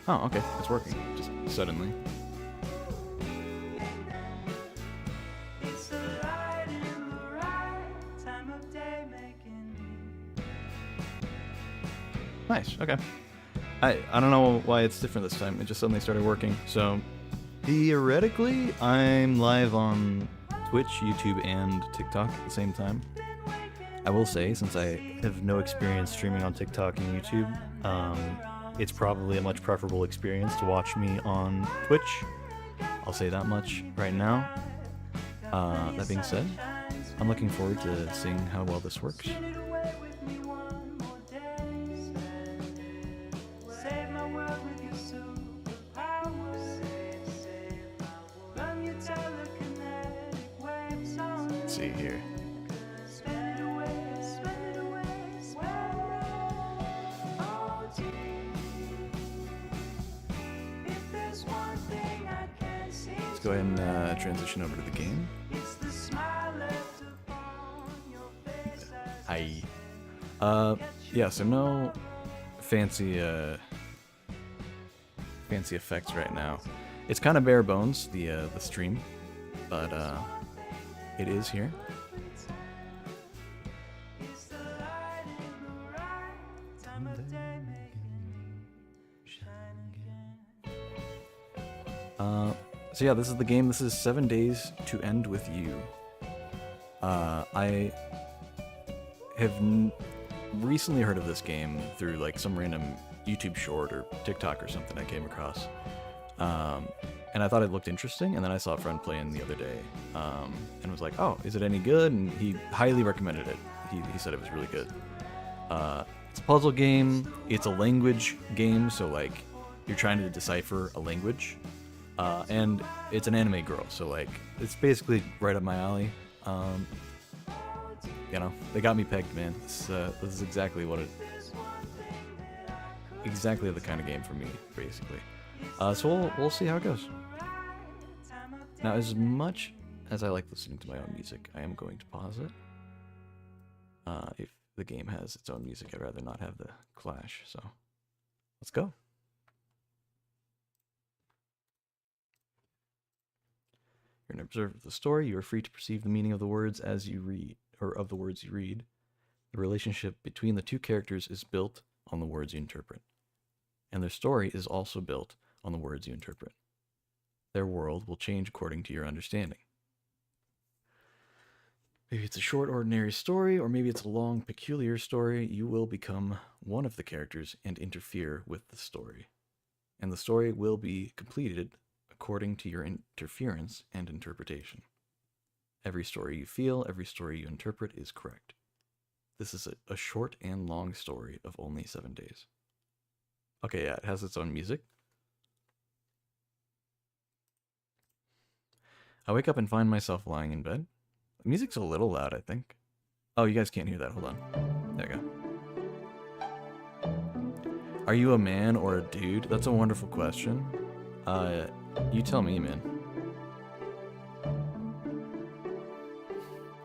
Oh, okay. It's working. Just suddenly. Nice. Okay. I don't know why it's different this time. It just suddenly started working. So theoretically, I'm live on Twitch, YouTube, and TikTok at the same time. I will say, since I have no experience streaming on TikTok and YouTube, it's probably a much preferable experience to watch me on Twitch. I'll say that much right now. That being said, I'm looking forward to seeing how well this works. Let's see here. Let's go ahead and transition over to the game. Hi. Yeah, so no fancy fancy effects right now. It's kind of bare bones, the stream, but it is here. So yeah, this is the game. This is 7 Days to End with You. I have recently heard of this game through like some random YouTube short or TikTok or something I came across. And I thought it looked interesting, and then I saw a friend playing the other day, and was like, oh, is it any good? And he highly recommended it. He said it was really good. It's a puzzle game. It's a language game, so like you're trying to decipher a language. And it's an anime girl, so like it's basically right up my alley. You know, they got me pegged, man. This is exactly what exactly the kind of game for me, basically. So we'll see how it goes. Now, as much as I like listening to my own music, I am going to pause it. If the game has its own music, I'd rather not have the clash. So let's go. You're an observer of the story. You are free to perceive the meaning of the words as you read, or of the words you read. The relationship between the two characters is built on the words you interpret, and their story is also built on the words you interpret. Their world will change according to your understanding. Maybe it's a short, ordinary story, or maybe it's a long, peculiar story. You will become one of the characters and interfere with the story, and the story will be completed according to your interference and interpretation. Every story you feel, every story you interpret is correct. This is a short and long story of only 7 days. Okay, yeah, it has its own music. I wake up and find myself lying in bed. The music's a little loud, I think. Oh, you guys can't hear that. Hold on. There you go. Are you a man or a dude? That's a wonderful question. You tell me, man.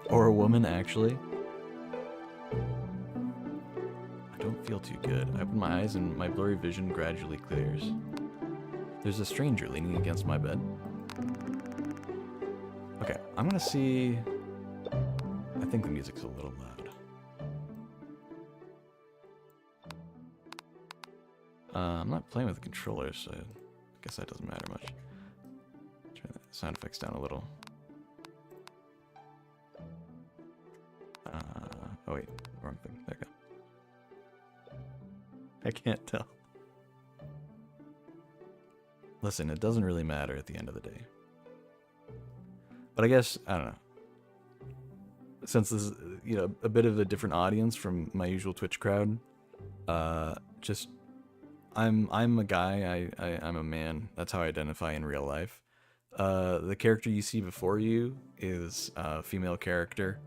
Or a woman, actually. I don't feel too good. I open my eyes and my blurry vision gradually clears. There's a stranger leaning against my bed. Okay, I'm gonna see... I think the music's a little loud. I'm not playing with the controller, so I guess that doesn't matter much. Turn the sound effects down a little. Oh wait, wrong thing. There we go. I can't tell. Listen, it doesn't really matter at the end of the day. But I guess, I don't know. Since this is, you know, a bit of a different audience from my usual Twitch crowd, just I'm a guy. I'm a man. That's how I identify in real life. The character you see before you is a female character.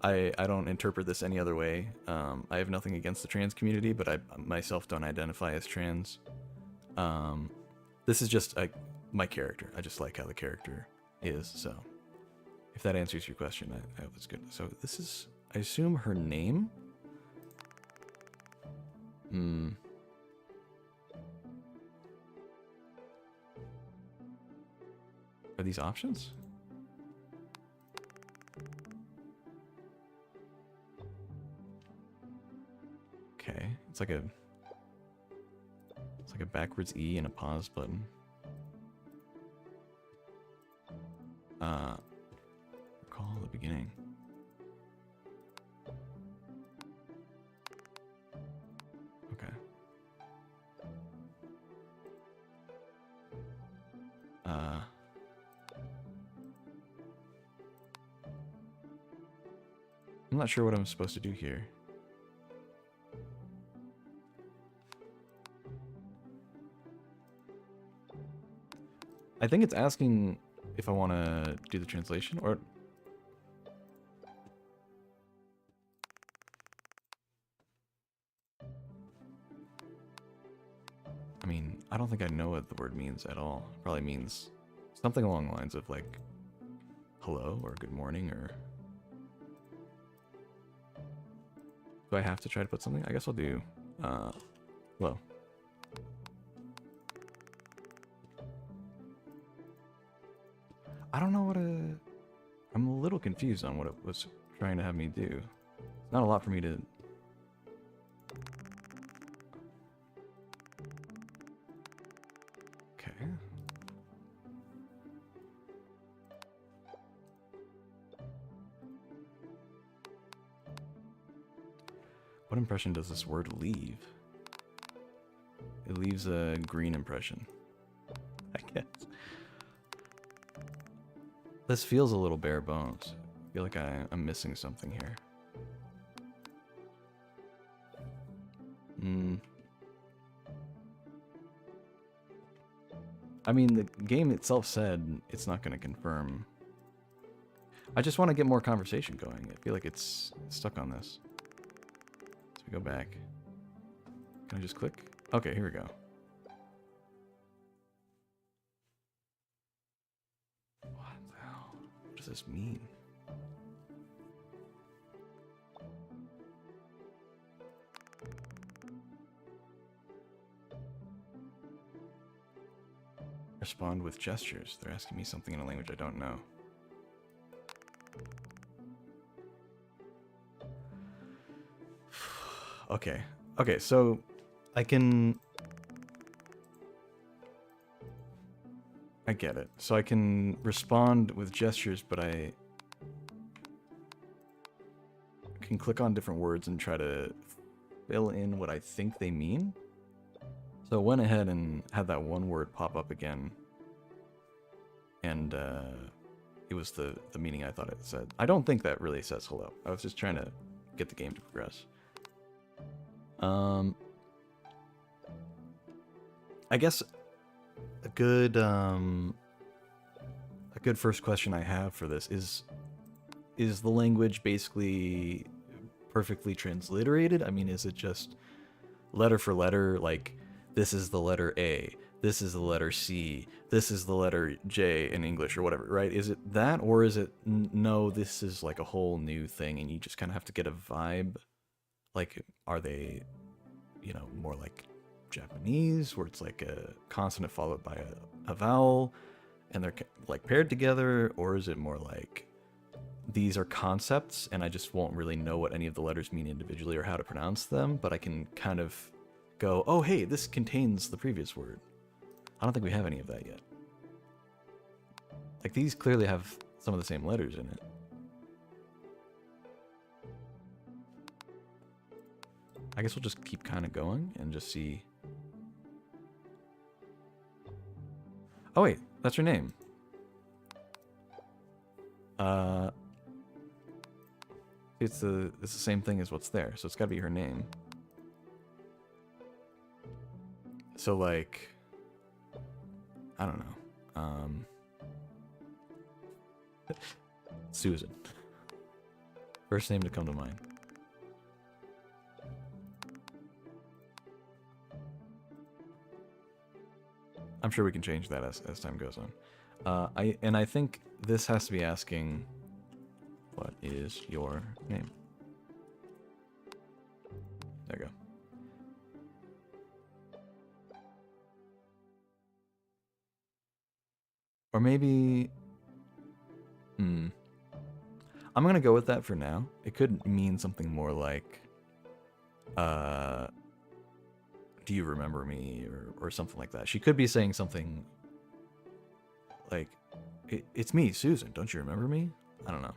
I don't interpret this any other way. I have nothing against the trans community, but I myself don't identify as trans. This is just my character. I just like how the character is. So, if that answers your question, I hope it's good. So this is, I assume, her name. Are these options? Okay, it's like a backwards E and a pause button. Recall the beginning. Okay. I'm not sure what I'm supposed to do here. I think it's asking if I want to do the translation, or... I mean, I don't think I know what the word means at all. It probably means something along the lines of, like, hello, or good morning, or... Do I have to try to put something? I guess I'll do, hello. I don't know what I'm a little confused on what it was trying to have me do. It's not a lot for me to... Okay. What impression does this word leave? It leaves a green impression, I guess. This feels a little bare bones. I feel like I'm missing something here. I mean, the game itself said it's not going to confirm. I just want to get more conversation going. I feel like it's stuck on this. So we go back. Can I just click? Okay, here we go. What the hell? What does this mean? Respond with gestures. They're asking me something in a language I don't know. Okay. Okay, so I get it. So I can respond with gestures, but I can click on different words and try to fill in what I think they mean. So I went ahead and had that one word pop up again, and it was the meaning I thought it said. I don't think that really says hello. I was just trying to get the game to progress. I guess a good first question I have for this is the language basically perfectly transliterated? I mean, is it just letter for letter, like this is the letter A, this is the letter C, this is the letter J in English or whatever, right? Is it that, or is it no, this is like a whole new thing and you just kind of have to get a vibe? Like, are they, you know, more like Japanese, where it's like a consonant followed by a vowel and they're like paired together, or is it more like these are concepts and I just won't really know what any of the letters mean individually or how to pronounce them, but I can kind of go, oh hey, this contains the previous word. I don't think we have any of that yet. Like, these clearly have some of the same letters in it. I guess we'll just keep kind of going and just see. Oh wait, that's her name. It's the same thing as what's there, so it's got to be her name. So like, I don't know. Susan. First name to come to mind. I'm sure we can change that as time goes on. I think this has to be asking, what is your name? There you go. Or maybe... I'm gonna go with that for now. It could mean something more like, do you remember me, or something like that. She could be saying something like, it's me, Susan, don't you remember me? I don't know.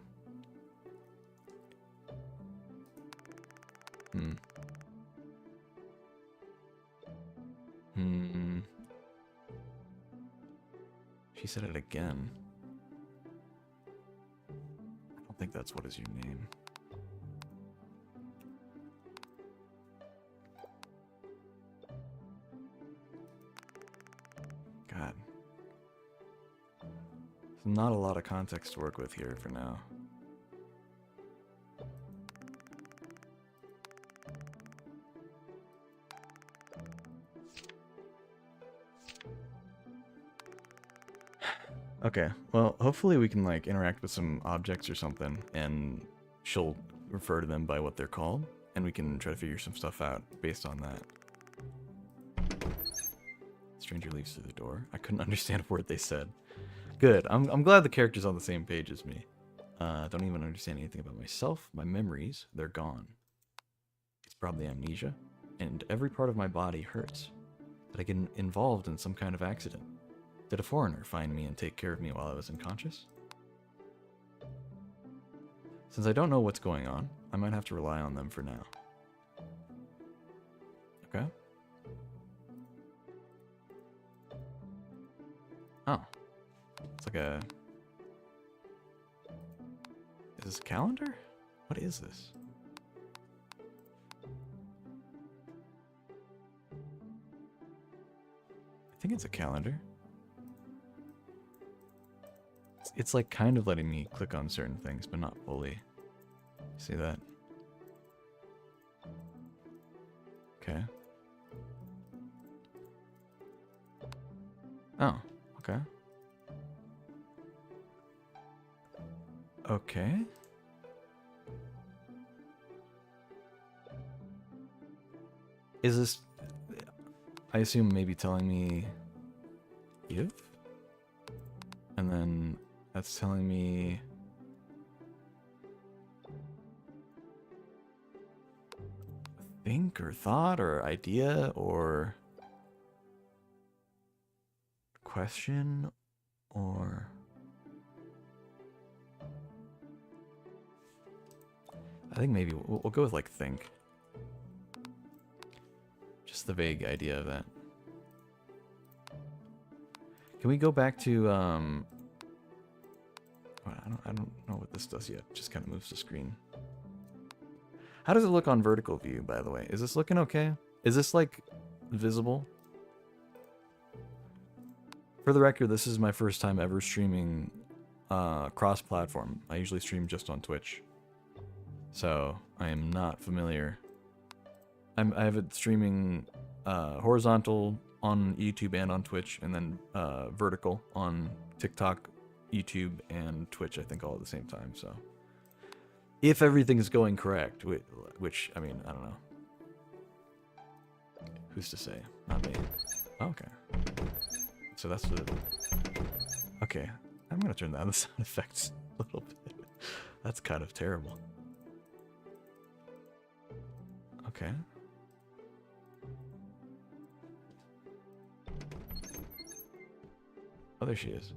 She said it again. I don't think that's what is your name. God. There's not a lot of context to work with here for now. Okay, well, hopefully we can, like, interact with some objects or something, and she'll refer to them by what they're called, and we can try to figure some stuff out based on that. Stranger leaves through the door. I couldn't understand a word they said. Good. I'm glad the character's on the same page as me. Don't even understand anything about myself. My memories, they're gone. It's probably amnesia, and every part of my body hurts. Did I get involved in some kind of accident? Did a foreigner find me and take care of me while I was unconscious? Since I don't know what's going on, I might have to rely on them for now. Okay. Oh. It's like a... Is this a calendar? What is this? I think it's a calendar. It's like kind of letting me click on certain things, but not fully. See that? Okay. Oh, okay. Okay. Is this... I assume maybe telling me... give? And then that's telling me... think or thought or idea or... question or... I think maybe we'll go with like think. Just the vague idea of that. Can we go back to I don't know what this does yet. Just kind of moves the screen. How does it look on vertical view, by the way? Is this looking okay? Is this like visible? For the record, this is my first time ever streaming cross-platform. I usually stream just on Twitch. So I am not familiar. I have it streaming horizontal on YouTube and on Twitch, and then vertical on TikTok, YouTube, and Twitch, I think, all at the same time. So if everything is going correct, which, I mean, I don't know. Who's to say? Not me. Oh, okay. So that's the... Okay. I'm going to turn down the sound effects a little bit. That's kind of terrible. Okay. Oh, there she is.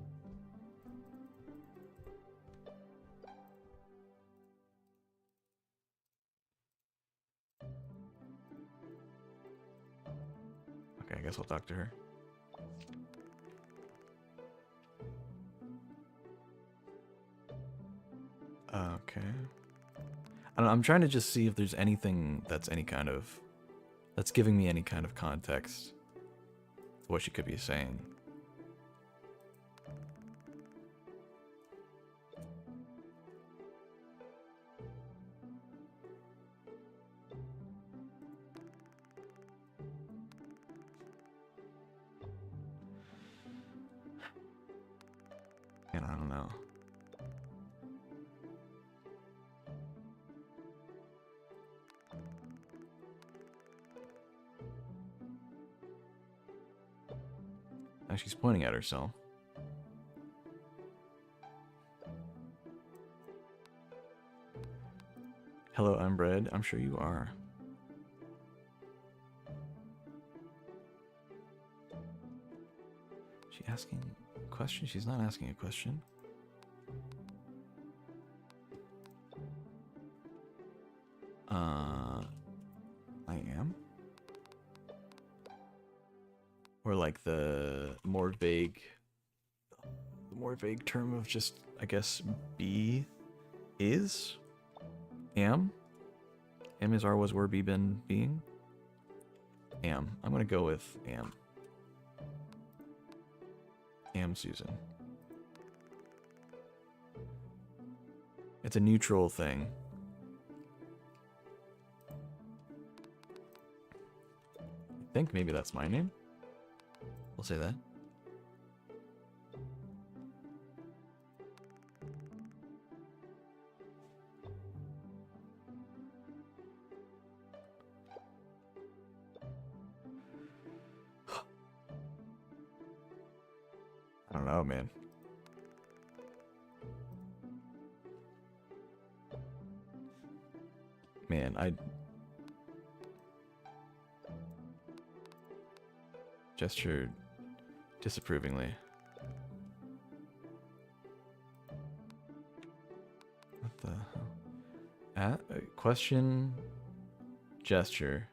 Okay, I guess I'll talk to her. Okay. I don't know, I'm trying to just see if there's anything that's that's giving me any kind of context to what she could be saying. And I don't know. Now she's pointing at herself. Hello, I'm Bread. I'm sure you are. She asking a question? She's not asking a question. I am? Or like the more vague term of just, I guess, be is? Am? Am is, are, was, were, be, been, being? Am. I'm gonna go with am. Am Susan. It's a neutral thing. I think maybe that's my name. We'll say that. I don't know, man. Man, I gestured disapprovingly. What the hell? Question, gesture,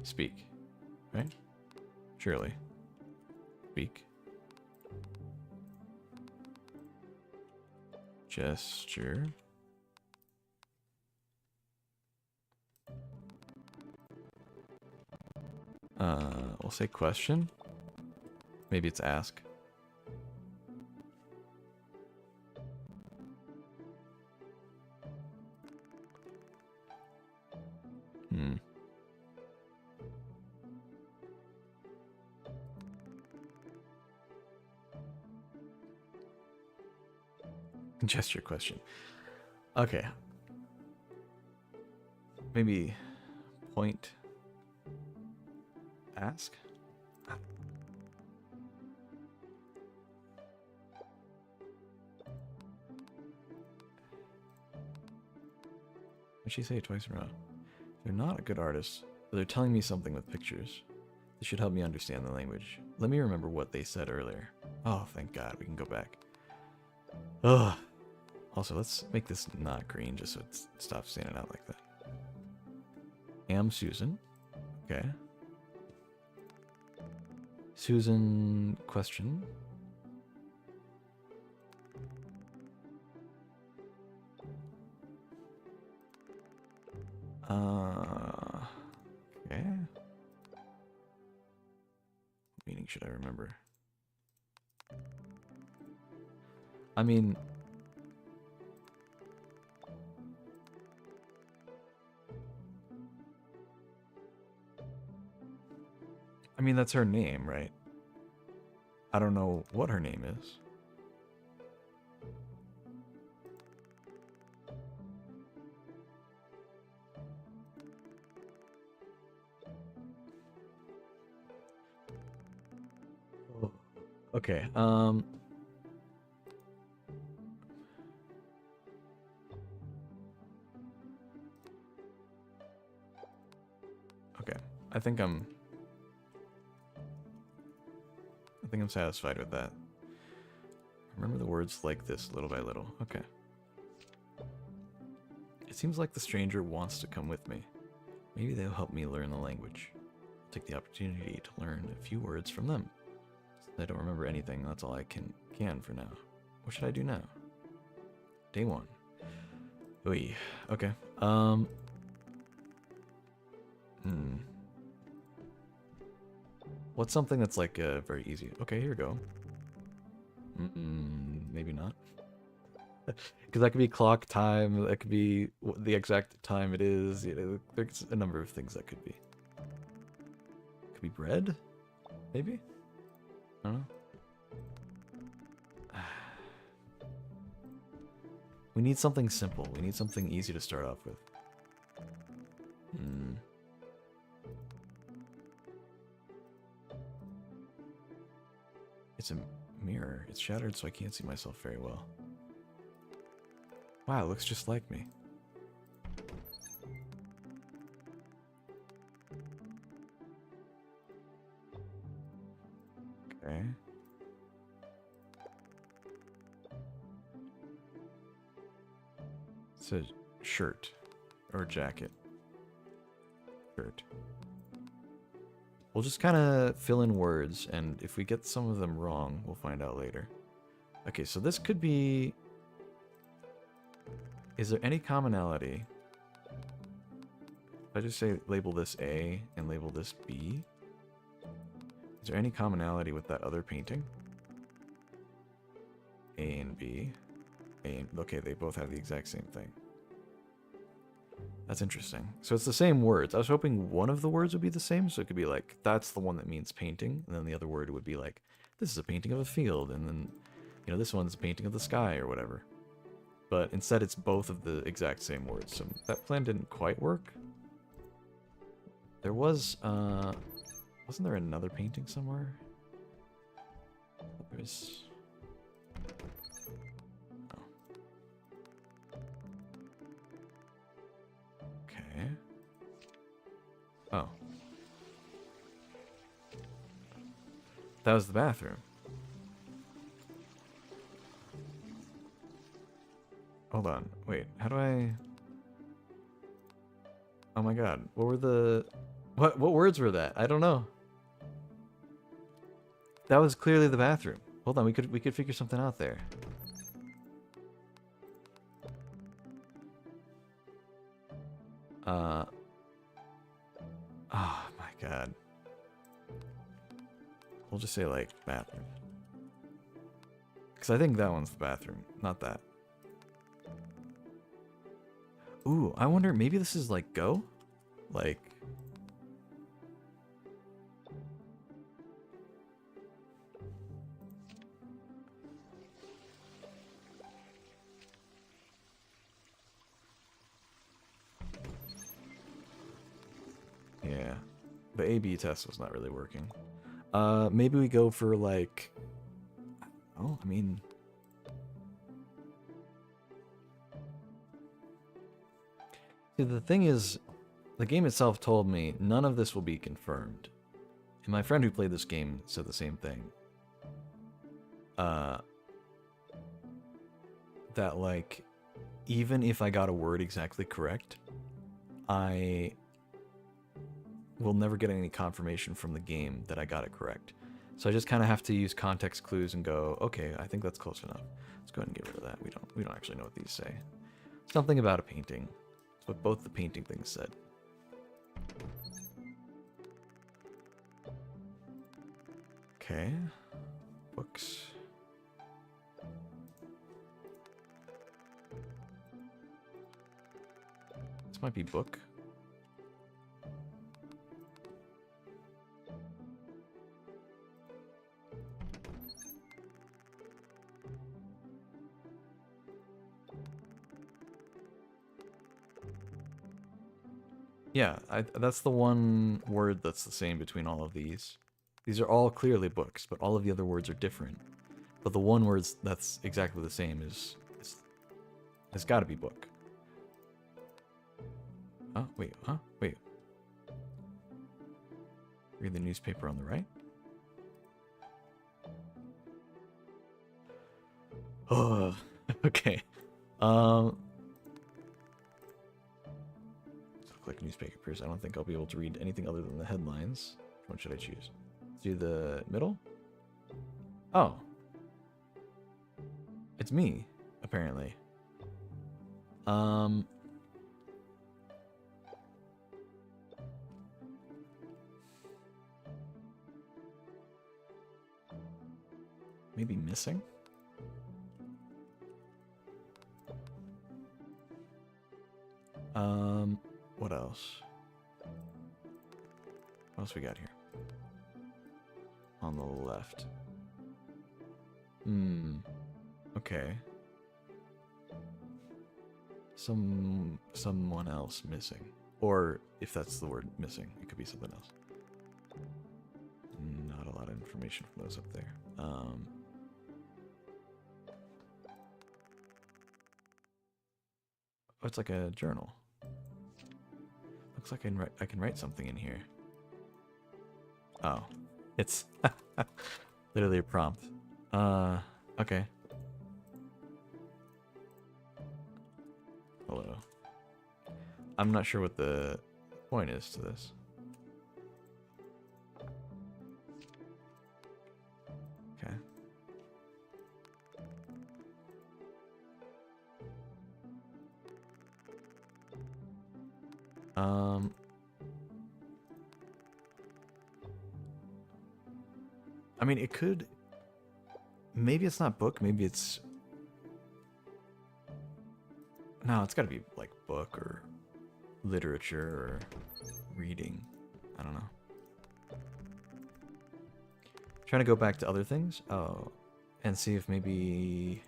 speak. Right? Surely. Speak. Gesture. We'll say question. Maybe it's ask. Gesture question. Okay. Maybe point. Ask? What'd she say twice in a row? They're not a good artist, but they're telling me something with pictures. This should help me understand the language. Let me remember what they said earlier. Oh, thank God, we can go back. Ugh. Also, let's make this not green just so it stops standing out like that. Am Susan. Okay. Susan question. Okay. What meaning should I remember? I mean, that's her name, right? I don't know what her name is. Okay, okay. I think I'm satisfied with that. Remember the words like this little by little. Okay. It seems like the stranger wants to come with me. Maybe they'll help me learn the language. I'll take the opportunity to learn a few words from them. Since I don't remember anything, that's all I can for now. What should I do now? Day 1. Oy. Okay. What's something that's like very easy? Okay, here we go. Maybe not. Because that could be clock time. That could be the exact time it is. You know, there's a number of things that could be. Could be bread, maybe. I don't know. We need something simple. We need something easy to start off with. It's a mirror. It's shattered, so I can't see myself very well. Wow, it looks just like me. Okay. It says shirt or jacket. Shirt. We'll just kind of fill in words, and if we get some of them wrong, we'll find out later. Okay, so this could be... Is there any commonality? If I just say label this A and label this B, is there any commonality with that other painting? A and B. Okay, they both have the exact same thing. That's interesting. So it's the same words. I was hoping one of the words would be the same, so it could be like, that's the one that means painting, and then the other word would be like, this is a painting of a field, and then, you know, this one's a painting of the sky, or whatever. But instead it's both of the exact same words, so that plan didn't quite work. There was, wasn't there another painting somewhere? There's... Okay. Oh. That was the bathroom. Hold on. Wait, how do I... Oh my god. What were the... What words were that? I don't know. That was clearly the bathroom. Hold on, we could figure something out there. Oh my god. We'll just say like bathroom. Because I think that one's the bathroom, not that. Ooh, I wonder, maybe this is like go? Like... Yeah. The A/B test was not really working. Maybe we go for like... Oh, I mean... See, the thing is, the game itself told me none of this will be confirmed. And my friend who played this game said the same thing. That, like, even if I got a word exactly correct, I will never get any confirmation from the game that I got it correct. So I just kind of have to use context clues and go, okay, I think that's close enough. Let's go ahead and get rid of that. We don't actually know what these say. Something about a painting. That's what both the painting things said. Okay. Books. This might be book. Yeah, that's the one word that's the same between all of these. These are all clearly books, but all of the other words are different. But the one word that's exactly the same has got to be book. Oh, wait, huh? Wait. Read the newspaper on the right? Oh, okay. Click newspapers. I don't think I'll be able to read anything other than the headlines. Which one should I choose? Do the middle? Oh. It's me, apparently. Maybe missing? What else? What else we got here? On the left. Okay. Someone else missing. Or if that's the word missing, it could be something else. Not a lot of information from those up there. Oh, it's like a journal. Looks like I can write something in here. Oh, it's Literally a prompt. Okay. Hello. I'm not sure what the point is to this. Okay. I mean, it could... Maybe it's not book, maybe it's... No, it's gotta be, like, book or literature or reading. I don't know. Trying to go back to other things? Oh. And see if maybe...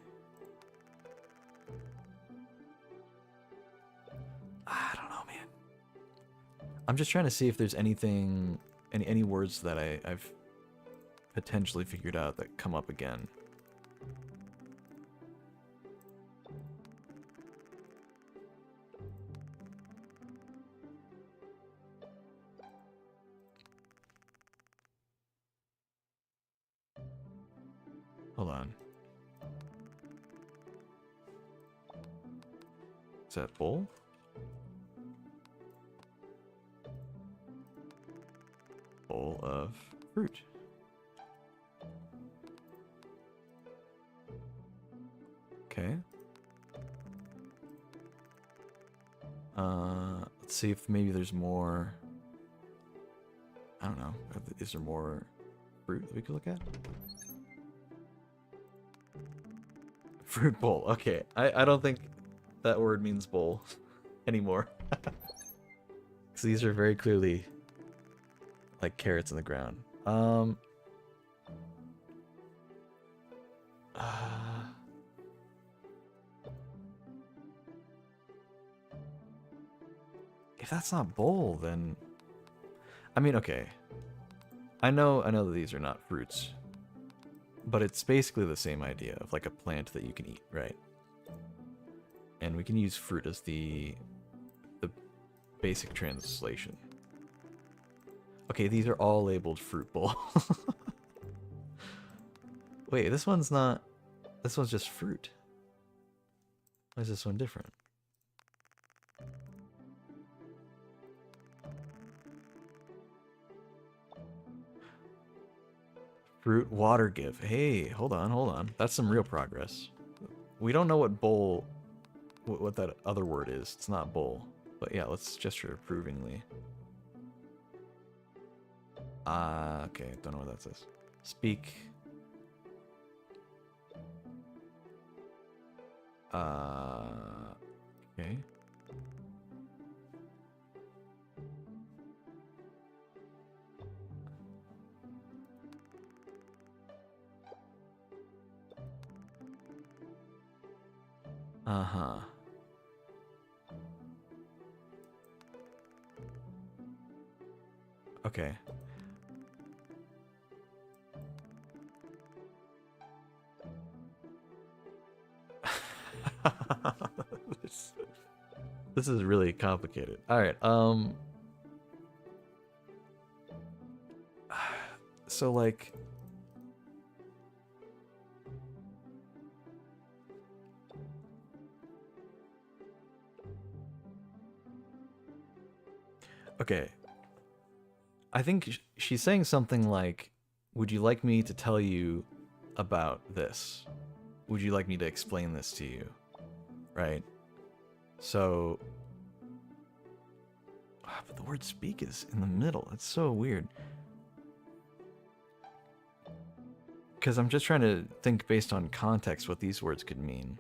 I don't know, man. I'm just trying to see if there's anything... Any words that I've potentially figured out that come up again. Hold on. Is that bowl? Bowl of fruit. Okay. Let's see if maybe there's more. I don't know. Is there more fruit that we could look at? Fruit bowl. Okay. I don't think that word means bowl anymore. Because these are very clearly like carrots in the ground. If that's not bowl, then I mean, okay. I know that these are not fruits, but it's basically the same idea of like a plant that you can eat, right? And we can use fruit as the basic translation. Okay, these are all labeled fruit bowl. Wait, this one's not. This one's just fruit. Why is this one different? Fruit water give. Hey, hold on. That's some real progress. We don't know what bowl, what that other word is. It's not bowl. But yeah, let's gesture approvingly. Okay, don't know what that says. Speak. Okay. Uh-huh. Okay. This is really complicated. All right. So like okay. I think she's saying something like, would you like me to tell you about this? Would you like me to explain this to you? Right? So... but the word speak is in the middle. It's so weird. Because I'm just trying to think based on context what these words could mean.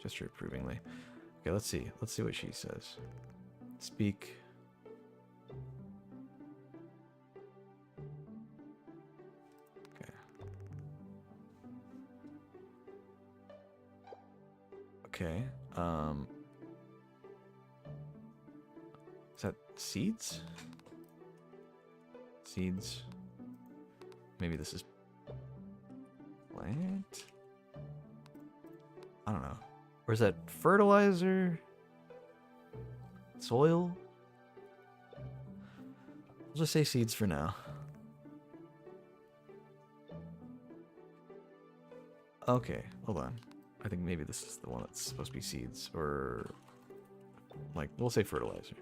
Gesture approvingly. Okay, let's see. Let's see what she says. Speak. Okay. Okay. Is that seeds? Seeds. Maybe this is plant? I don't know. Or is that fertilizer? Soil? We'll just say seeds for now. Okay, hold on. I think maybe this is the one that's supposed to be seeds, or like we'll say fertilizer.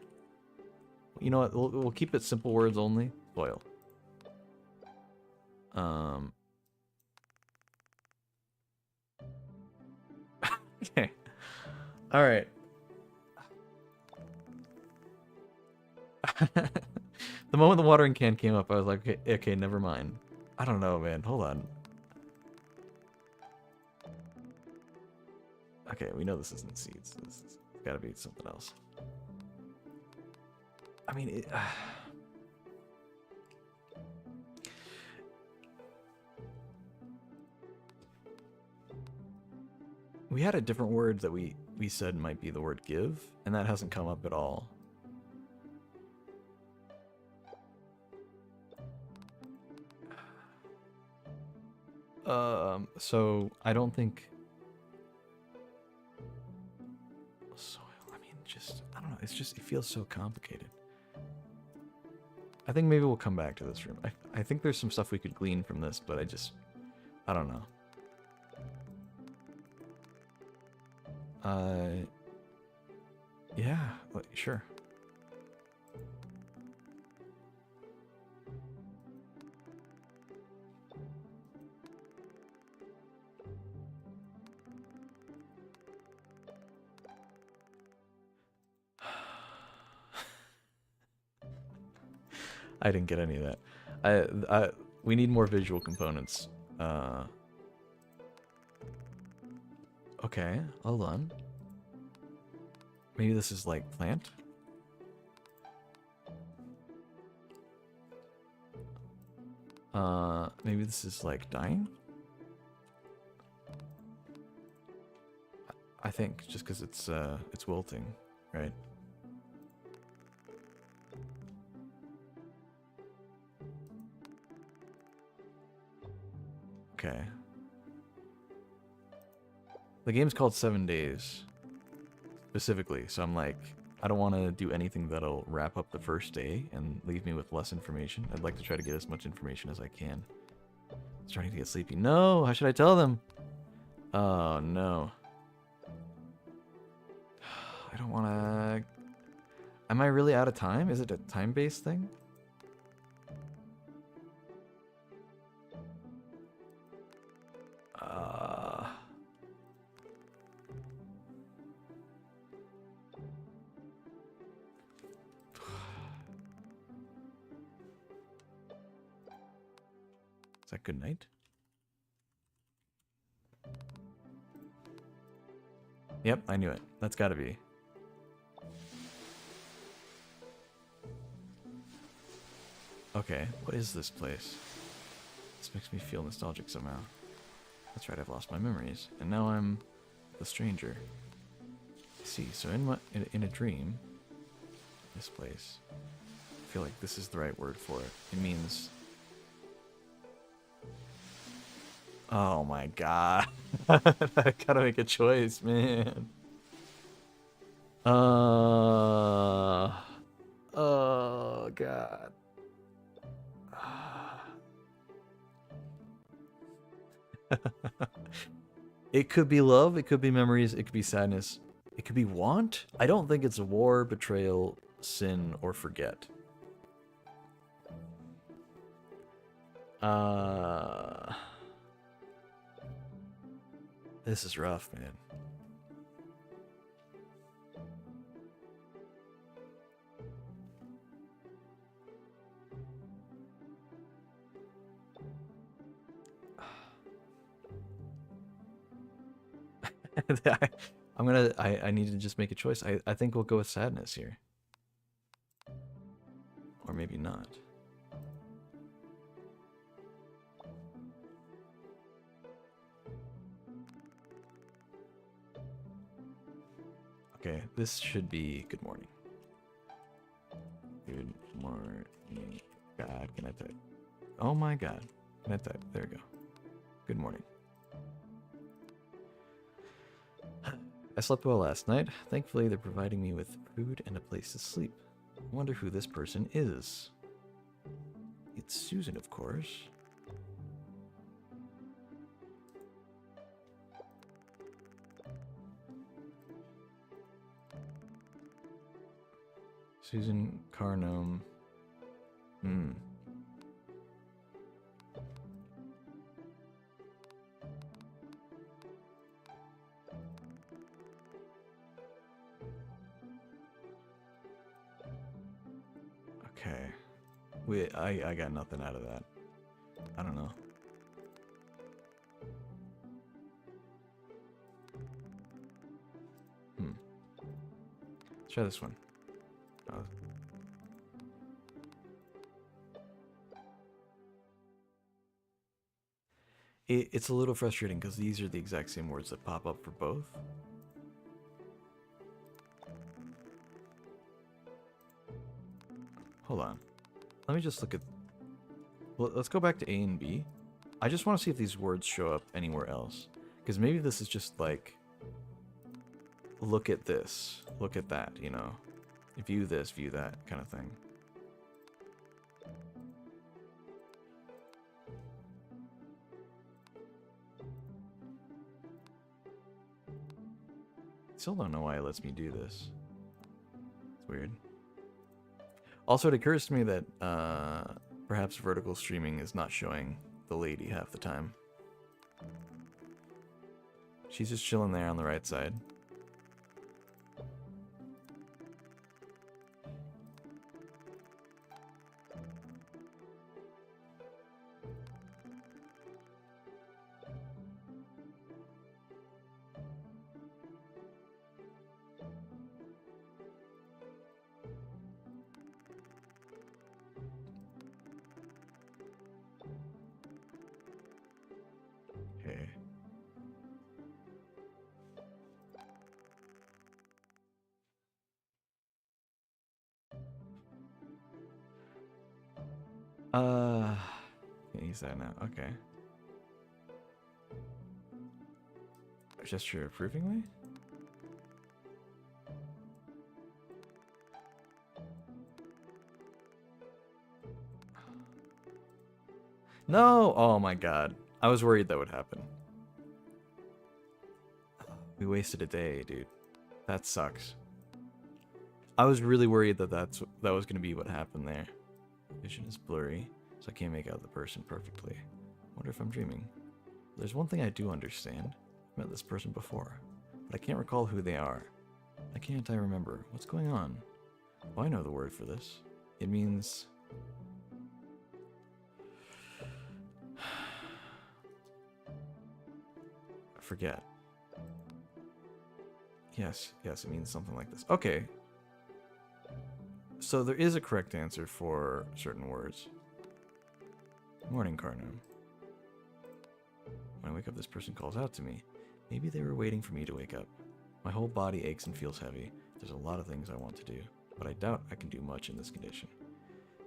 You know what? We'll keep it simple words only. Soil. Okay. All right. The moment the watering can came up, I was like, okay, never mind. I don't know, man. Hold on. Okay, we know this isn't seeds. This has got to be something else. I mean, we had a different word that we said might be the word give, and that hasn't come up at all. So I don't think soil. I mean, I don't know. It's just, it feels so complicated. I think maybe we'll come back to this room. I think there's some stuff we could glean from this, but I don't know. Yeah, sure. I didn't get any of that. We need more visual components. Okay, hold on. Maybe this is like plant? Maybe this is like dying? I think just because it's wilting, right? Okay. The game's called 7 Days, specifically, so I'm like, I don't want to do anything that'll wrap up the first day and leave me with less information. I'd like to try to get as much information as I can. I'm starting to get sleepy. No! How should I tell them? Oh, no. I don't want to... Am I really out of time? Is it a time-based thing? Is that good night? Yep, I knew it. That's gotta be. Okay, what is this place? This makes me feel nostalgic somehow. That's right, I've lost my memories, and now I'm the stranger. I see, so in a dream, this place, I feel like this is the right word for it. It means... Oh my god. I gotta make a choice, man. Oh god. It could be love, it could be memories, it could be sadness, it could be want. I don't think it's war, betrayal, sin, or forget. This is rough, man. I need to just make a choice. I think we'll go with sadness here. Or maybe not. Okay, this should be good morning. Good morning. God, can I type? Oh my god. Can I type? There we go. Good morning. I slept well last night. Thankfully, they're providing me with food and a place to sleep. I wonder who this person is. It's Susan, of course. Susan Carnome. Hmm. Okay. Wait, I got nothing out of that. I don't know. Let's try this one. It's a little frustrating because these are the exact same words that pop up for both. Hold on. Let me just look at... Well, let's go back to A and B. I just want to see if these words show up anywhere else. Because maybe this is just like... Look at this. Look at that, you know? View this, view that kind of thing. Still don't know why it lets me do this. It's weird. Also, it occurs to me that perhaps vertical streaming is not showing the lady half the time. She's just chilling there on the right side. Okay. Can't use that now. Okay. Gesture approvingly? No! Oh my god. I was worried that would happen. We wasted a day, dude. That sucks. I was really worried that that was going to be what happened there. Vision is blurry, so I can't make out the person perfectly. Wonder if I'm dreaming. There's one thing I do understand. I've met this person before, but I can't recall who they are. Why can't I remember? What's going on? Oh, I know the word for this. It means... I forget. Yes, it means something like this. Okay. So there is a correct answer for certain words. Morning, Carnum. When I wake up, this person calls out to me. Maybe they were waiting for me to wake up. My whole body aches and feels heavy. There's a lot of things I want to do, but I doubt I can do much in this condition.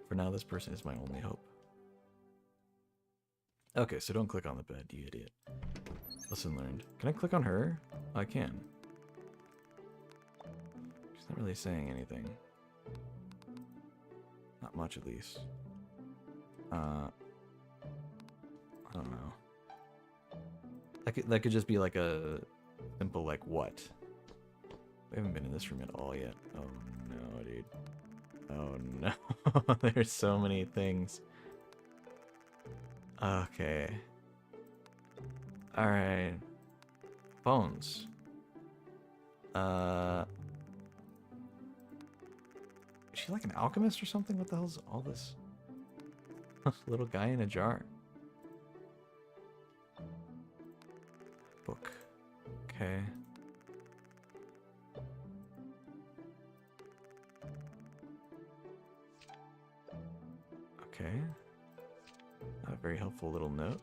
For now, this person is my only hope. Okay, so don't click on the bed, you idiot. Lesson learned. Can I click on her? I can. She's not really saying anything. Not much, at least. I don't know. That could just be like a simple, like, what? We haven't been in this room at all yet. Oh no, dude. Oh no. There's so many things. Okay. Alright. Phones. Is she like an alchemist or something? What the hell's all this? Little guy in a jar. Book. Okay. Okay. A very helpful little note.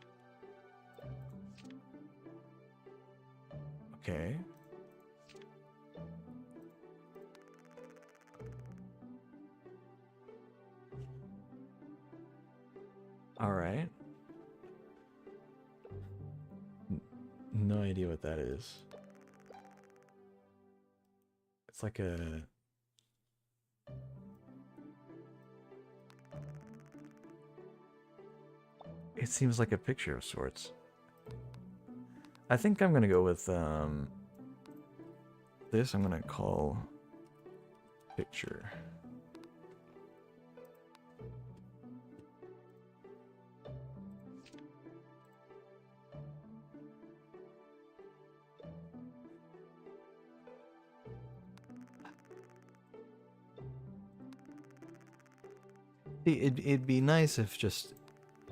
Okay. All right. No idea what that is. It's like a... It seems like a picture of sorts. I think I'm gonna go with this. I'm gonna call picture. It'd be nice if just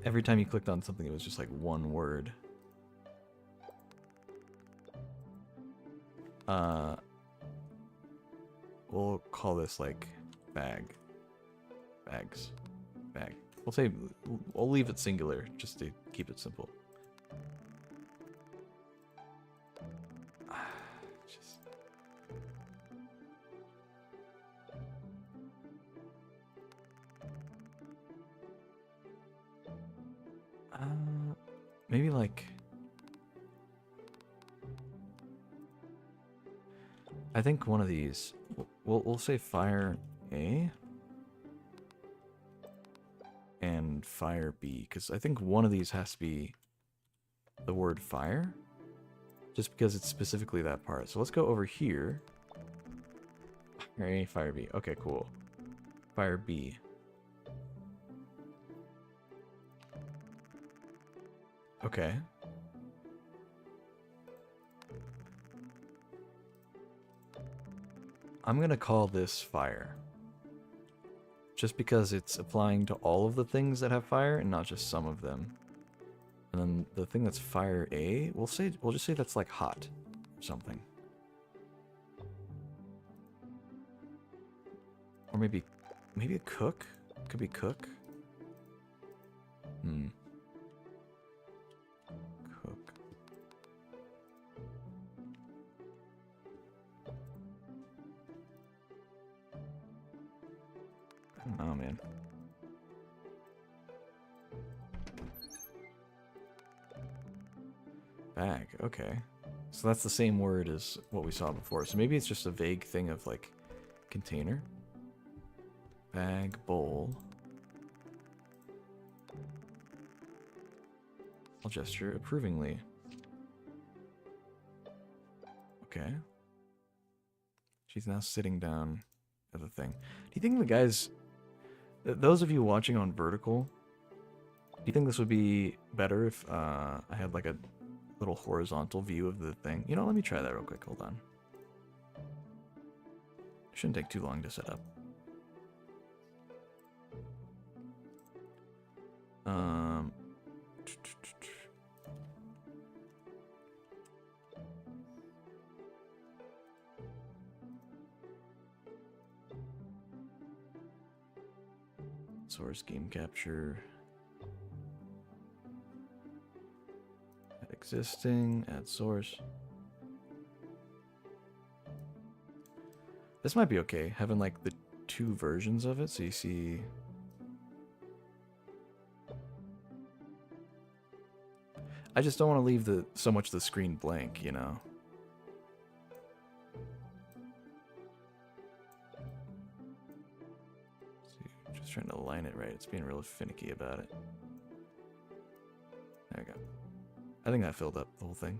every time you clicked on something, it was just like one word. We'll call this like bag. Bags. Bag. We'll leave it singular just to keep it simple. Just... maybe like... I think one of these, we'll say fire A and fire B, because I think one of these has to be the word fire, just because it's specifically that part. So let's go over here. Fire A, fire B. Okay, cool. Fire B. Okay. I'm gonna call this fire. Just because it's applying to all of the things that have fire and not just some of them. And then the thing that's fire A, we'll just say that's like hot or something. Or maybe a cook? Could be cook. Cook. Oh man. Bag, okay. So that's the same word as what we saw before. So maybe it's just a vague thing of like container. Bag, bowl. I'll gesture approvingly. Okay. She's now sitting down at the thing. Do you think the guys... Those of you watching on vertical, do you think this would be better if I had like a little horizontal view of the thing? You know, let me try that real quick. Hold on. Shouldn't take too long to set up. Source game capture. Add existing, add source. This might be okay, having like the two versions of it, so you see. I just don't want to leave so much of the screen blank, you know. Just trying to align it right. It's being real finicky about it. There we go. I think that filled up the whole thing.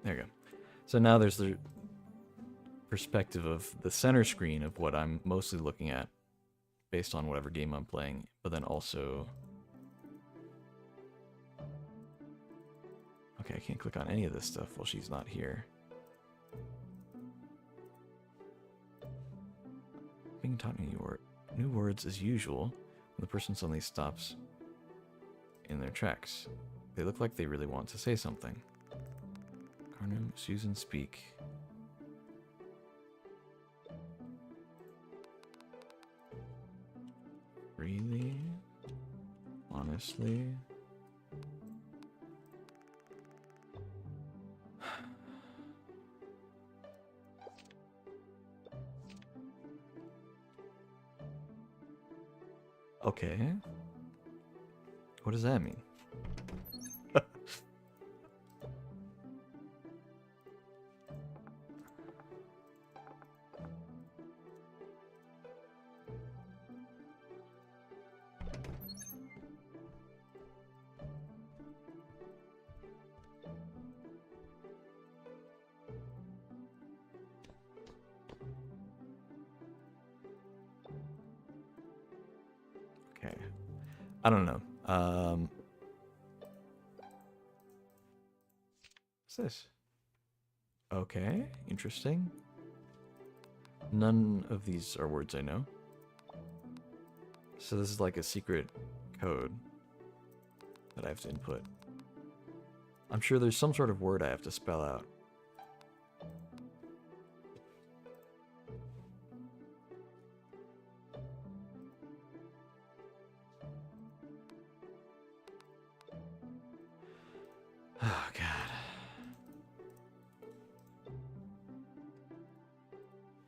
There we go. So now there's the perspective of the center screen of what I'm mostly looking at based on whatever game I'm playing, but then also... Okay, I can't click on any of this stuff while she's not here. Being taught new words as usual when the person suddenly stops in their tracks. They look like they really want to say something. Carnum, Susan, speak. Really? Honestly? Okay. What does that mean? I don't know. What's this? Okay, interesting. None of these are words I know. So this is like a secret code that I have to input. I'm sure there's some sort of word I have to spell out. Oh, God.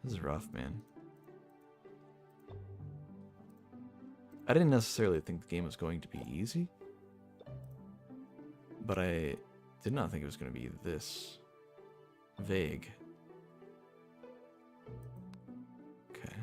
This is rough, man. I didn't necessarily think the game was going to be easy, but I did not think it was going to be this vague. Okay.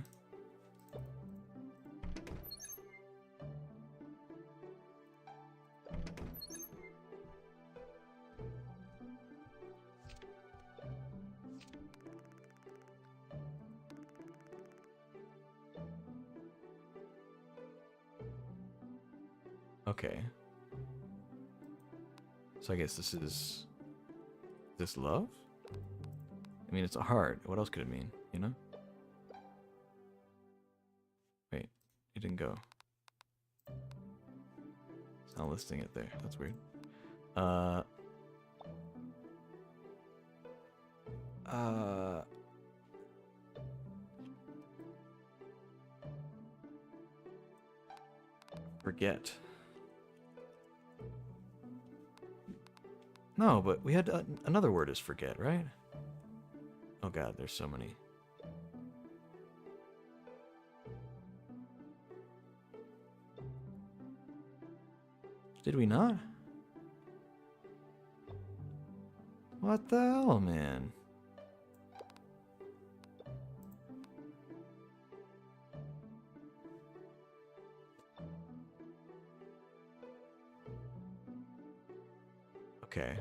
Okay. So I guess this is... this love? I mean, it's a heart. What else could it mean, you know? Wait, it didn't go. It's not listing it there. That's weird. Forget. No, but we had another word is forget, right? Oh God, there's so many. Did we not? What the hell, man? Okay.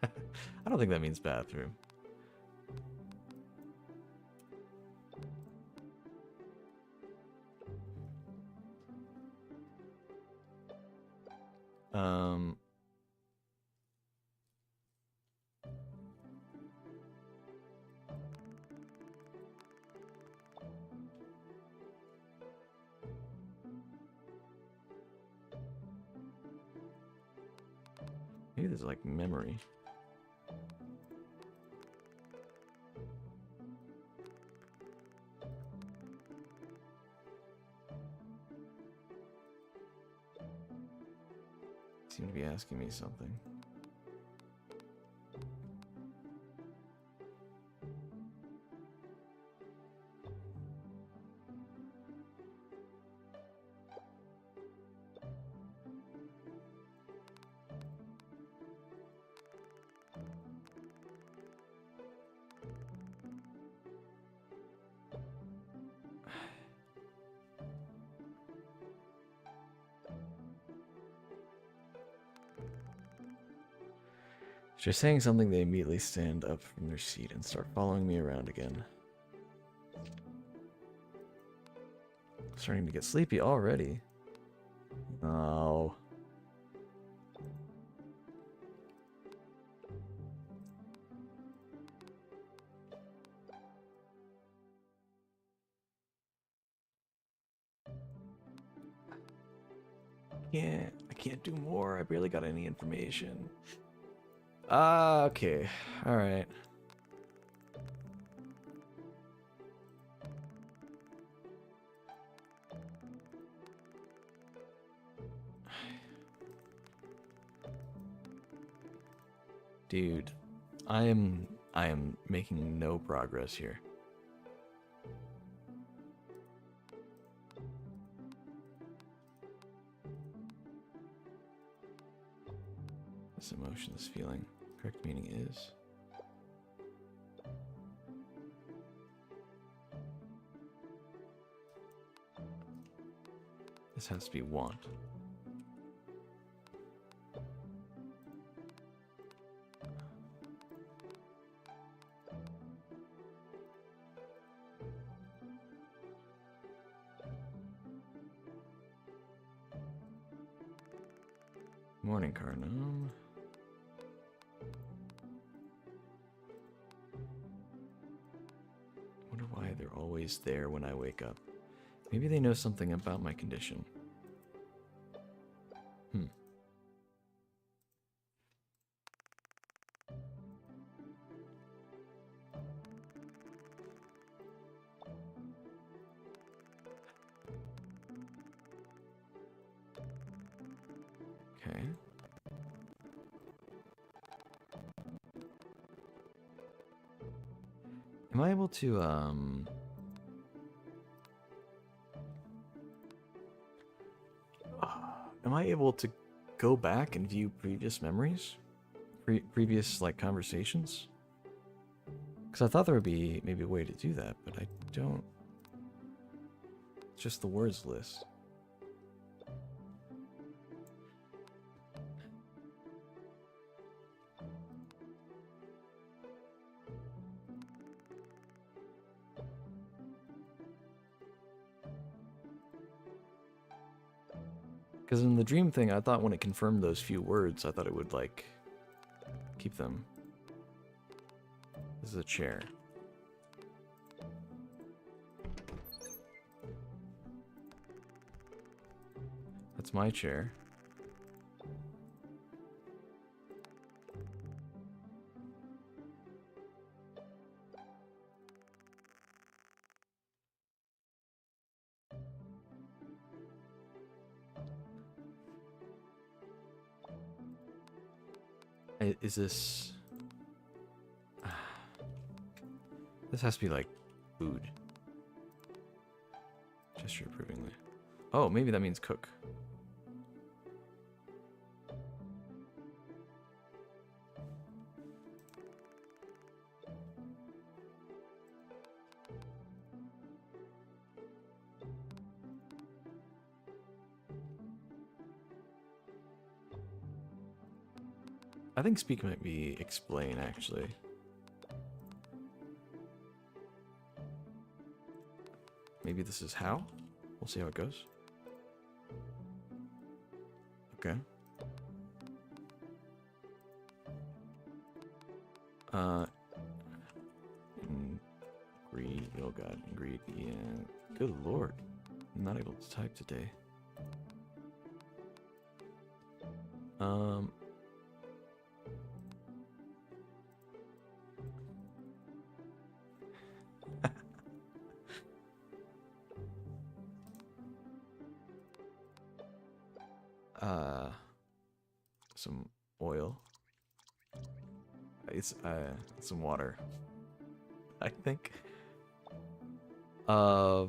I don't think that means bathroom. Maybe there's like memory. Seem to be asking me something. Just saying something, they immediately stand up from their seat and start following me around again. Starting to get sleepy already. Oh. I can't do more. I barely got any information. Okay. All right. Dude, I am making no progress here. This emotion, this feeling, correct meaning is. This has to be want. Morning, Carnum. Wonder why they're always there when I wake up. Maybe they know something about my condition. Okay. Am I able to, am I able to go back and view previous memories? Previous, like, conversations? Because I thought there would be maybe a way to do that, but I don't. It's just the words list. Because in the dream thing, I thought when it confirmed those few words, I thought it would, like, keep them. This is a chair. That's my chair. Is this... This has to be like food. Gesture approvingly. Oh, maybe that means cook. I think speak might be explain, actually. Maybe this is how? We'll see how it goes. Okay. Oh god, ingredient. Good lord. I'm not able to type today. Some oil. It's some water. I think. Are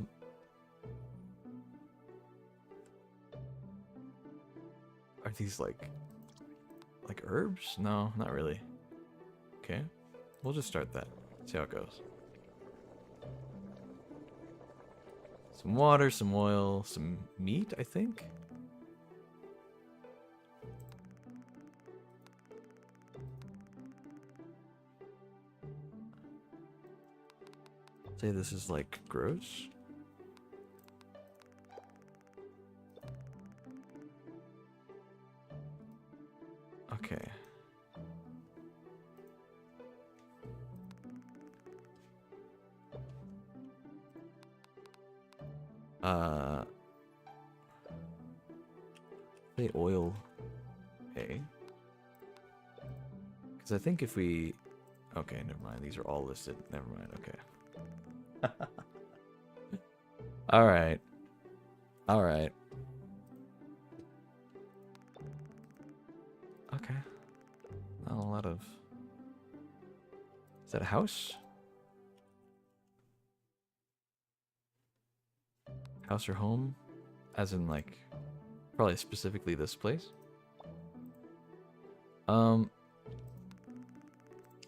these like herbs? No, not really. Okay. We'll just start that. See how it goes. Some water, some oil, some meat, I think. Say this is like gross. Okay. Say oil A. Because I think if we... Okay, never mind. These are all listed. Never mind. Okay. All right. All right. Okay. Not a lot of... Is that a house? House or home? As in, like, probably specifically this place?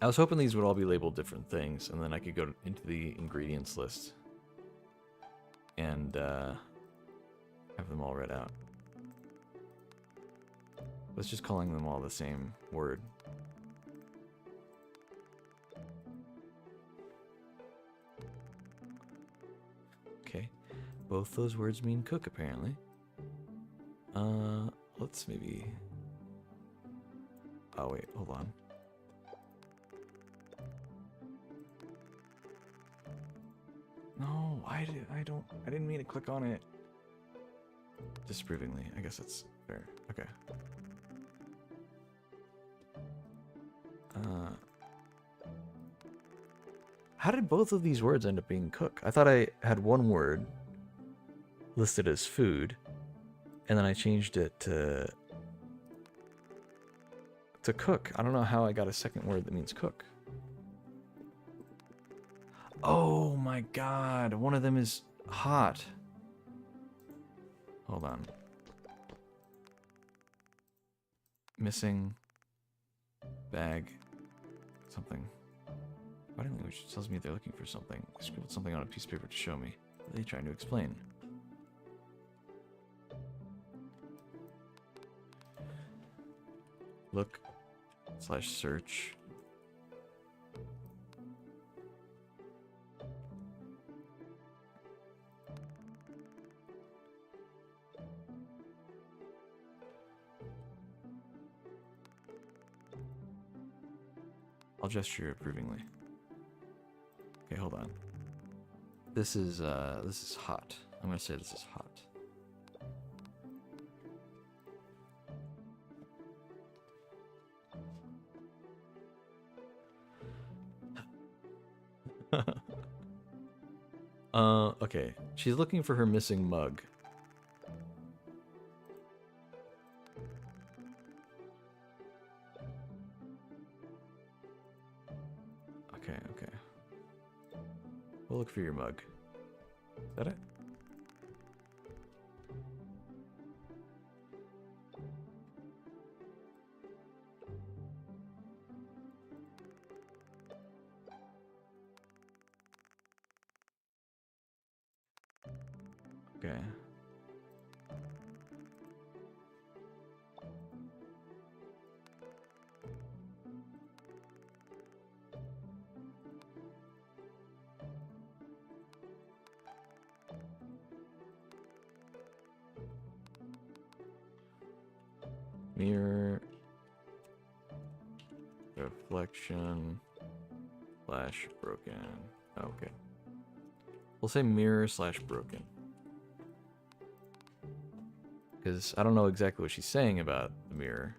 I was hoping these would all be labeled different things, and then I could go into the ingredients list and have them all read out. Let's just calling them all the same word. Okay, both those words mean cook apparently. Let's maybe... Oh wait, hold on. No, I didn't mean to click on it. Disapprovingly, I guess that's fair. Okay. How did both of these words end up being cook? I thought I had one word listed as food, and then I changed it to cook. I don't know how I got a second word that means cook. Oh my god, one of them is hot. Hold on. Missing bag something. Body language tells me they're looking for something. They scribbled something on a piece of paper to show me. What are they trying to explain? Look / search. I'll gesture approvingly. Okay, hold on. This is hot. I'm gonna say this is hot. Okay. She's looking for her missing mug. Okay, okay. We'll look for your mug. Is that it? Okay. Mirror. Reflection. Slash broken. Okay. We'll say mirror / broken. Because I don't know exactly what she's saying about the mirror.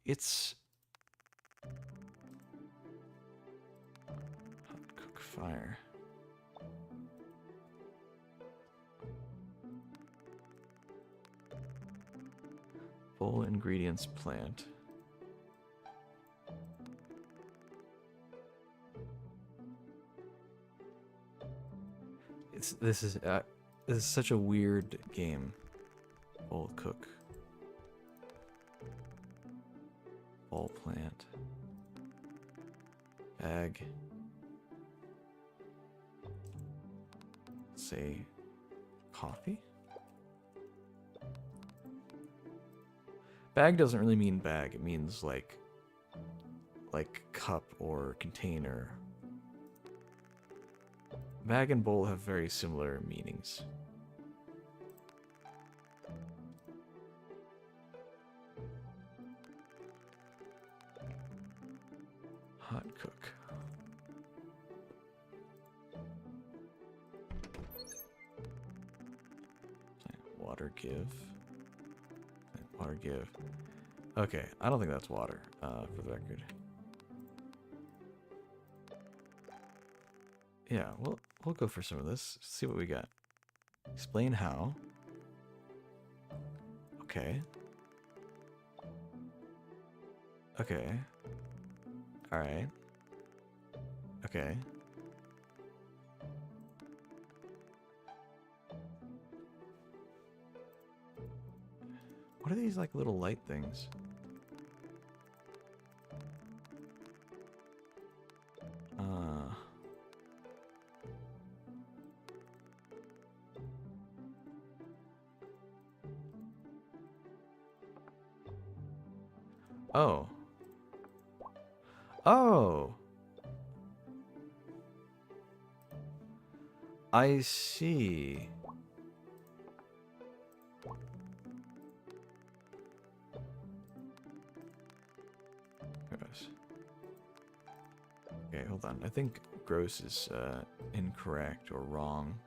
It's hot cook fire. Full ingredients plant. This is such a weird game. Full cook. Full plant. Bag. Say coffee? Bag doesn't really mean bag, it means like cup or container. Bag and bowl have very similar meanings. Hot cook. Water give. Water give. Okay, I don't think that's water, for the record. Yeah, we'll go for some of this. See what we got. Explain how. Okay. Okay. Alright. Okay. What are these, like, little light things? Oh. Oh! I see. Gross. Okay, hold on. I think gross is incorrect or wrong.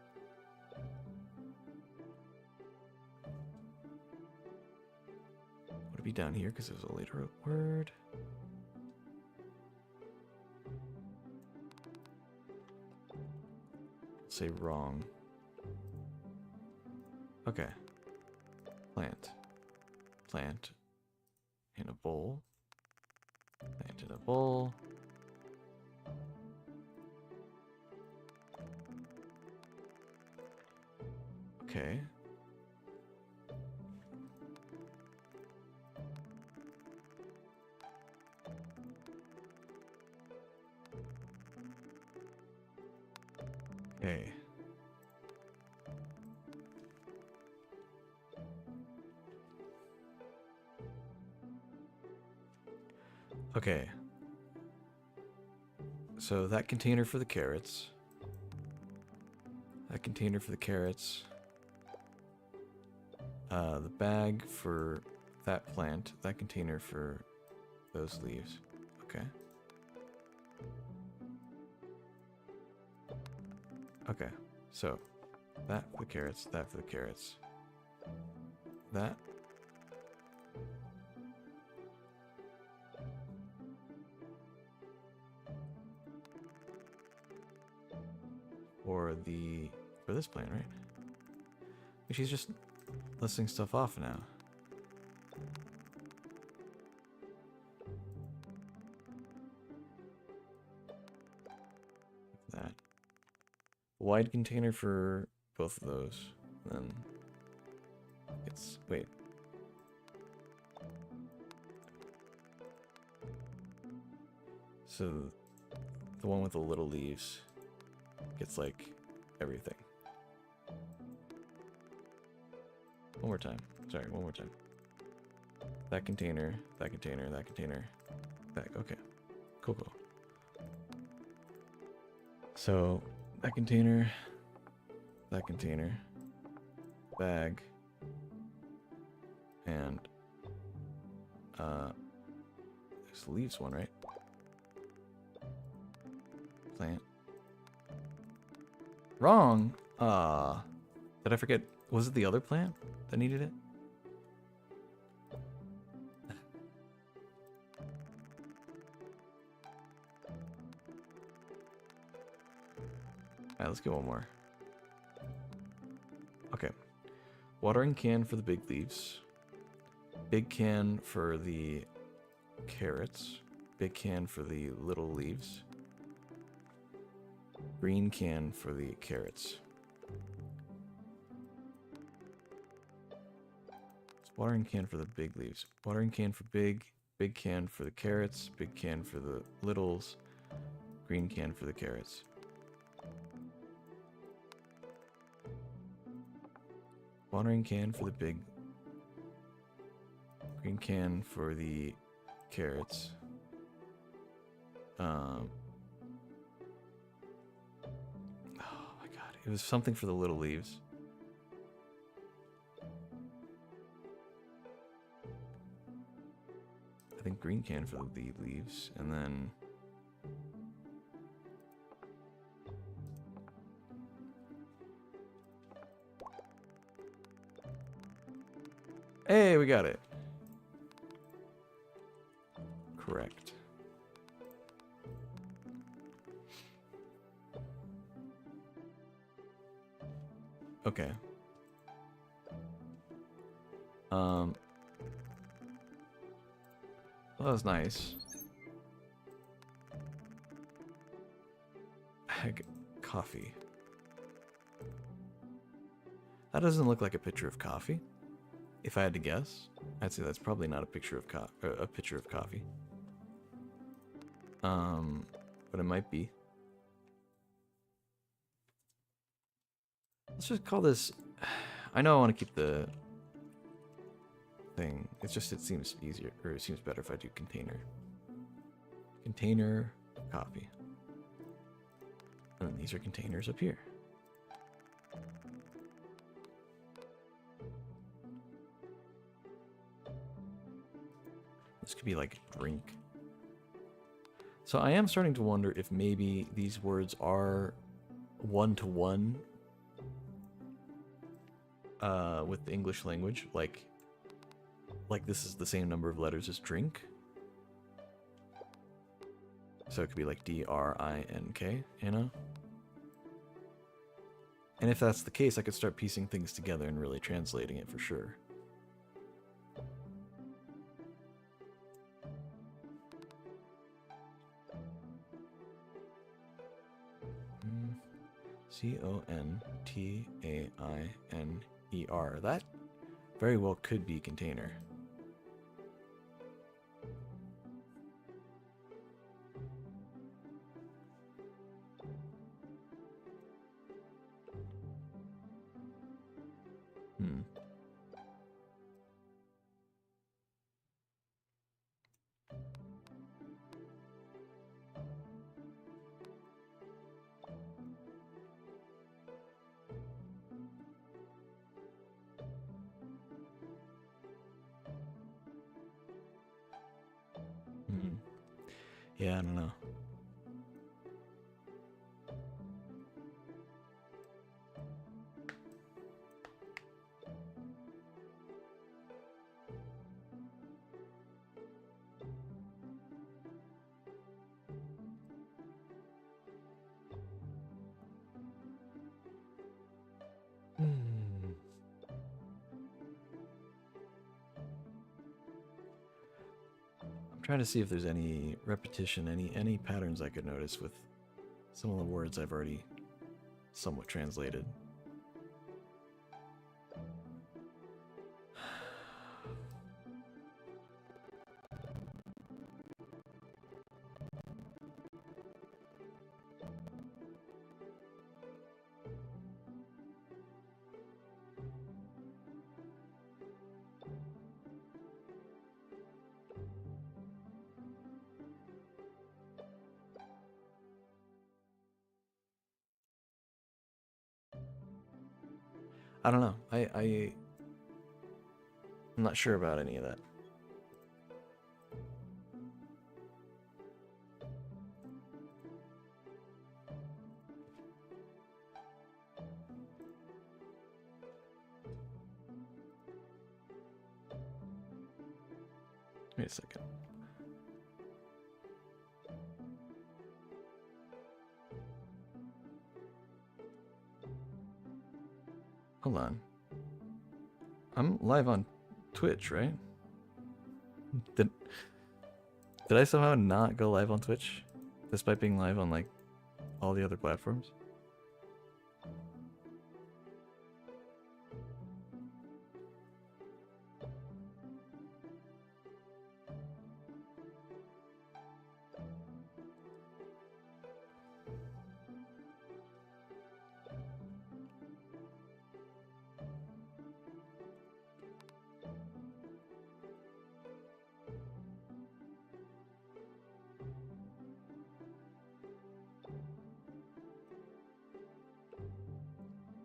Would it be down here because it was a later word? Say wrong. Okay. Plant. Plant in a bowl. Plant in a bowl. Okay. Okay. Okay. So that container for the carrots. That container for the carrots. The bag for that plant. That container for those leaves. Okay. Okay. So that for the carrots. That for the carrots. That. For this plant, right? She's just listing stuff off now. That. Wide container for both of those. Then it's wait. So the one with the little leaves gets like everything. One more time. Sorry, one more time. That container, that container, that container. Back. Okay. Cool, cool. So that container, bag, and there's the leaves one, right? Plant. Wrong. Did I forget? Was it the other plant that needed it? Alright, let's get one more. Okay. Watering can for the big leaves. Big can for the carrots. Big can for the little leaves. Green can for the carrots. Watering can for the big leaves. Watering can for big can for the carrots, big can for the littles, green can for the carrots. Watering can for the big, green can for the carrots. Oh my god, it was something for the little leaves. I think green can for the leaves, and then hey, we got it. correct. Okay. Well, that was nice. Heck, coffee. That doesn't look like a picture of coffee. If I had to guess, I'd say that's probably not a picture of a picture of coffee. But it might be. Let's just call this. I know I want to keep the thing. It's just it seems easier, or it seems better if I do container. Container coffee. And then these are containers up here. This could be like drink. So I am starting to wonder if maybe these words are one-to-one with the English language, like this is the same number of letters as drink. So it could be like D-R-I-N-K, you know? And if that's the case, I could start piecing things together and really translating it for sure. C-O-N-T-A-I-N-E-R. That very well could be container. Yeah, I don't know. I'm trying to see if there's any repetition, any patterns I could notice with some of the words I've already somewhat translated. I don't know. I'm not sure about any of that. Wait a second. Hold on. I'm live on Twitch, right? Did I somehow not go live on Twitch, despite being live on like all the other platforms?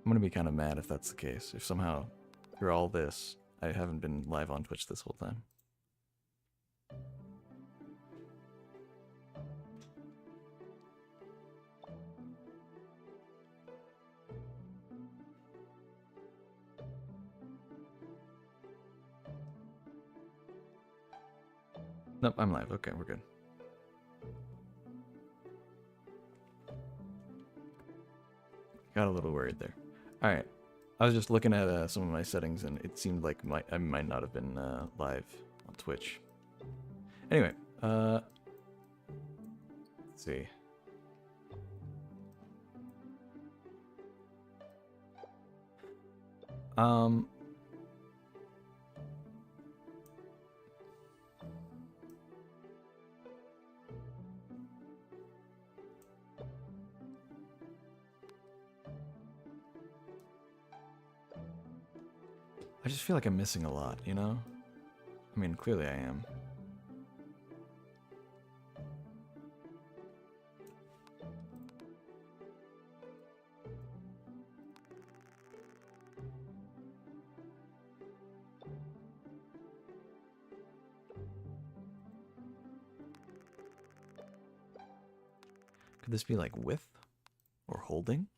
I'm gonna be kind of mad if that's the case. If somehow through all this, I haven't been live on Twitch this whole time. Nope, I'm live. Okay, we're good. Got a little worried there. All right. I was just looking at some of my settings, and it seemed like I might not have been live on Twitch. Anyway, let's see. I just feel like I'm missing a lot, you know? I mean, clearly I am. Could this be like with or holding?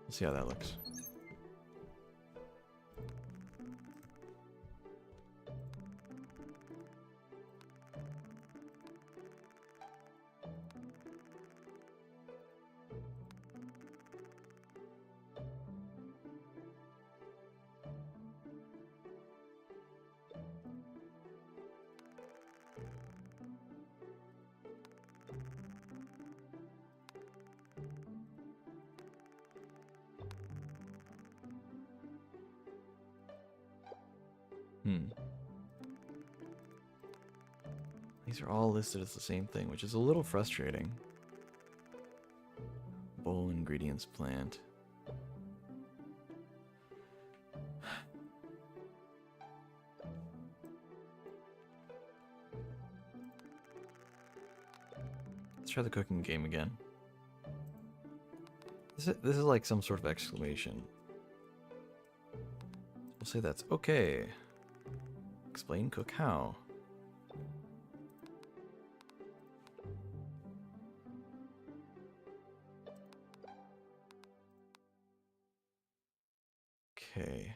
We'll see how that looks. These are all listed as the same thing, which is a little frustrating. Bowl ingredients plant. Let's try the cooking game again. This is like some sort of exclamation. We'll say that's okay. Explain cook how. Okay.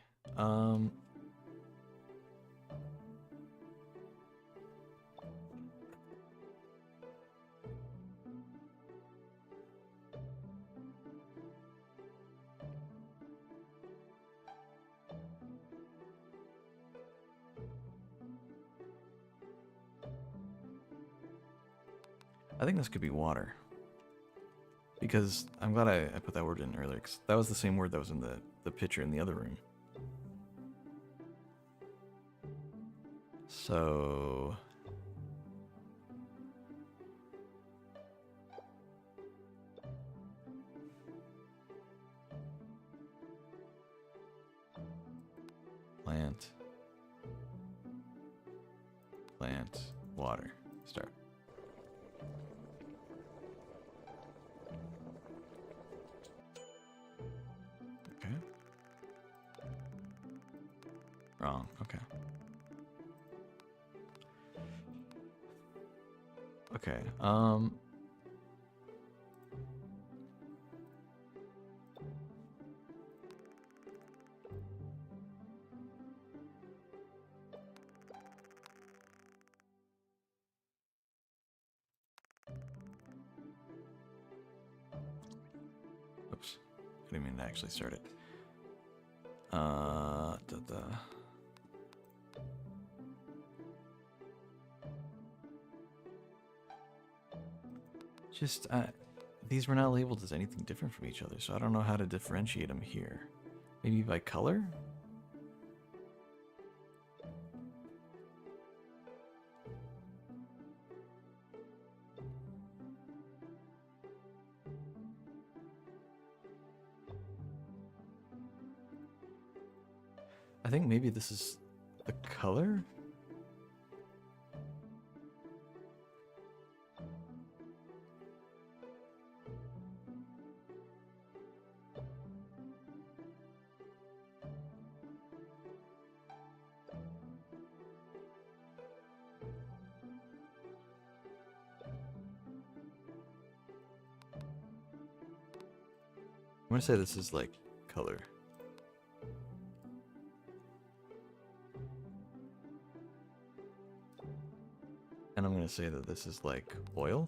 I think this could be water. Because I'm glad I put that word in earlier, because that was the same word that was in the picture in the other room. So... Plant, water, start. Okay. Wrong, okay. Okay, oops. I didn't mean to actually start it. Just, these were not labeled as anything different from each other, so I don't know how to differentiate them here. Maybe by color? I think maybe this is the color? I'm gonna say this is like color. I'm going to say that this is like oil.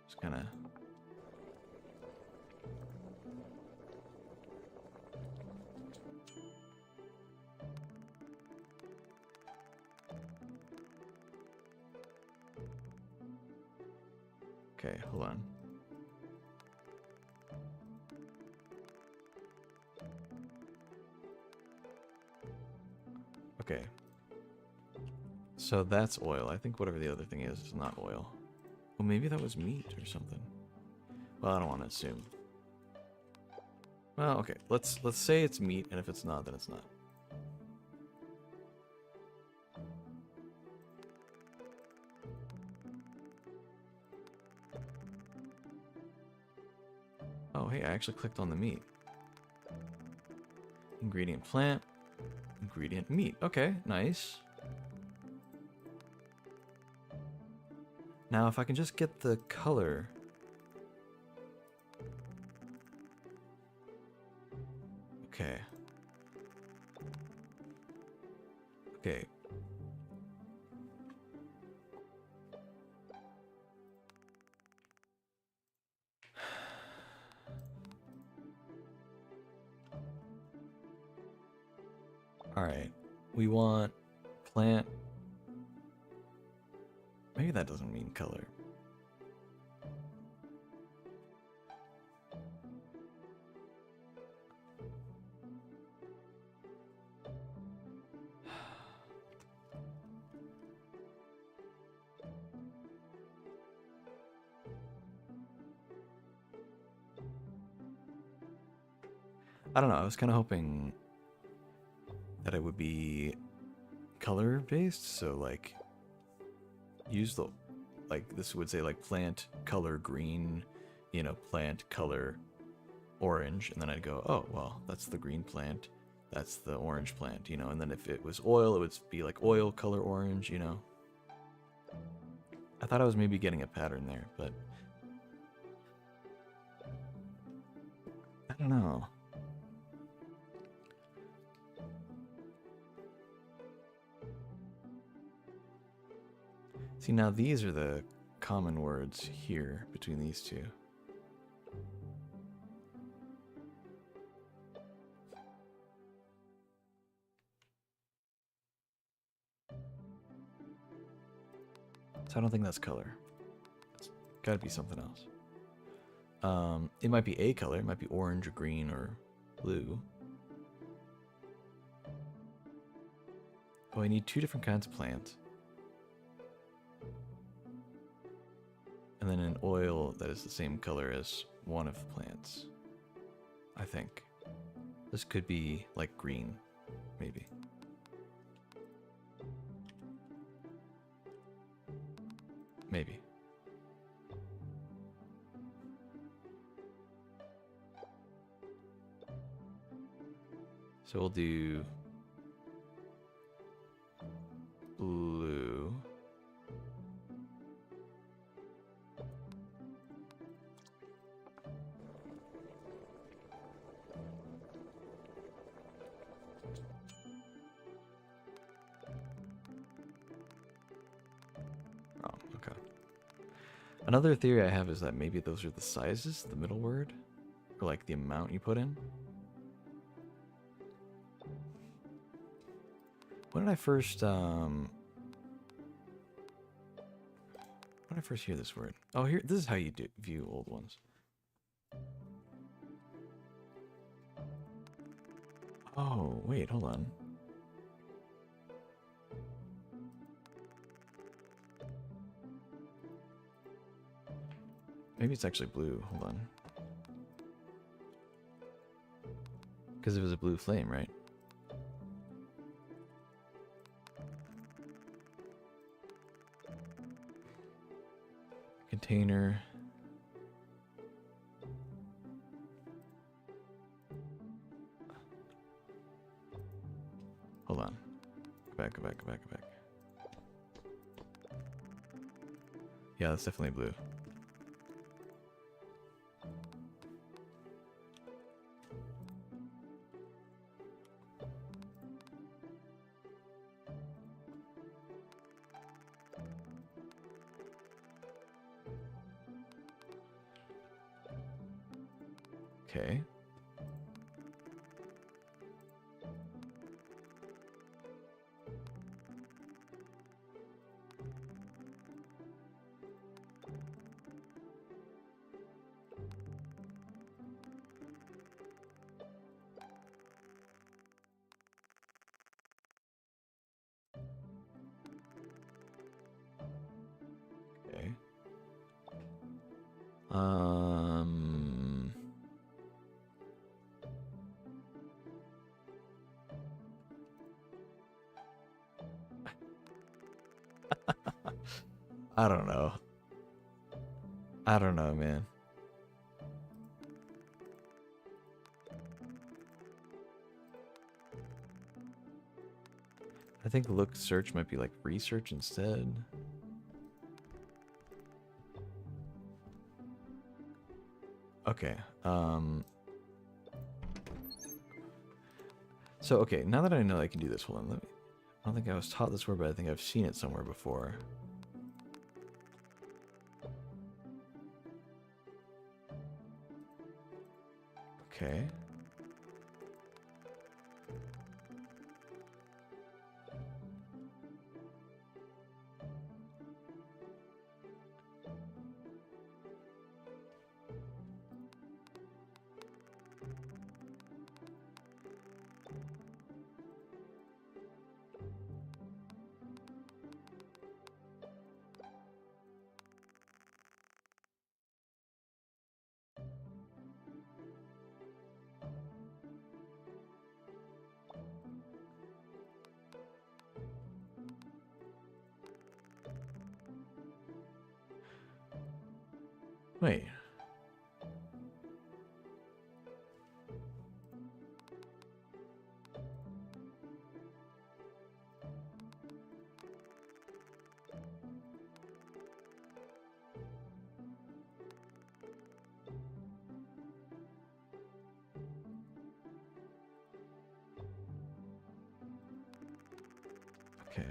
Just kind of... Okay, hold on. Okay. So that's oil. I think whatever the other thing is not oil. Well, maybe that was meat or something. Well, I don't want to assume. Well, okay. Let's say it's meat, and if it's not, then it's not. Oh, hey, I actually clicked on the meat. Ingredient plant. Ingredient meat. Okay, nice. Now, if I can just get the color... Okay. Okay. Alright. We want plant. Maybe that doesn't mean color. I don't know, I was kind of hoping that it would be color based, so like use the, like this would say like plant color green, you know, plant color orange, and then I'd go, oh, well, that's the green plant, that's the orange plant, you know, and then if it was oil, it would be like oil color orange, you know. I thought I was maybe getting a pattern there, but I don't know. See, now these are the common words here between these two. So I don't think that's color. It's gotta be something else. It might be a color. It might be orange or green or blue. Oh, I need two different kinds of plants. And then an oil that is the same color as one of the plants. I think. This could be like green, maybe. Maybe. So we'll do blue. Oh, okay. Another theory I have is that maybe those are the sizes, the middle word, or like the amount you put in. When did I first hear this word? Oh, here, this is how you view old ones. Oh, wait, hold on. Maybe it's actually blue. Hold on. Because it was a blue flame, right? Container. Hold on. Go back, go back, go back, go back. Yeah, that's definitely blue. Okay. Okay. I don't know. I don't know, man. I think look search might be like research instead. Okay. So okay, now that I know I can do this, hold on, let me. I don't think I was taught this word, but I think I've seen it somewhere before. Okay. Wait. Okay.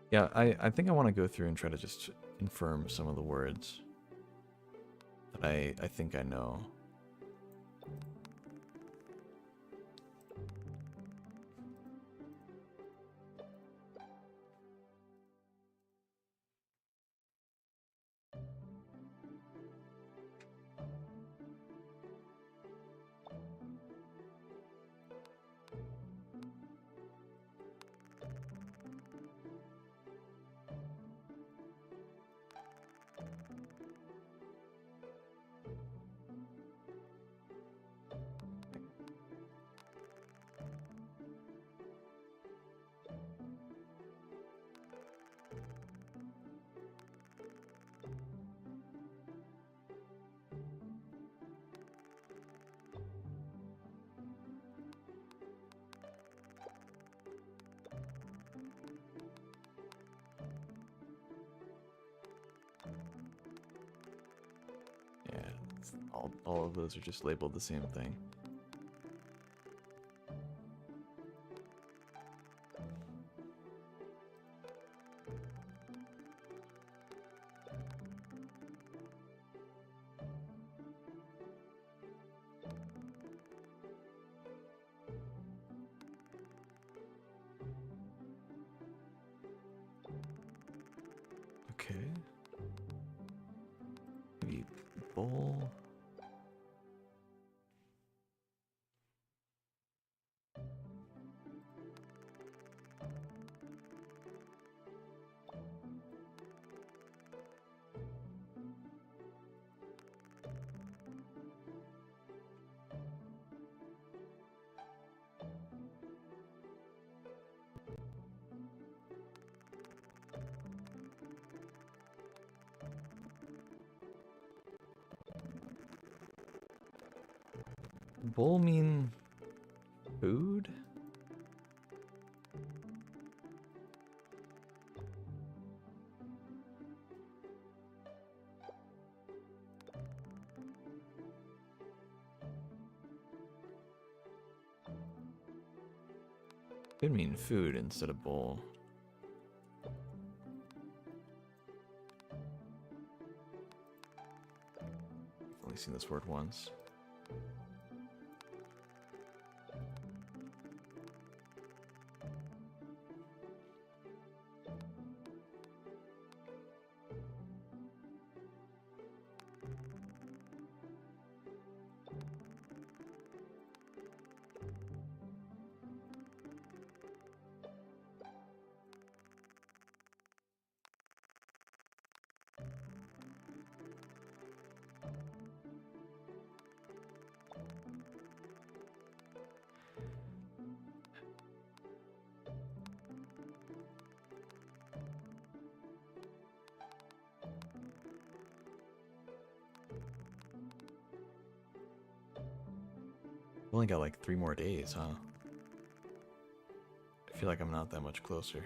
Yeah, I think I want to go through and try to just confirm some of the words that I think I know. Yeah, all of those are just labeled the same thing. Okay. Maybe bowl. Bowl mean food? Could mean food instead of bowl. I've only seen this word once. I've only got like 3 more days, huh? I feel like I'm not that much closer.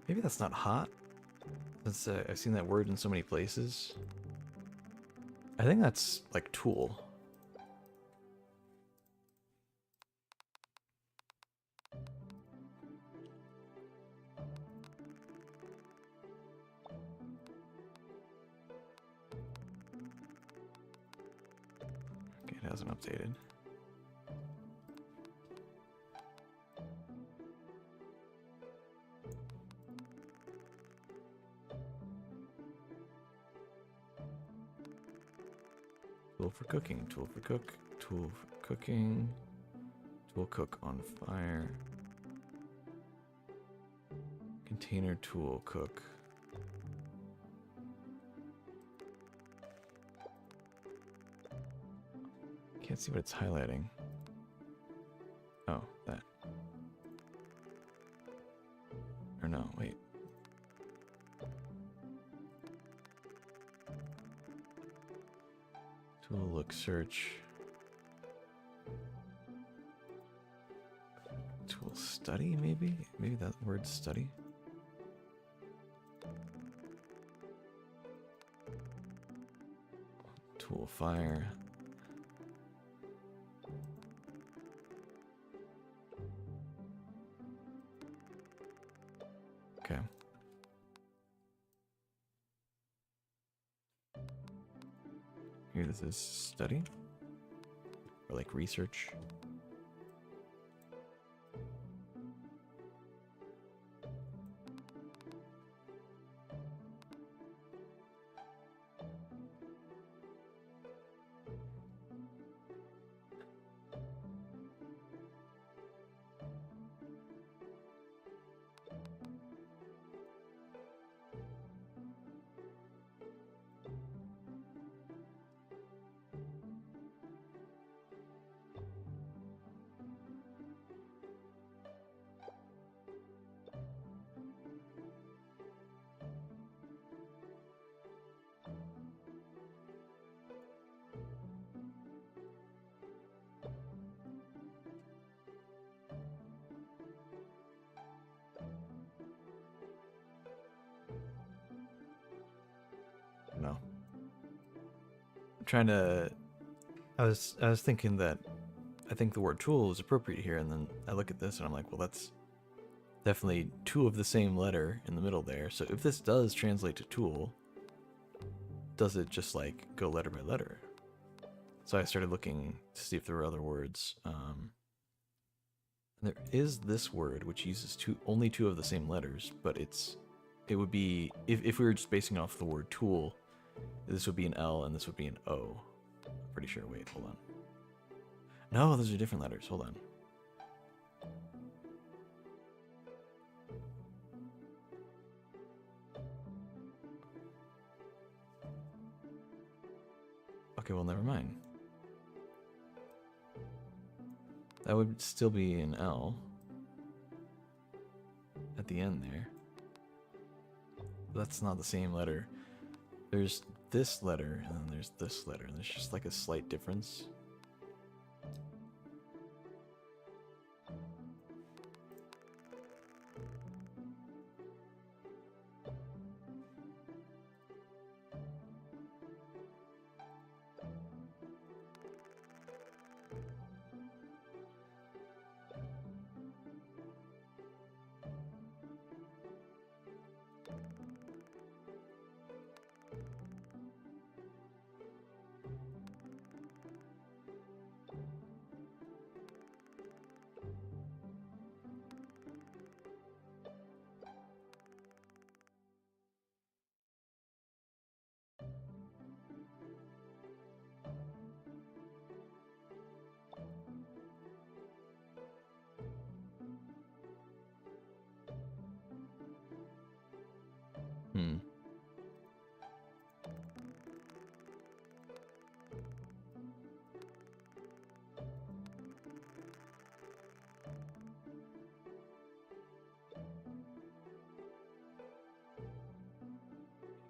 Maybe that's not hot, since I've seen that word in so many places. I think that's like tool. Okay, it hasn't updated. Tool for cooking, tool for cook, tool for cooking, tool cook on fire, container tool cook. Can't see what it's highlighting. Oh, that. Or no, wait. Tool look search. Tool study, maybe? Maybe that word study? Tool fire. Okay. Here, this is study? Or like research? No. I'm trying to... I was thinking that I think the word tool is appropriate here, and then I look at this and I'm like, well, that's definitely two of the same letter in the middle there. So if this does translate to tool, does it just like go letter by letter? So I started looking to see if there were other words. There is this word which uses only two of the same letters, but it would be, if we were just basing off the word tool, this would be an L and this would be an O. I'm pretty sure. Wait, hold on. No, those are different letters. Hold on. Okay, well, never mind. That would still be an L at the end there. That's not the same letter. There's this letter, and then there's this letter, and there's just like a slight difference.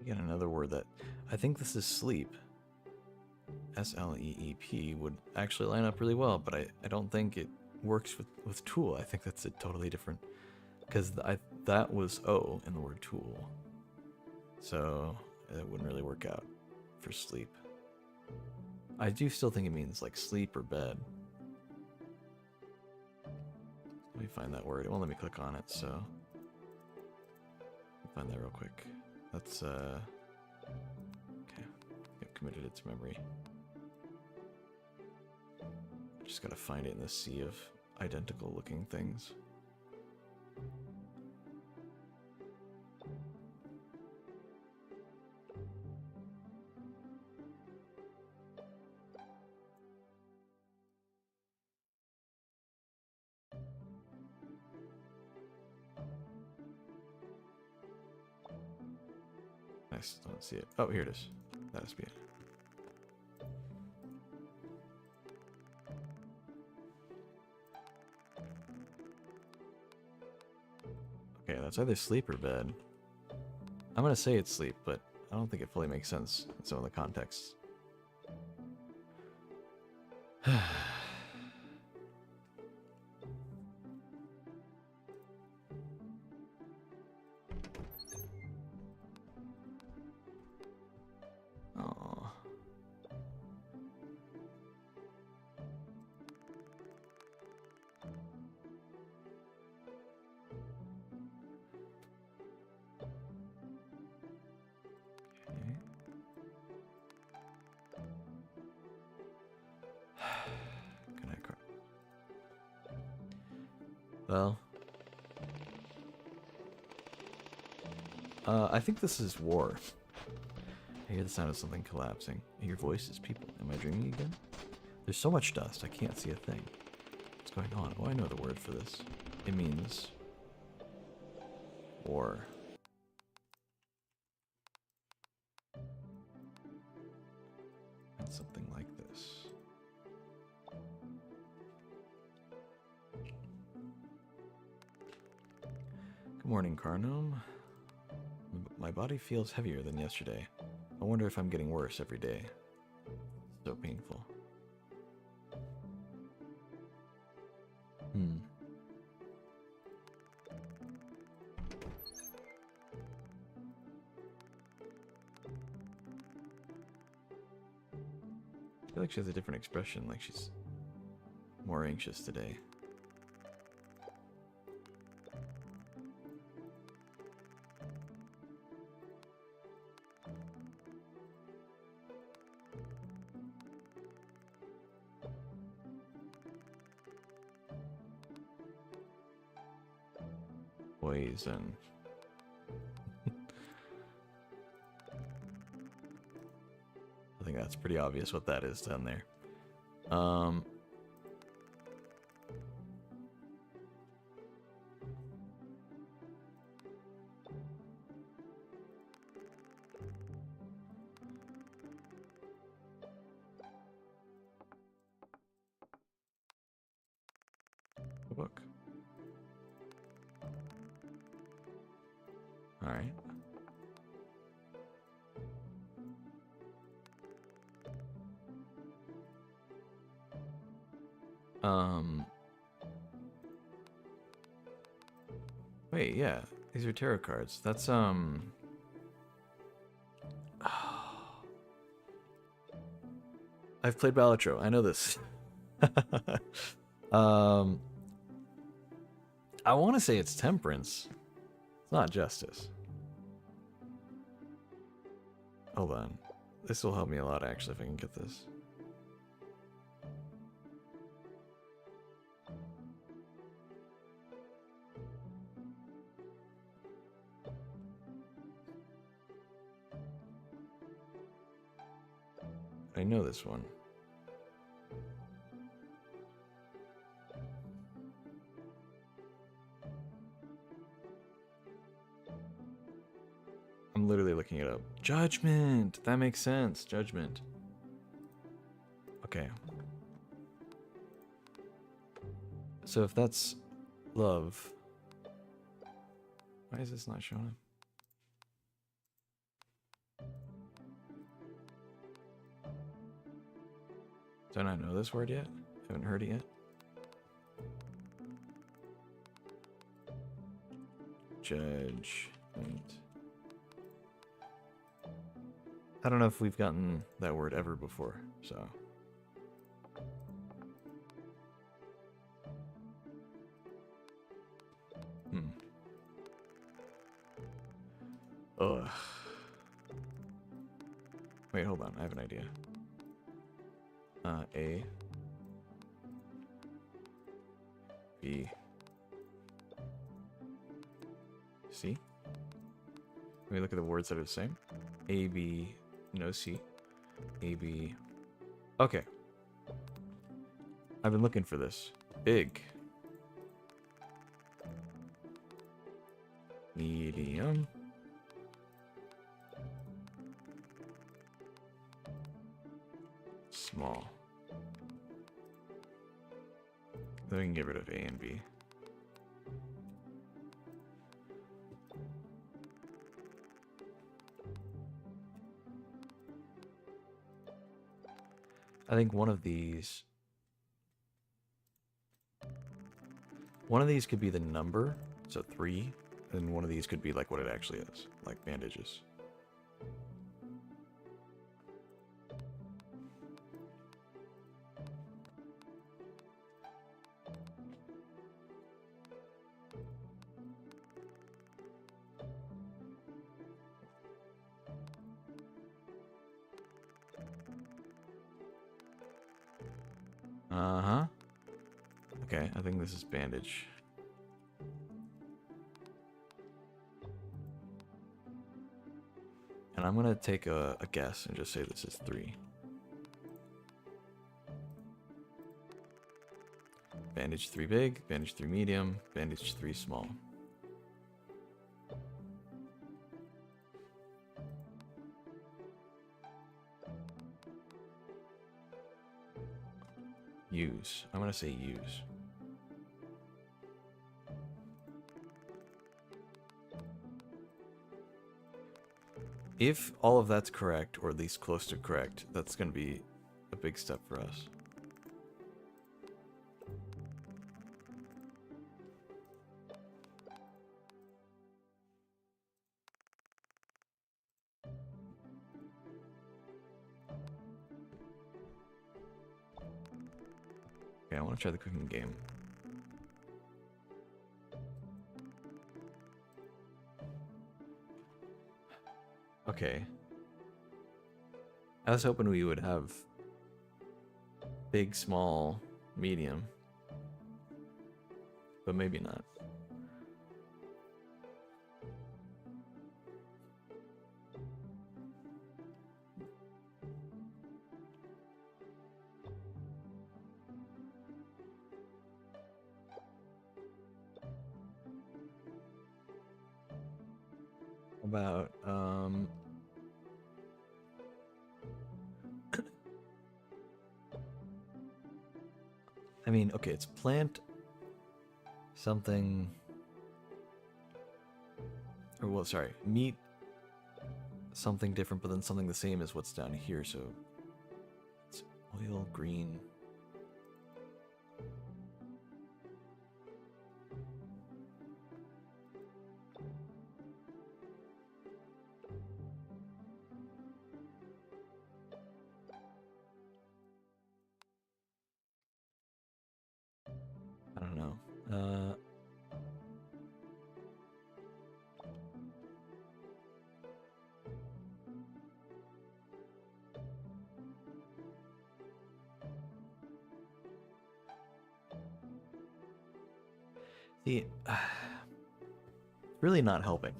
Again, another word that I think this is sleep. S-L-E-E-P would actually line up really well, but I don't think it works with tool. I think that's a totally different, because that was O in the word tool. So it wouldn't really work out for sleep. I do still think it means like sleep or bed. Let me find that word. It won't let me click on it, so I'll find that real quick. That's okay. I've committed it to memory. Just gotta find it in the sea of identical looking things. I still don't see it. Oh, here it is. That must be it. Okay, that's either sleep or bed. I'm gonna say it's sleep, but I don't think it fully makes sense in some of the contexts. Oh. Well, I think this is war. I hear the sound of something collapsing. I hear voices, people. Am I dreaming again? There's so much dust, I can't see a thing. What's going on? Oh, I know the word for this. It means war. And something like this. Good morning, Carnome. My body feels heavier than yesterday. I wonder if I'm getting worse every day. So painful. I feel like she has a different expression, like she's more anxious today. Poison. I think that's pretty obvious what that is down there. Wait, yeah. These are tarot cards. That's, I've played Balatro. I know this. um, I want to say it's Temperance. It's not Justice. Hold on. This will help me a lot, actually, if I can get this. I know this one. I'm literally looking it up. Judgment! That makes sense. Judgment. Okay. So if that's love... Why is this not showing up? Don't I know this word yet? Haven't heard it yet? Judgment. I don't know if we've gotten that word ever before, so... Ugh. Wait, hold on. I have an idea. A. B. C. Let me look at the words that are the same. A, B, no C. A, B. Okay. I've been looking for this. Big. Medium. Small. Then we can get rid of A and B. I think one of these could be the number, so 3, and one of these could be like what it actually is, like bandages. Uh-huh. Okay, I think this is bandage. And I'm gonna take a guess and just say this is 3. Bandage 3 big, bandage 3 medium, bandage 3 small. Use. I'm gonna say use. If all of that's correct, or at least close to correct, that's gonna be a big step for us. Okay, I want to try the cooking game. Okay. I was hoping we would have big, small, medium. But maybe not. About, I mean, okay, it's plant something, or well, sorry, meat something different, but then something the same as what's down here, so it's oil, green. See, really not helping.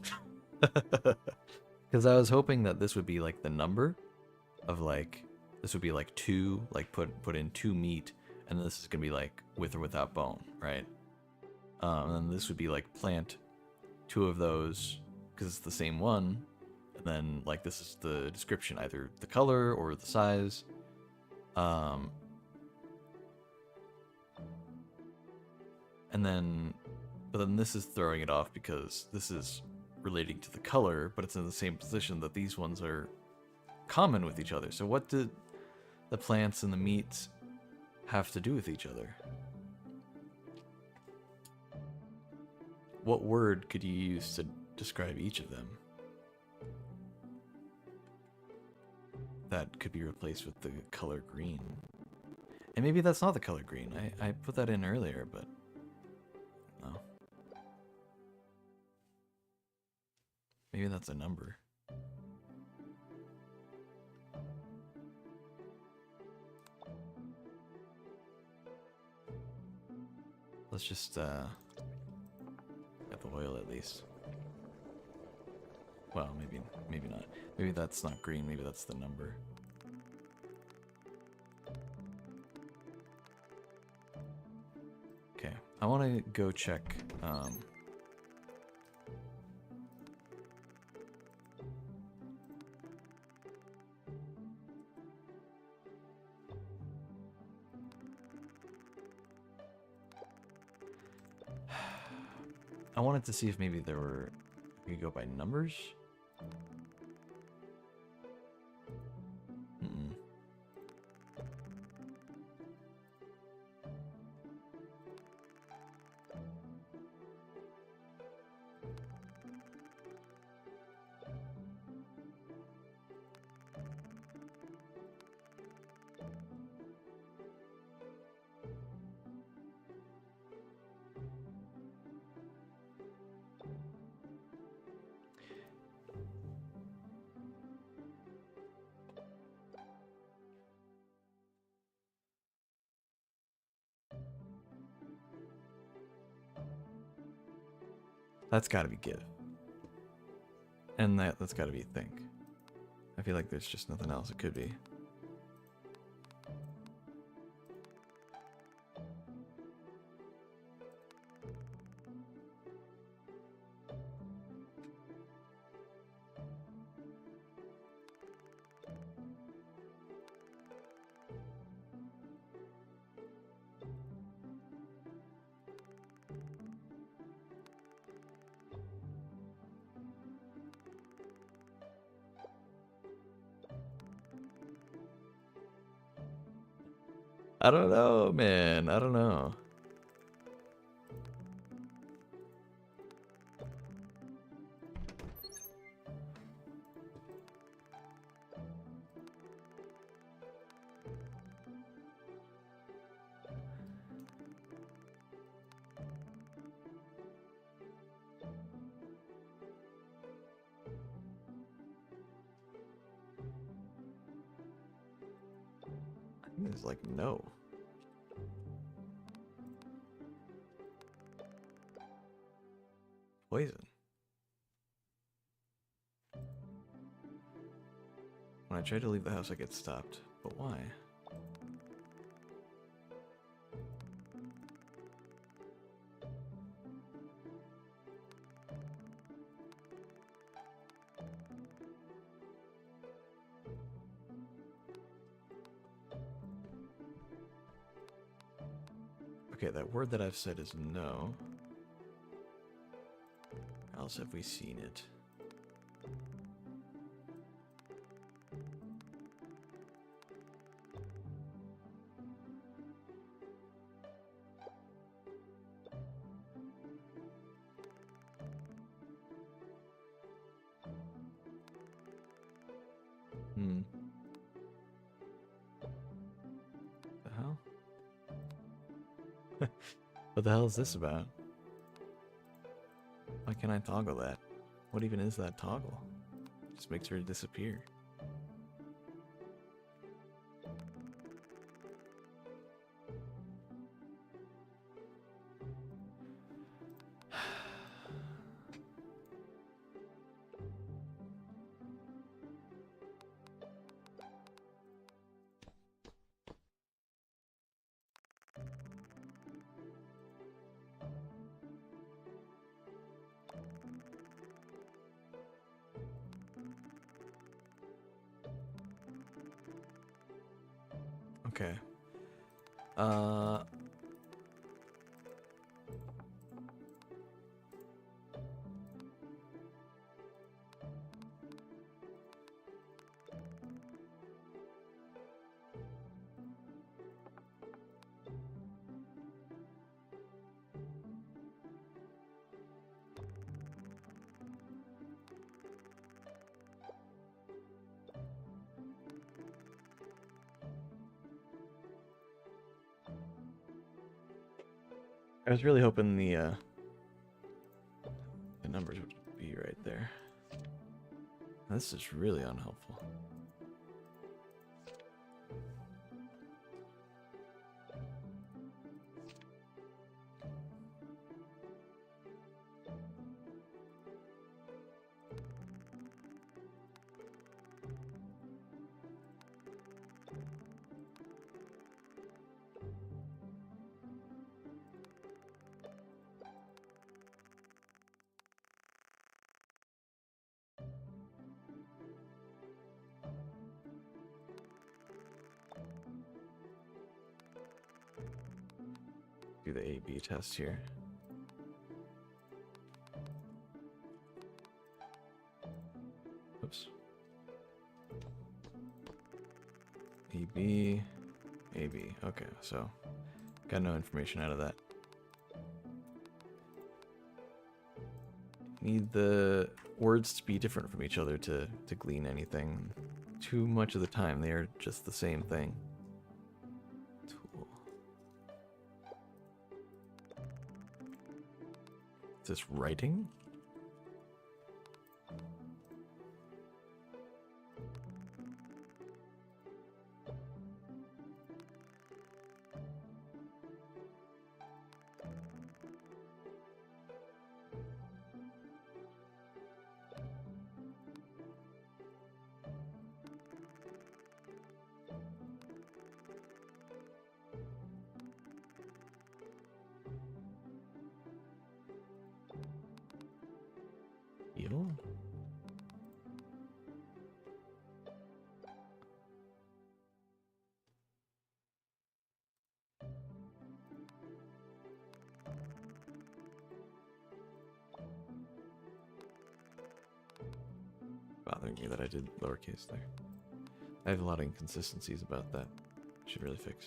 Because I was hoping that this would be like the number of like, this would be like 2, like put in 2 meat, and then this is gonna be like with or without bone, right? And then this would be like plant 2 of those because it's the same one, and then like this is the description, either the color or the size. And then, but then this is throwing it off because this is relating to the color, but it's in the same position that these ones are common with each other. So what did the plants and the meats have to do with each other? What word could you use to describe each of them that could be replaced with the color green? And maybe that's not the color green. I put that in earlier, but no. Maybe that's a number. Let's just get the oil at least. Well, maybe not. Maybe that's not green, maybe that's the number. Okay, I want to go check I wanted to see if maybe there were, we could go by numbers. Mm-mm. That's got to be give. And that's got to be think. I feel like there's just nothing else it could be. I don't know, man. I don't know. I think it's like no. Poison. When I try to leave the house, I get stopped. But why? Okay, that word that I've said is no. How else have we seen it? Hmm. The hell? What the hell is this about? Why can't I toggle that? What even is that toggle? Just makes her disappear. Okay. Uh... I was really hoping the numbers would be right there. This is really unhelpful. Do the A/B test here. Oops. A/B, A/B. Okay, so got no information out of that. Need the words to be different from each other to glean anything. Too much of the time they are just the same thing. Tool. Is this writing? Eel? Bothering me that I did lowercase there. I have a lot of inconsistencies about that. Should really fix.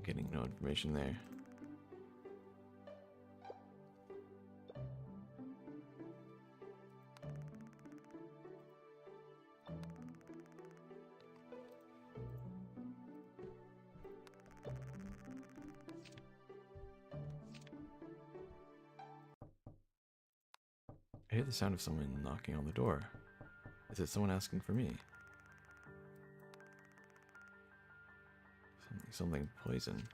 Getting no information there. I hear the sound of someone knocking on the door. Is it someone asking for me? Something poison.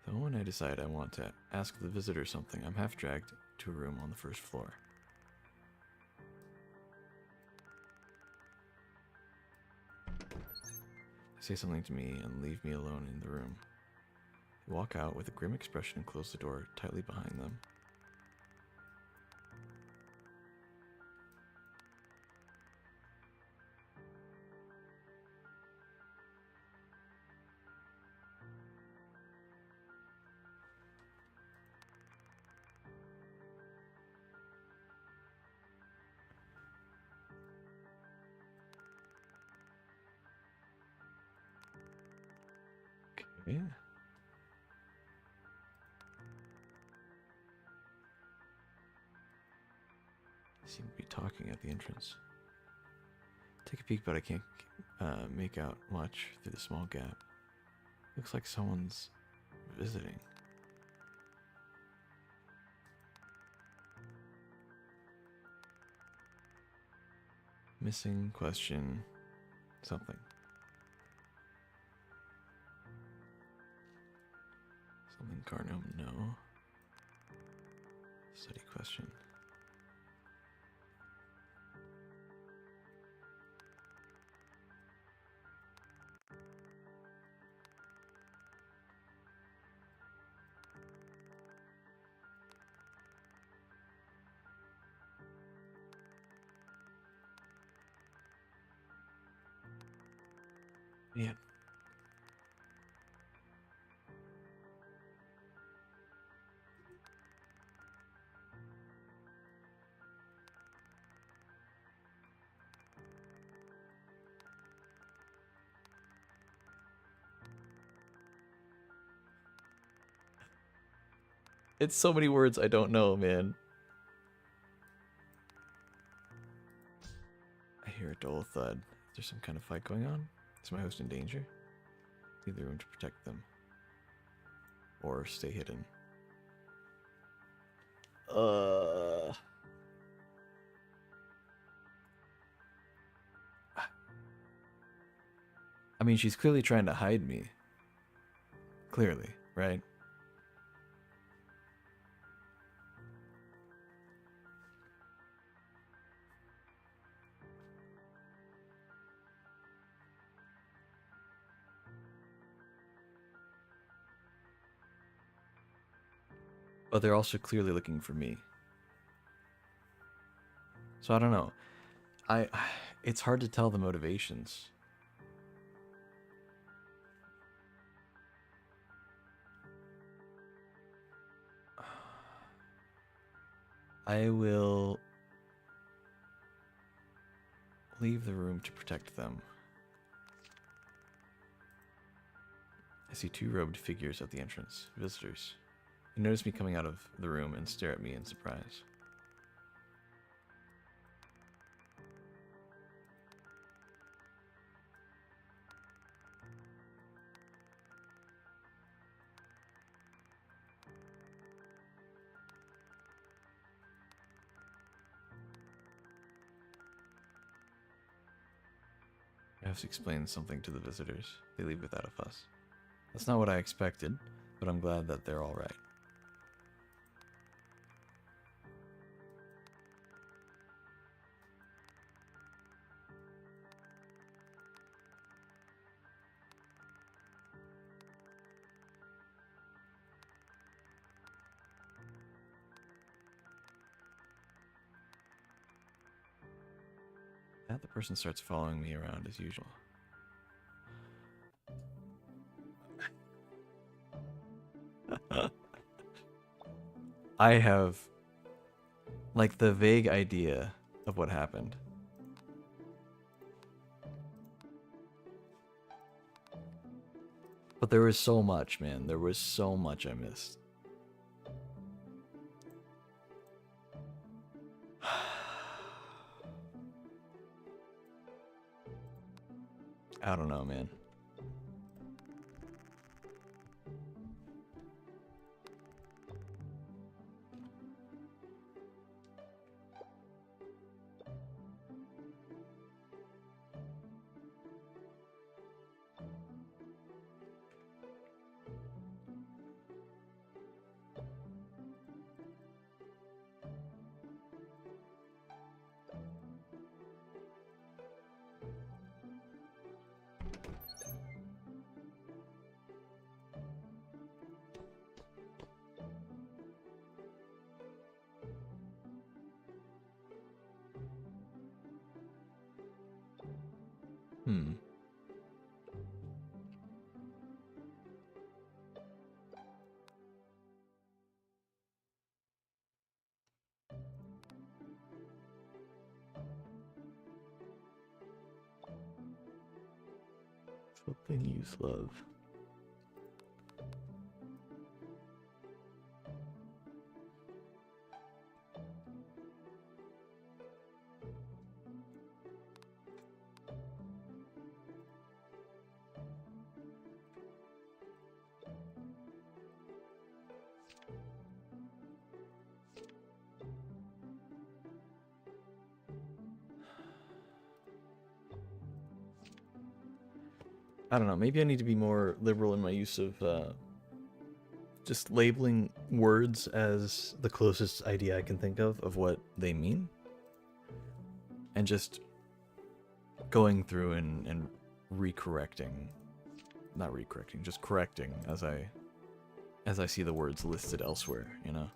The moment I decide I want to ask the visitor something, I'm half dragged to a room on the first floor. They say something to me and leave me alone in the room. They walk out with a grim expression and close the door tightly behind them. Okay. They seem to be talking at the entrance. Take a peek, but I can't make out much through the small gap. Looks like someone's visiting. Missing, question, something. Something Carnum, no. Study question. Man. It's so many words I don't know, man. I hear a dull thud. Is there some kind of fight going on? Is my host in danger? Leave the room to protect them. Or stay hidden. I mean, she's clearly trying to hide me. Clearly, right? But they're also clearly looking for me. So I don't know. It's hard to tell the motivations. I will leave the room to protect them. I see two robed figures at the entrance. Visitors. They notice me coming out of the room and stare at me in surprise. I have to explain something to the visitors. They leave without a fuss. That's not what I expected, but I'm glad that they're all right. That the person starts following me around as usual. I have, like, the vague idea of what happened. But there was so much, man. There was so much I missed. I don't know, man. Hmm. Something you love. I don't know. Maybe I need to be more liberal in my use of just labeling words as the closest idea I can think of what they mean. And just going through and recorrecting. Not recorrecting, just correcting as I see the words listed elsewhere, you know?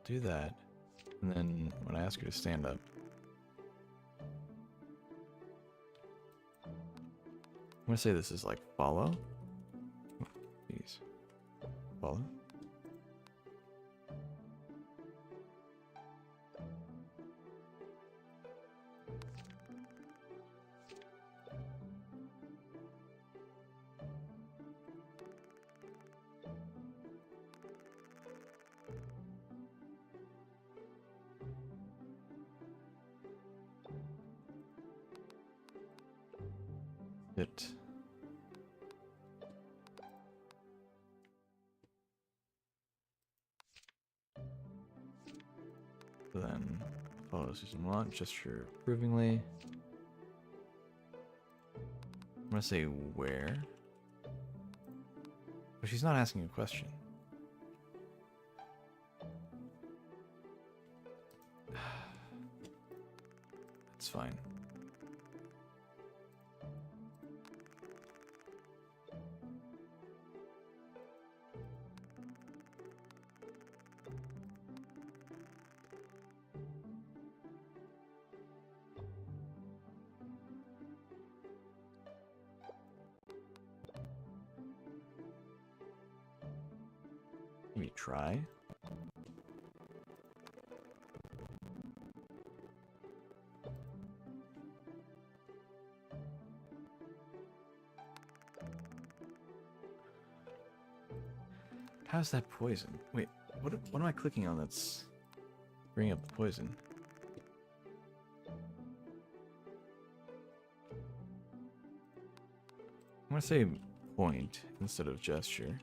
do that. And then when I ask her to stand up, I'm gonna say this is like follow. Please. Follow. It. Then follow Susan Watt, gesture approvingly. I'm gonna say where. But she's not asking a question. It's fine. Maybe try. How's that poison? Wait, what am I clicking on that's bringing up the poison? I'm gonna say point instead of gesture.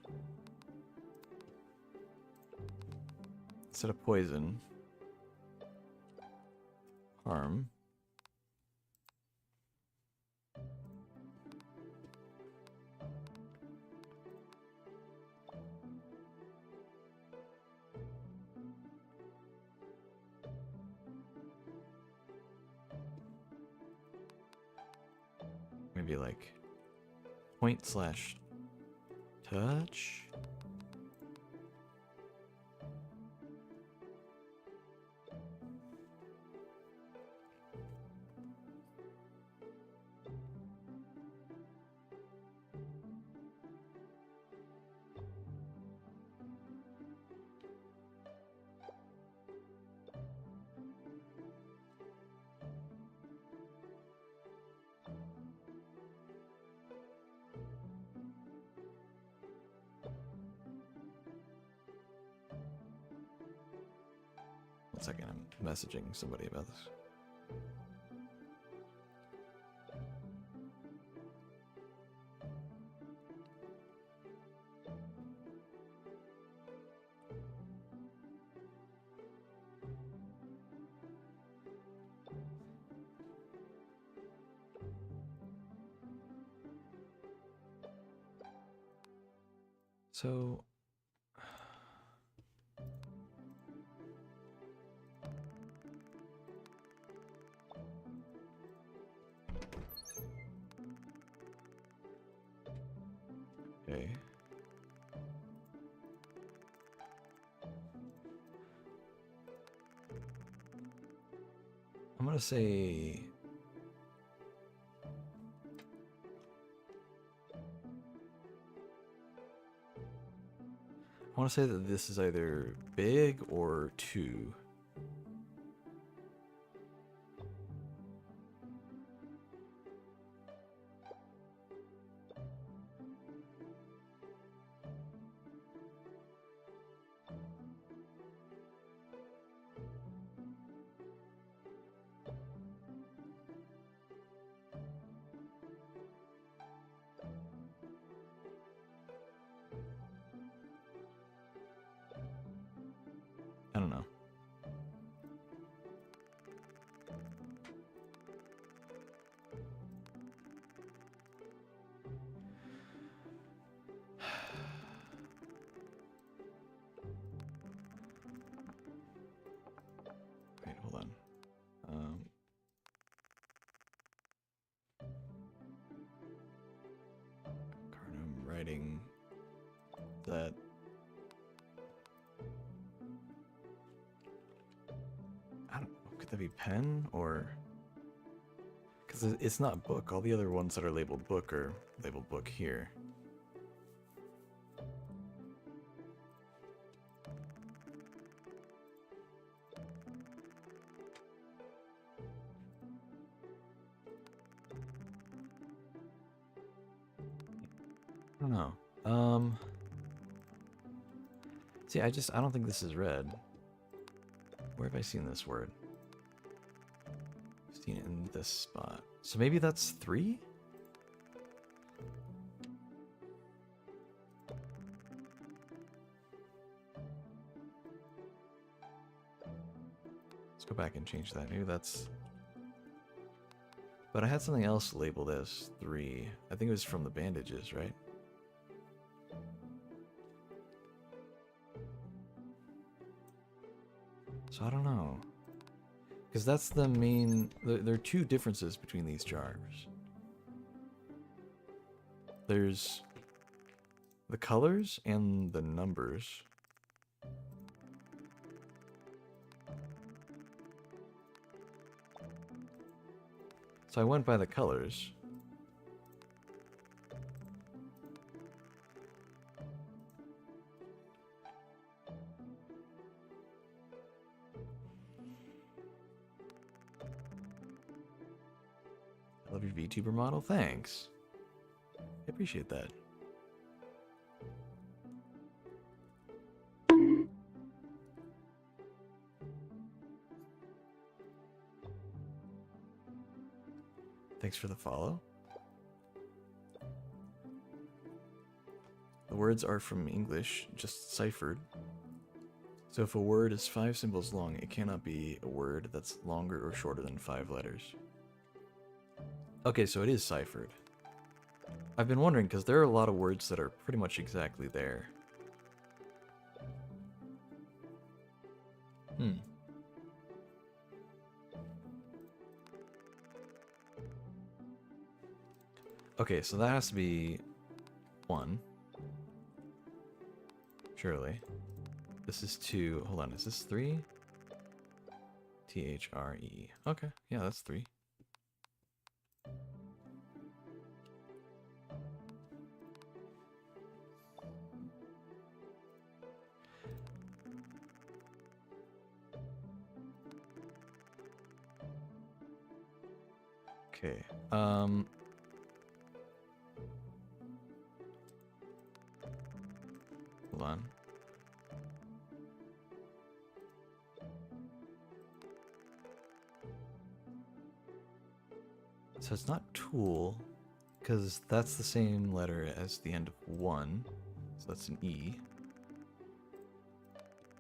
Instead of poison, harm. Maybe like point slash touch. One second, I'm messaging somebody about this. So okay. I'm gonna say I want to say that this is either big or 2. I don't know. Wait, hold on. Carnum writing that that be pen or... Because it's not book. All the other ones that are labeled book are labeled book here. I don't know. See, I don't think this is red. Where have I seen this word? I've seen it in this spot. So maybe that's 3? Let's go back and change that. Maybe that's... But I had something else labeled as 3. I think it was from the bandages, right? So I don't know. Because that's the main... There are 2 differences between these jars. There's the colors and the numbers. So I went by the colors. I love your VTuber model. Thanks. I appreciate that. Thanks for the follow. The words are from English, just ciphered. So if a word is 5 symbols long, it cannot be a word that's longer or shorter than 5 letters. Okay, so it is ciphered. I've been wondering, because there are a lot of words that are pretty much exactly there. Okay, so that has to be 1. Surely. This is 2. Hold on, is this 3? T-H-R-E. Okay, yeah, that's 3. Okay, hold on. So it's not tool, because that's the same letter as the end of 1. So that's an E.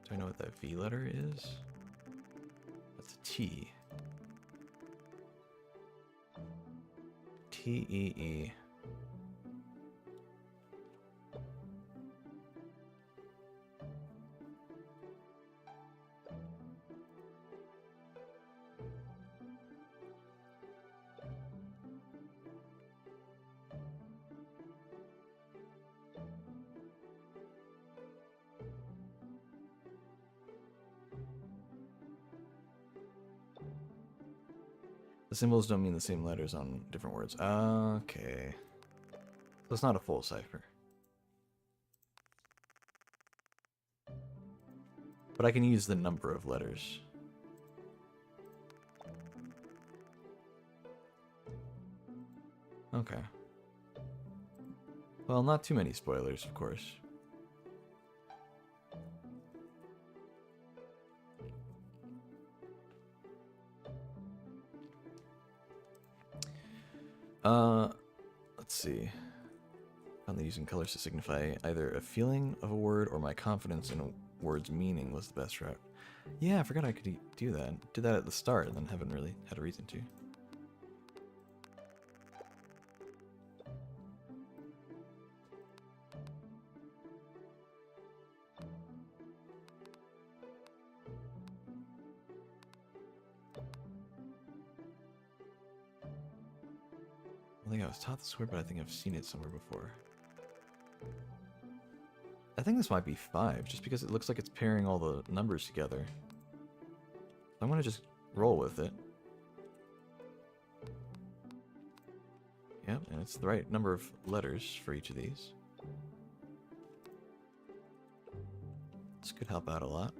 Do I know what that V letter is? That's a T. T-E-E. The symbols don't mean the same letters on different words. Okay. So it's not a full cipher. But I can use the number of letters. Okay. Well, not too many spoilers, of course. Let's see. Only using colors to signify either a feeling of a word or my confidence in a word's meaning was the best route. Yeah, I forgot I could do that. Did that at the start and then haven't really had a reason to. I think I was taught this word, but I think I've seen it somewhere before. I think this might be 5, just because it looks like it's pairing all the numbers together. I'm gonna just roll with it. Yep, and it's the right number of letters for each of these. This could help out a lot.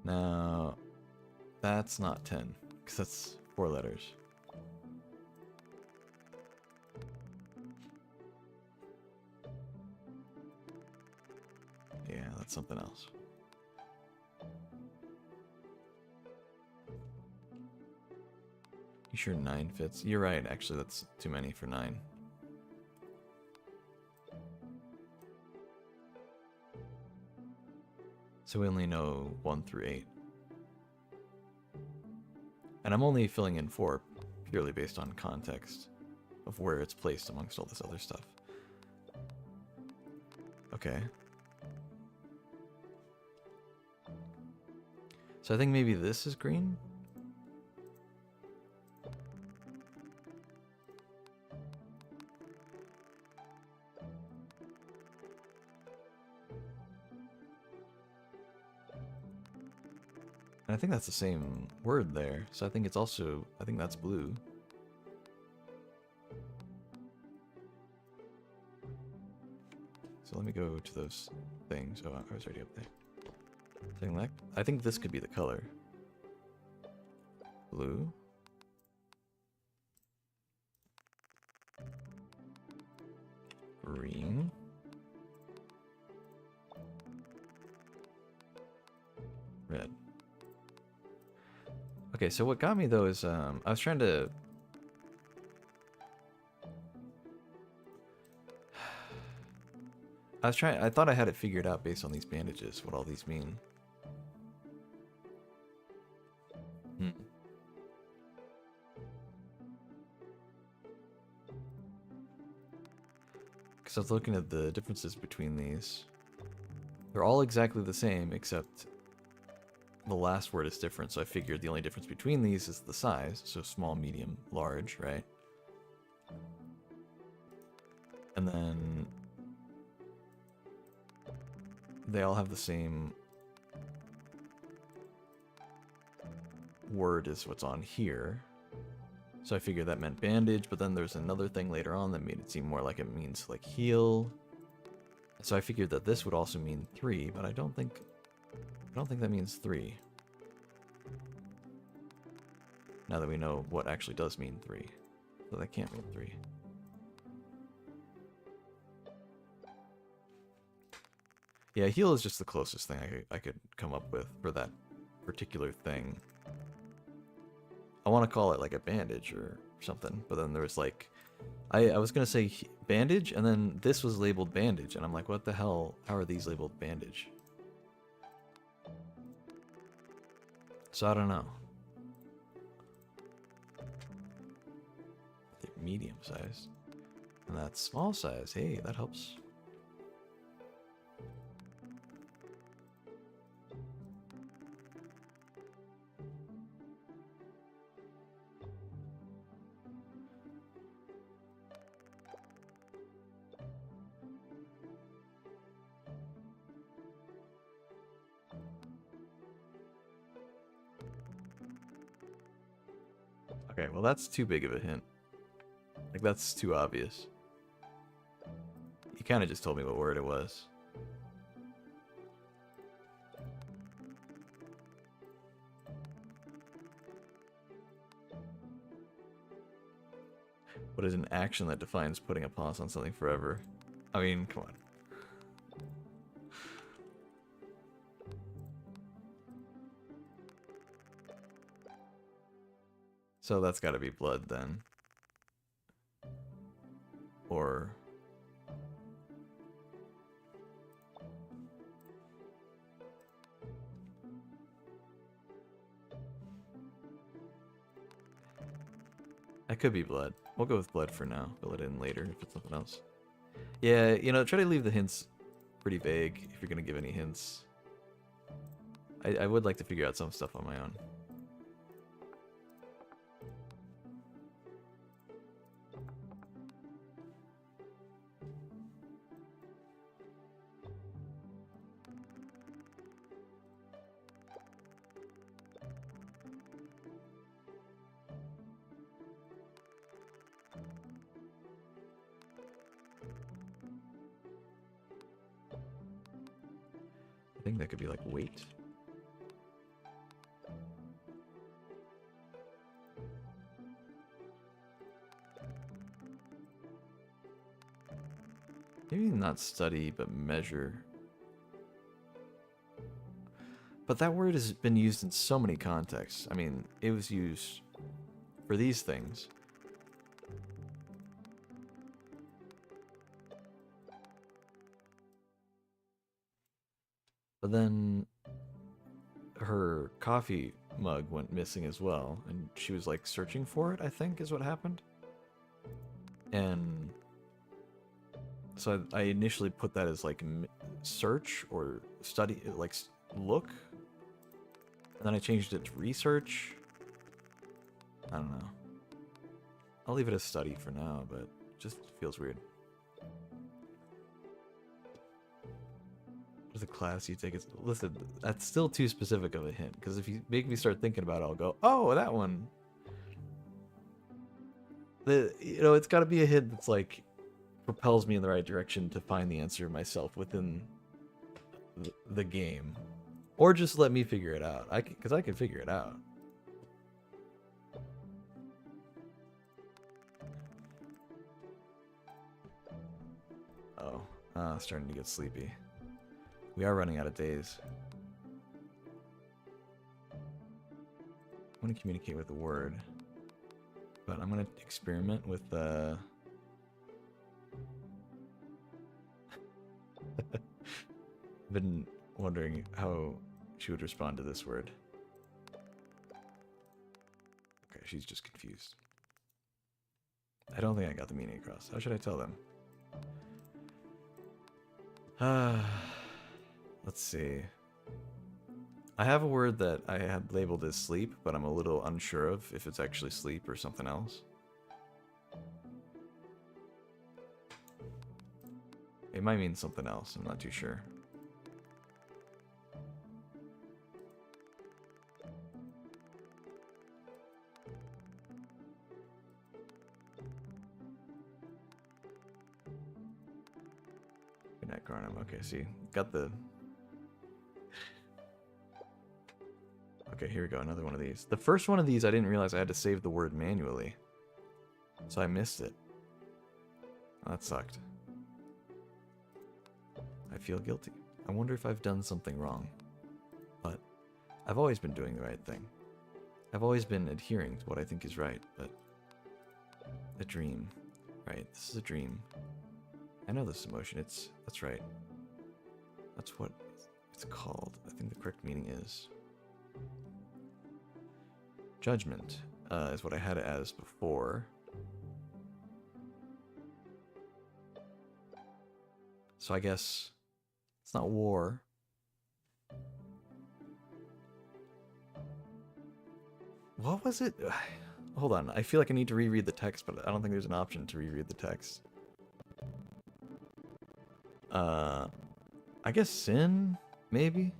Now, that's not 10, because that's 4 letters. Yeah, that's something else. You sure 9 fits? You're right, actually, that's too many for 9. So we only know 1 through 8. And I'm only filling in 4 purely based on context of where it's placed amongst all this other stuff. Okay. So I think maybe this is green? And I think that's the same word there. So I think it's also, I think that's blue. So let me go to those things. Oh, I was already up there. Select. I think this could be the color. Blue. Green. Red. Okay, so what got me though is I was trying to I thought I had it figured out based on these bandages, what all these mean. Because I was looking at the differences between these. They're all exactly the same, except the last word is different, so I figured the only difference between these is the size, so small, medium, large, right? And then they all have the same word as what's on here. So I figured that meant bandage, but then there's another thing later on that made it seem more like it means like heal. So I figured that this would also mean 3, but I don't think that means 3. Now that we know what actually does mean 3. So that can't mean 3. Yeah, heal is just the closest thing I could come up with for that particular thing. I want to call it like a bandage or something, but then there was like, I was going to say bandage, and then this was labeled bandage, and I'm like, what the hell? How are these labeled bandage? So I don't know. They're medium sized. And that's small size. Hey, that helps. Okay, well that's too big of a hint. Like, that's too obvious. You kind of just told me what word it was. What is an action that defines putting a pause on something forever? I mean, come on. So that's got to be blood then. Or... that could be blood. We'll go with blood for now. Fill it in later if it's something else. Yeah, you know, try to leave the hints pretty vague if you're going to give any hints. I would like to figure out some stuff on my own. think that could be like wait. Maybe not study, but measure. But that word has been used in so many contexts. I mean, it was used for these things. But then her coffee mug went missing as well, and she was like searching for it, I think is what happened. And so I initially put that as like search or study, like look. And then I changed it to research. I don't know. I'll leave it as study for now, but it just feels weird. What's the class you take? Listen, that's still too specific of a hint, because if you make me start thinking about it, I'll go, oh, that one. It's got to be a hint that's like propels me in the right direction to find the answer myself within the game, or just let me figure it out. Because I can figure it out. Oh, starting to get sleepy. We are running out of days. I want to communicate with the word, but I'm going to experiment with been wondering how she would respond to this word. Okay, she's just confused. I don't think I got the meaning across. How should I tell them? Let's see. I have a word that I had labeled as sleep, but I'm a little unsure of if it's actually sleep or something else. It might mean something else, I'm not too sure. Good night, Garnham. Okay, see, got the... Okay, here we go, another one of these. The first one of these, I didn't realize I had to save the word manually. So I missed it. Oh, that sucked. I feel guilty. I wonder if I've done something wrong. But I've always been doing the right thing. I've always been adhering to what I think is right, but... A dream. Right, this is a dream. I know this emotion, that's right. That's what it's called. I think the correct meaning is... Judgment is what I had it as before. So I guess it's not war. What was it? Hold on. I feel like I need to reread the text, but I don't think there's an option to reread the text. I guess sin, maybe?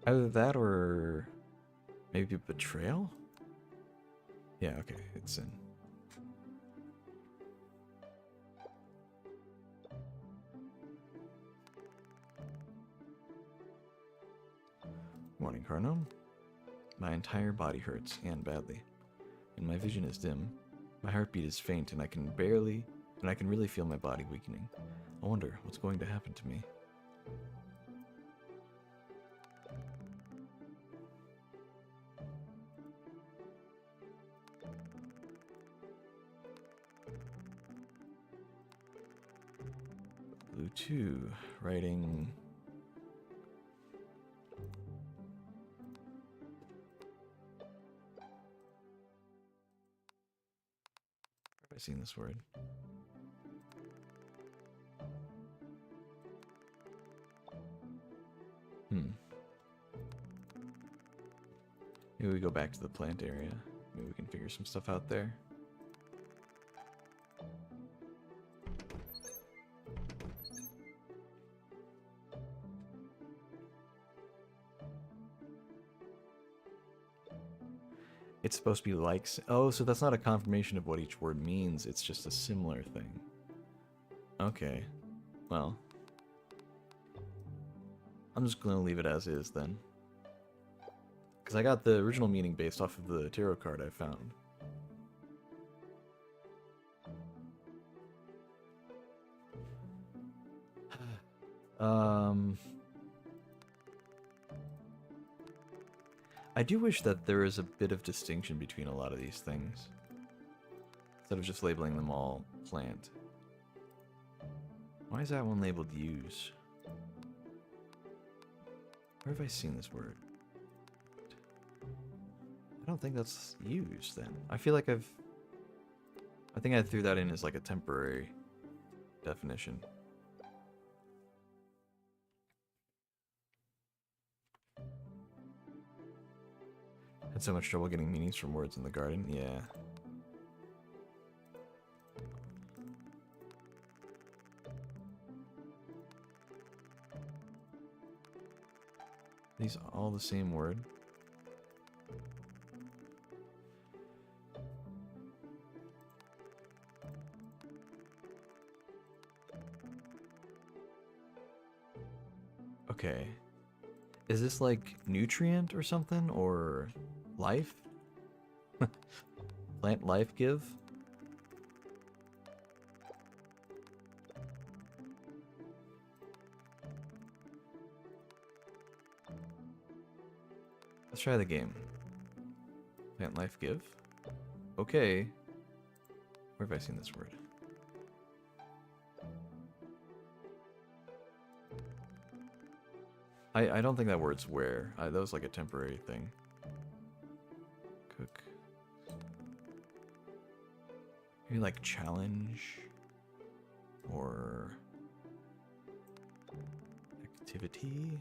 Either that or maybe betrayal? Yeah, okay, it's sin. Morning, Carnum. My entire body hurts, and badly. And my vision is dim. My heartbeat is faint, and I can really feel my body weakening. I wonder what's going to happen to me. Blue 2, writing... Have I seen this word? Maybe we go back to the plant area. Maybe we can figure some stuff out there. It's supposed to be like... Oh, so that's not a confirmation of what each word means. It's just a similar thing. Okay. Well. I'm just going to leave it as is then. Because I got the original meaning based off of the tarot card I found. I do wish that there is a bit of distinction between a lot of these things. Instead of just labeling them all plant. Why is that one labeled use? Where have I seen this word? I don't think that's used then. I feel like I think I threw that in as like a temporary definition. Had so much trouble getting meanings from words in the garden. Yeah. These all the same word? Okay. Is this like nutrient or something? Or life? Plant life give? Let's try the game. Plant life give? Okay. Where have I seen this word? I don't think that word's where. That was like a temporary thing. Cook. Maybe like challenge. Or activity.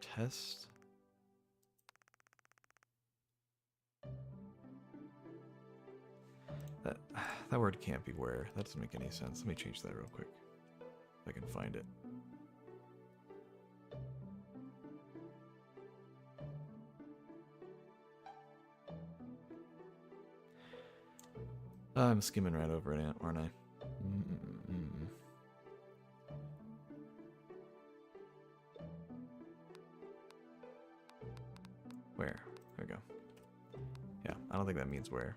Test. That word can't be where. That doesn't make any sense. Let me change that real quick. If I can find it. I'm skimming right over it, aren't I? Where? There we go. Yeah, I don't think that means where.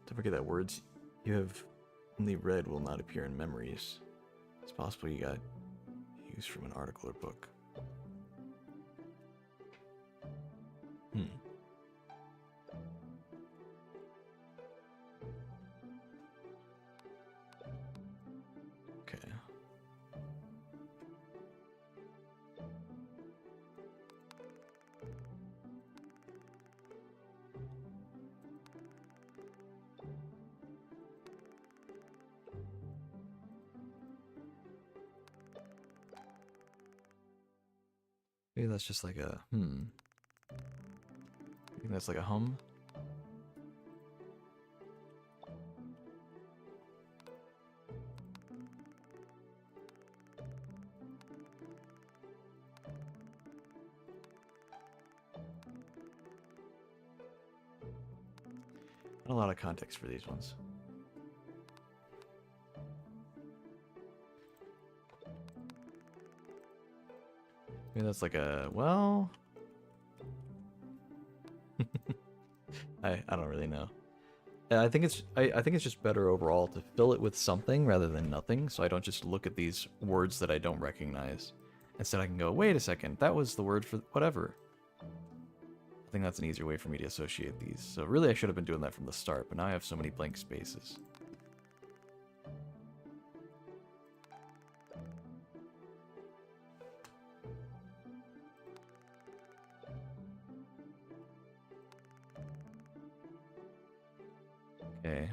Don't forget that words you have only read will not appear in memories. It's possible you got used from an article or book. Okay. Maybe that's just like a I think that's like a hum. Not a lot of context for these ones. Maybe that's like a, well, I don't really know. I think it's just better overall to fill it with something rather than nothing, so I don't just look at these words that I don't recognize. Instead I can go, wait a second, that was the word for whatever. I think that's an easier way for me to associate these. So really I should have been doing that from the start, but now I have so many blank spaces. Okay.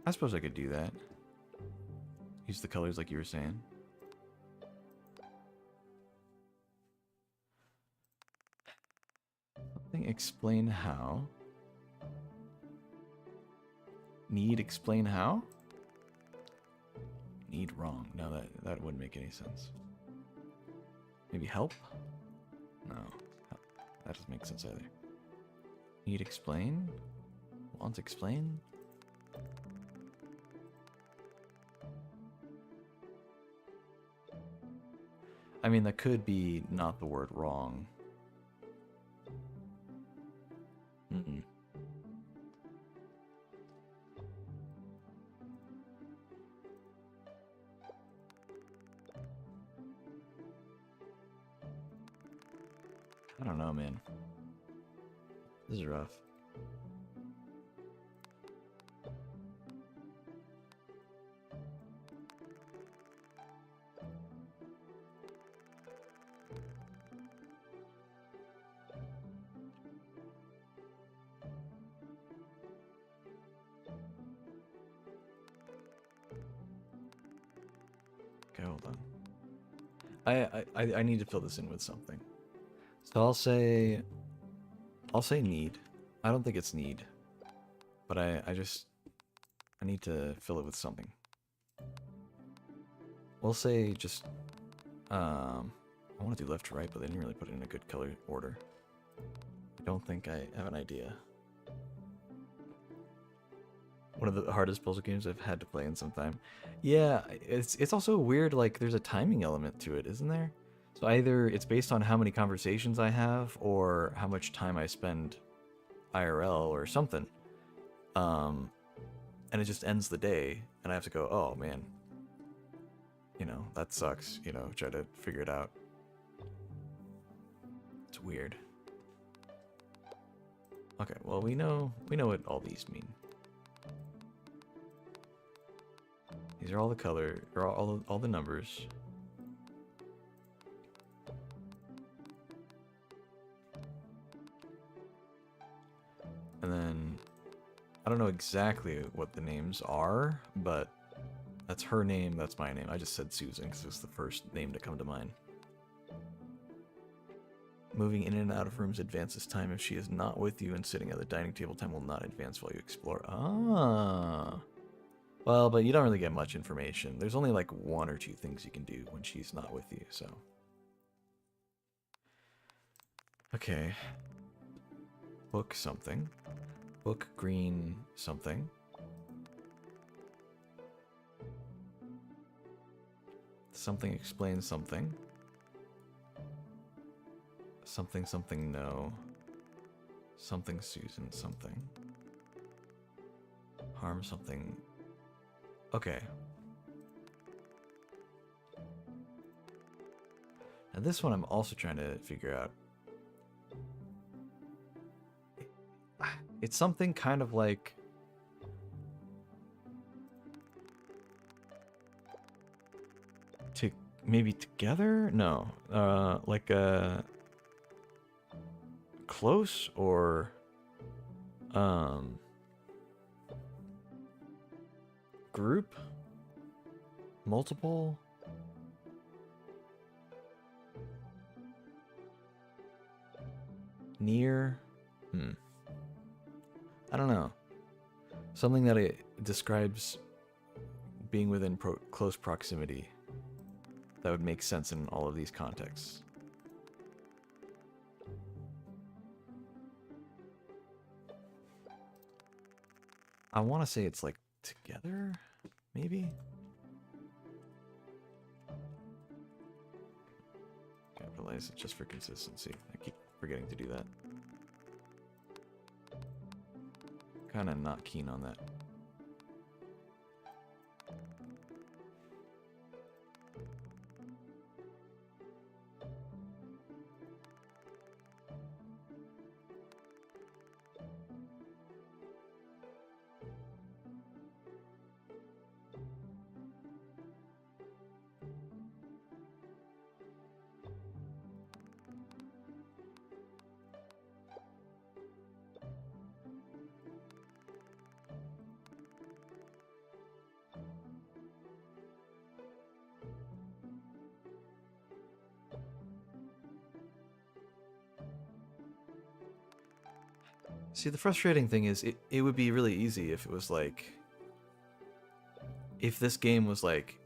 I suppose I could do that. Use the colors like you were saying. Something explain how. Need explain how? Need wrong. No, that wouldn't make any sense. Maybe help? No. That doesn't make sense either. Need explain? Want explain? I mean, that could be not the word wrong. Mm-mm. I don't know, man. This is rough. Okay, hold on. I need to fill this in with something. So I'll say need. I don't think it's need. But I need to fill it with something. We'll say just I want to do left to right, but they didn't really put it in a good color order. I don't think I have an idea. One of the hardest puzzle games I've had to play in some time. Yeah, it's also weird, like there's a timing element to it, isn't there? So either it's based on how many conversations I have or how much time I spend IRL or something. And it just ends the day and I have to go, oh man. You know, that sucks, you know, try to figure it out. It's weird. Okay, well we know what all these mean. These are all the color, or all the numbers. And then, I don't know exactly what the names are, but that's her name, that's my name. I just said Susan because it was the first name to come to mind. Moving in and out of rooms advances time. If she is not with you and sitting at the dining table, time will not advance while you explore. Ah. Well, but you don't really get much information. There's only like one or two things you can do when she's not with you, so. Okay. Book something. Book green something. Something explains something. Something something no. Something Susan something. Harm something. Okay. And this one I'm also trying to figure out. It's something kind of like maybe together? No. Like close or group? Multiple? Near? I don't know. Something that it describes being within close proximity that would make sense in all of these contexts. I want to say it's like together, maybe? Capitalize it just for consistency. I keep forgetting to do that. Kind of not keen on that. See, the frustrating thing is it would be really easy if it was like, if this game was like,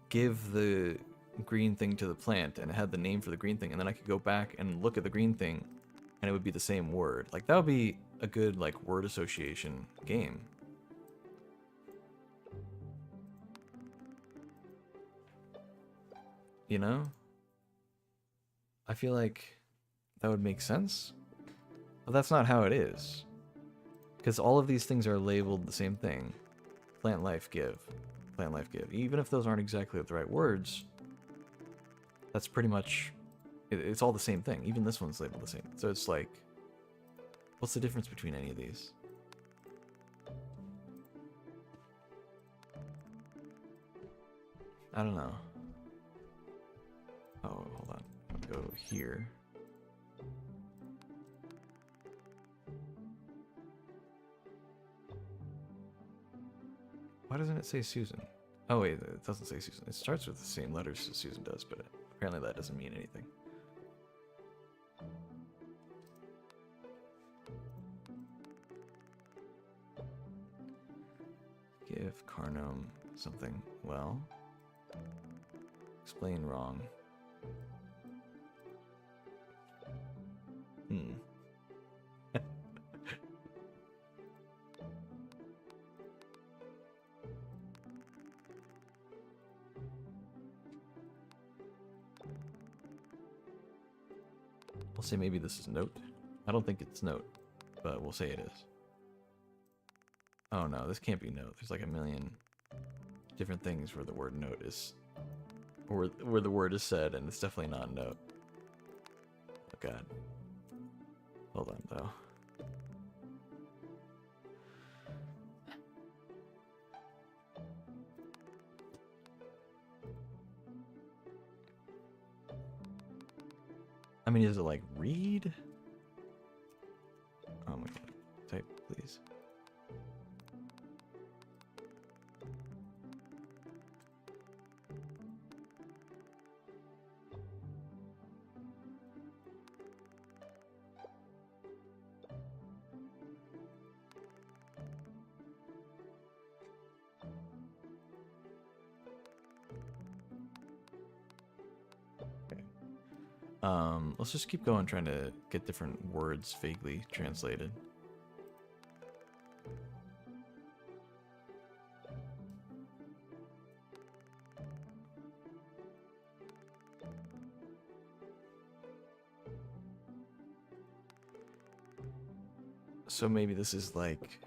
give the green thing to the plant and it had the name for the green thing, and then I could go back and look at the green thing and it would be the same word. Like, that would be a good, like, word association game. You know? I feel like that would make sense. But that's not how it is. Because all of these things are labeled the same thing. Plant life give. Plant life give. Even if those aren't exactly the right words, that's pretty much... It's all the same thing. Even this one's labeled the same. So it's like... What's the difference between any of these? I don't know. Oh, hold on. I'll go here. Why doesn't it say Susan? Oh wait, it doesn't say Susan. It starts with the same letters as Susan does, but apparently that doesn't mean anything. Give Carnum something. Well, explain wrong. We'll say maybe this is note. I don't think it's note, but we'll say it is. Oh no, this can't be note. There's like a million different things where the word note is, or where the word is said, and it's definitely not note. Oh god. Hold on though. I mean, is it like read? Oh my god. Type, please. Let's just keep going trying to get different words vaguely translated. So maybe this is like...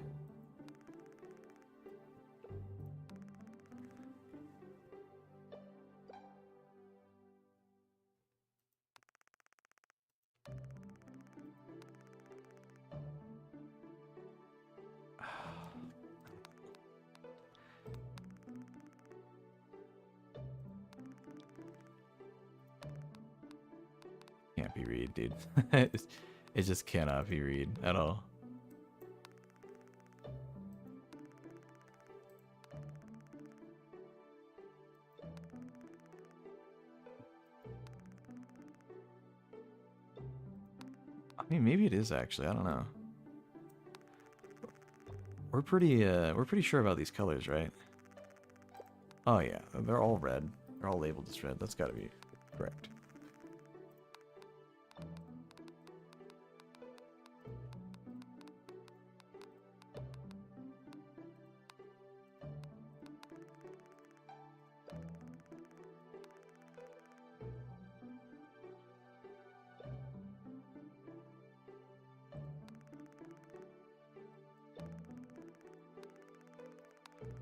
Can't be read, dude. It just cannot be read at all. I mean, maybe it is actually. I don't know. We're pretty sure about these colors, right? Oh yeah, they're all red. They're all labeled as red. That's got to be correct.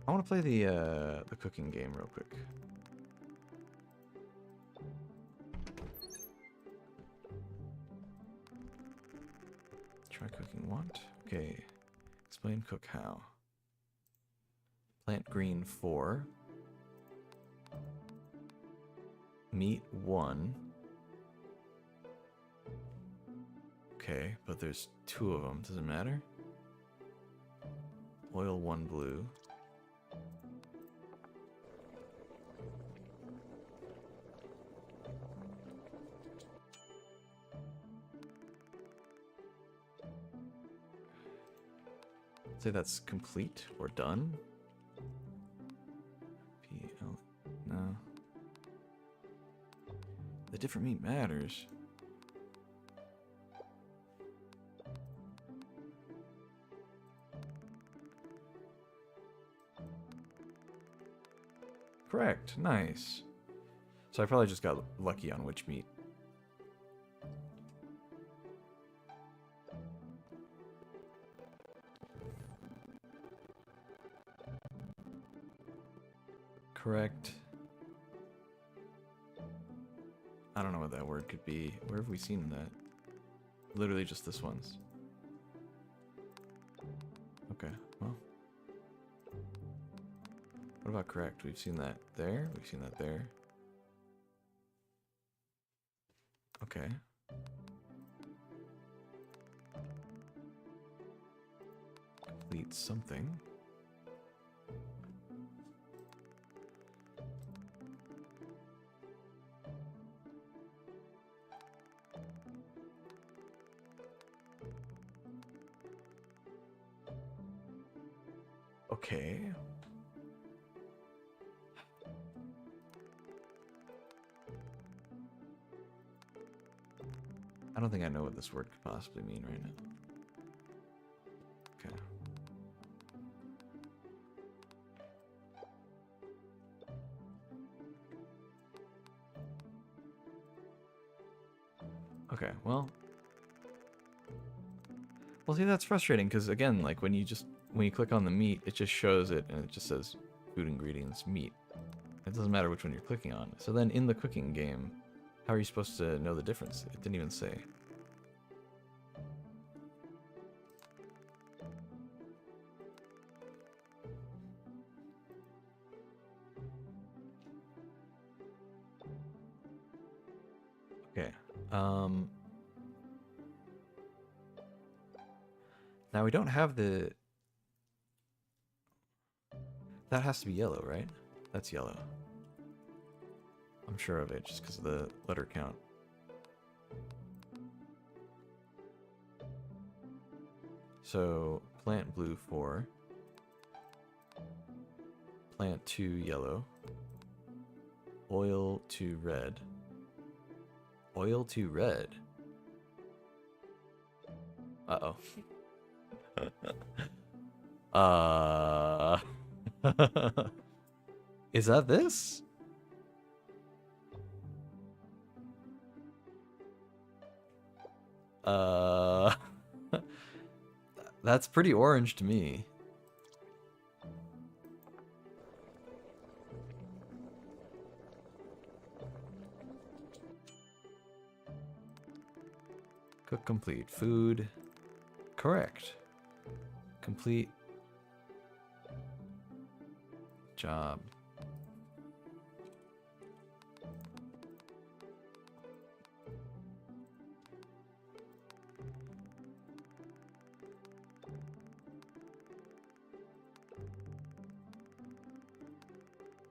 I want to play the cooking game real quick. Try cooking what? Okay. Explain cook how. Plant green 4. Meat 1. Okay, but there's 2 of them. Does it matter? Oil 1 blue. Say that's complete or done. PL, no. The different meat matters. Correct. Nice. So I probably just got lucky on which meat. Correct. I don't know what that word could be. Where have we seen that? Literally just this once. Okay, well. What about correct? We've seen that there. We've seen that there. Okay. Complete something. Okay. I don't think I know what this word could possibly mean right now. Okay. Okay, well. Well, see, that's frustrating because again, like when you click on the meat, it just shows it and it just says food ingredients meat. It doesn't matter which one you're clicking on. So then in the cooking game, how are you supposed to know the difference? It didn't even say. Okay. Now we don't have the... That has to be yellow, right? That's yellow. I'm sure of it, just because of the letter count. So, plant blue 4. Plant 2 yellow. Oil 2 red. Oil 2 red. Uh-oh. Is that this? That's pretty orange to me. Cook complete. Food. Correct. Complete. Job.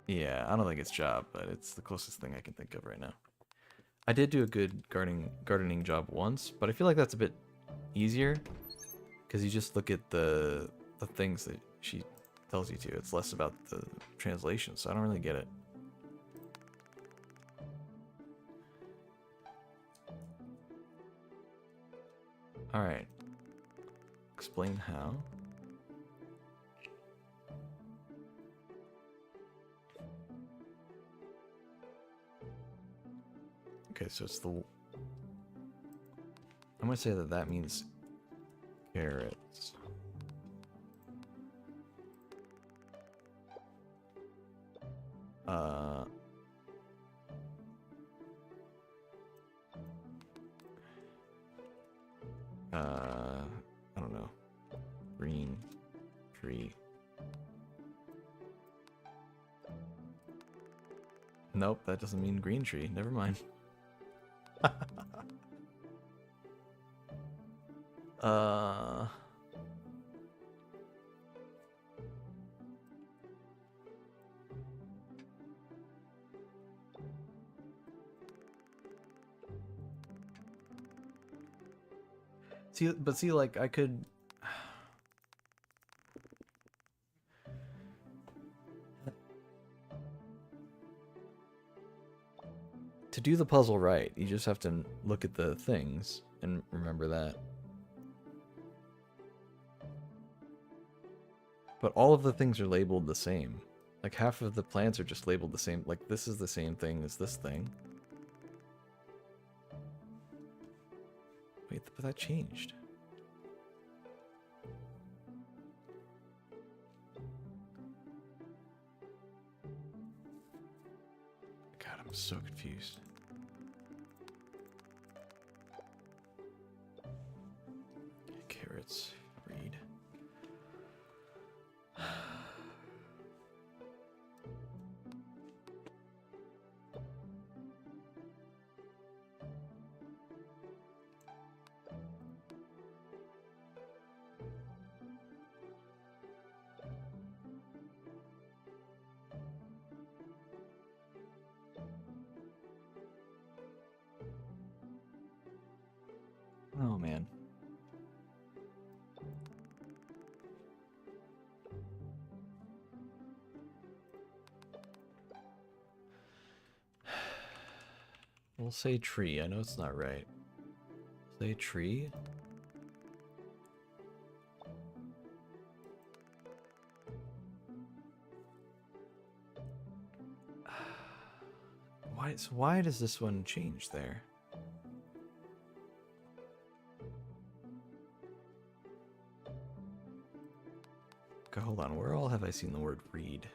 Yeah, I don't think it's job, but it's the closest thing I can think of right now. I did do a good gardening job once, but I feel like that's a bit easier because you just look at the things that she tells you to. It's less about the translation, so I don't really get it. All right. Explain how. Okay, so it's the... I'm gonna say that that means carrots. I don't know. Green tree. Nope, that doesn't mean green tree. Never mind. See, but see, like, I could... to do the puzzle right, you just have to look at the things and remember that. But all of the things are labeled the same. Like half of the plants are just labeled the same. Like this is the same thing as this thing. Wait, but that changed. God, I'm so confused. Carrots, read. Oh man. We'll say tree. I know it's not right. Say tree. Why does this one change there? Okay, hold on. Where all have I seen the word read?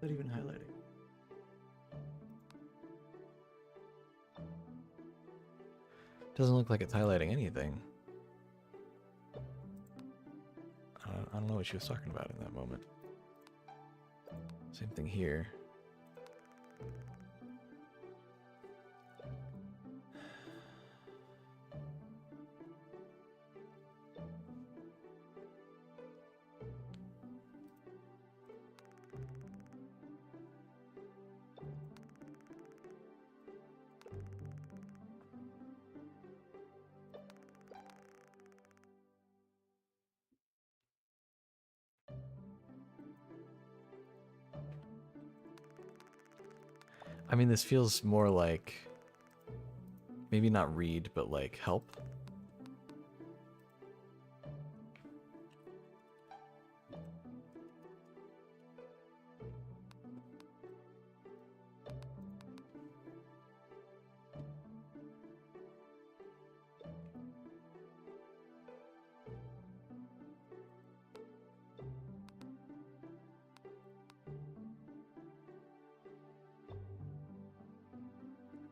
Not even highlighting. Doesn't look like it's highlighting anything. I don't know what she was talking about in that moment. Same thing here. I mean, this feels more like, maybe not read, but like help.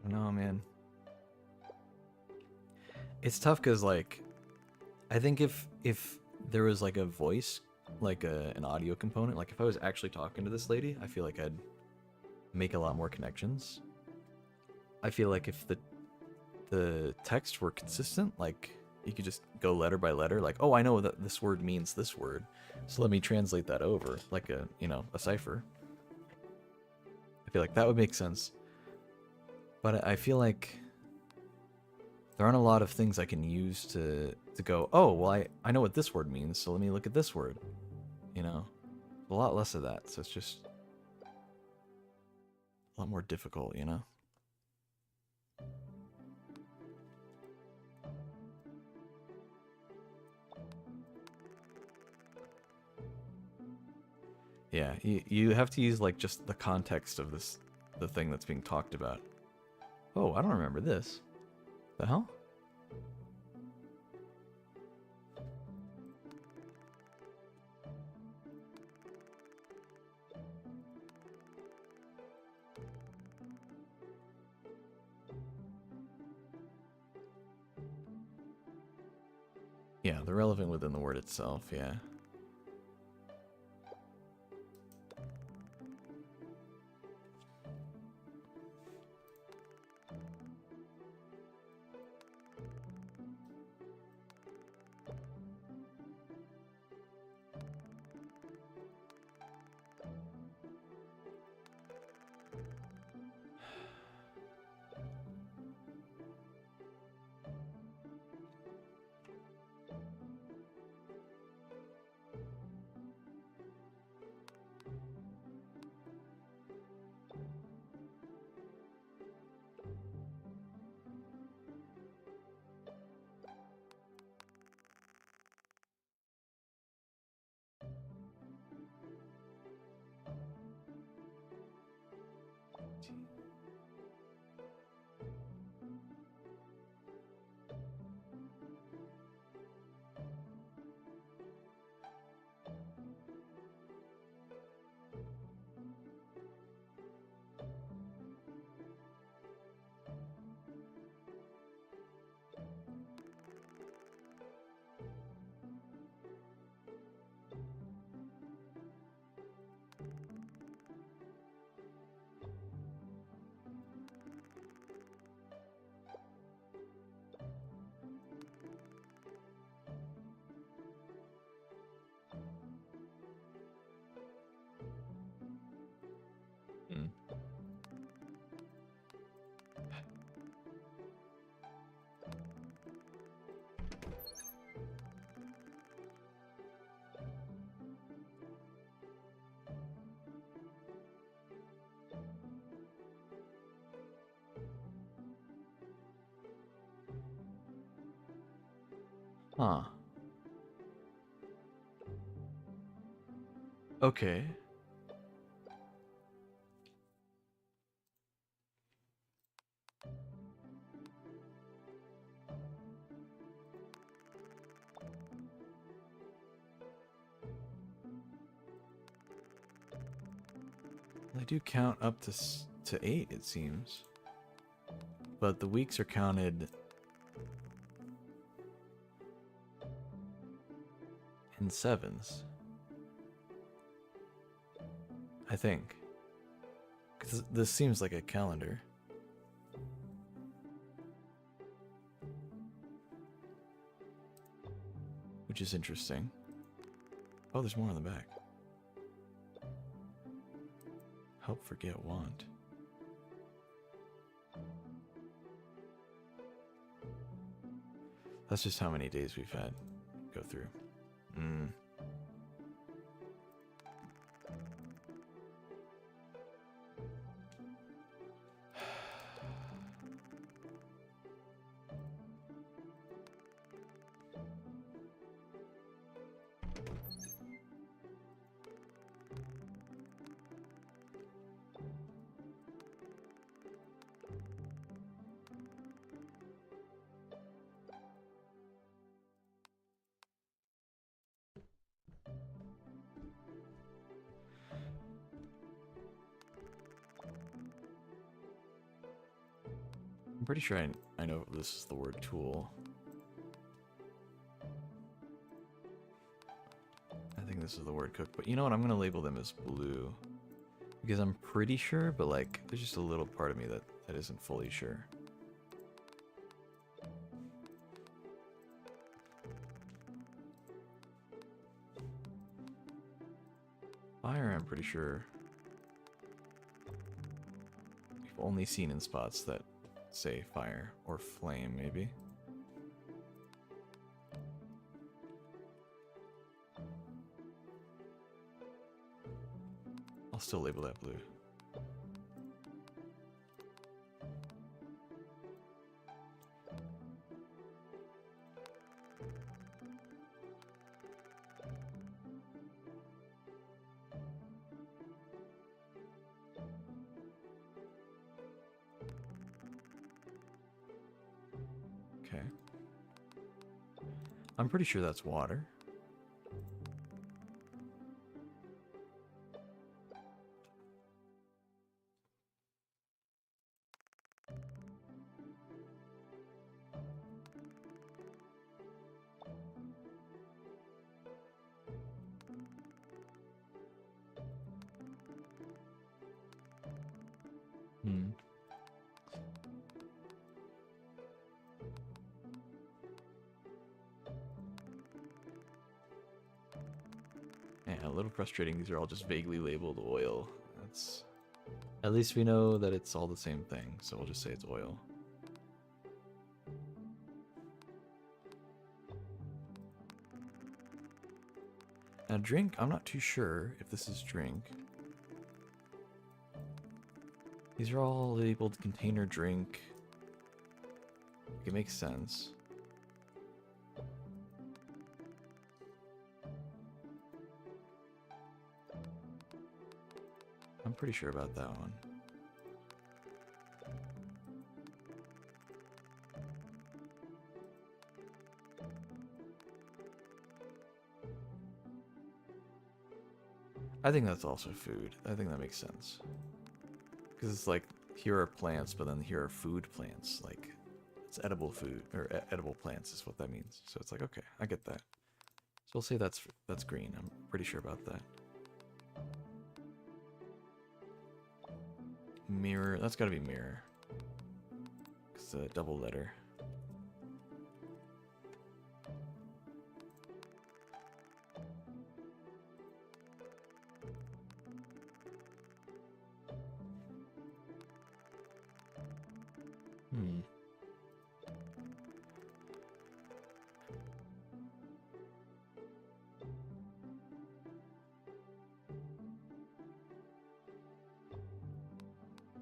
No, man. It's tough because, like, I think if there was like a voice, like an audio component, like if I was actually talking to this lady, I feel like I'd make a lot more connections. I feel like if the text were consistent, like you could just go letter by letter, like, oh, I know that this word means this word, so let me translate that over, like a, you know, a cipher. I feel like that would make sense. But I feel like there aren't a lot of things I can use to go, oh, well, I know what this word means, so let me look at this word. You know? A lot less of that, so it's just a lot more difficult, you know? Yeah, you have to use, like, just the context of the thing that's being talked about. Oh, I don't remember this. The hell? Yeah, they're relevant within the word itself, yeah. Huh. Okay. They do count up to 8, it seems. But the weeks are counted in 7s. I think. 'Cause this seems like a calendar. Which is interesting. Oh, there's more on the back. Help, forget, want. That's just how many days we've had go through. I'm pretty sure I know this is the word tool. I think this is the word cook, but you know what? I'm gonna label them as blue. Because I'm pretty sure, but like, there's just a little part of me that isn't fully sure. Fire, I'm pretty sure we've only seen in spots that say fire or flame, maybe. I'll still label that blue. Okay. I'm pretty sure that's water. Yeah, a little frustrating. These are all just vaguely labeled oil. That's... At least we know that it's all the same thing, so we'll just say it's oil. Now drink, I'm not too sure if this is drink. These are all labeled container drink. It makes sense. I'm pretty sure about that one. I think that's also food. I think that makes sense. Because it's like, here are plants, but then here are food plants. Like, it's edible food, or edible plants is what that means. So it's like, okay, I get that. So we'll say that's green. I'm pretty sure about that. Mirror, that's gotta be mirror. It's a double letter.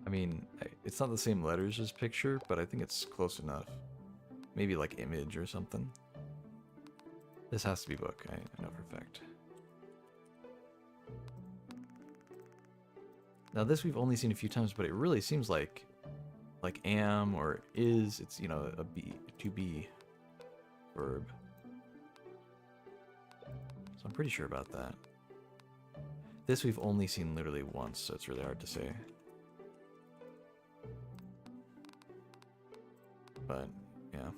I mean, it's not the same letters as picture, but I think it's close enough. Maybe like image or something. This has to be book, I know for a fact. Now this we've only seen a few times, but it really seems like am or is, it's, you know, a be, to be verb. So I'm pretty sure about that. This we've only seen literally once, so it's really hard to say. But, yeah.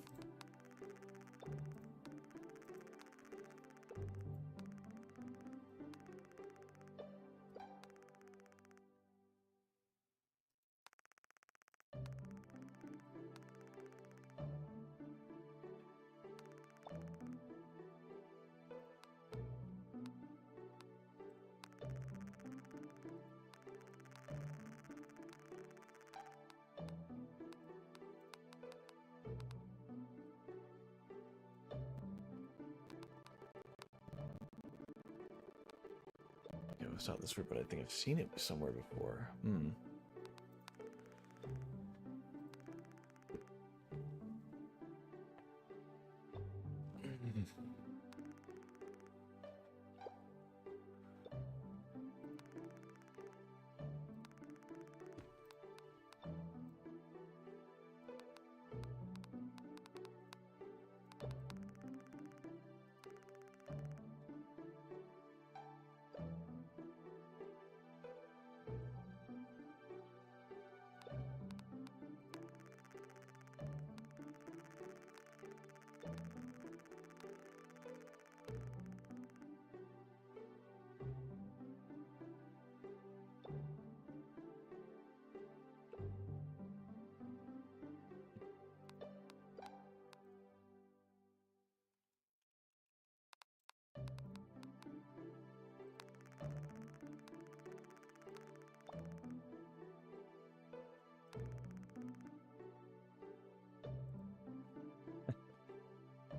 I saw this word, but I think I've seen it somewhere before.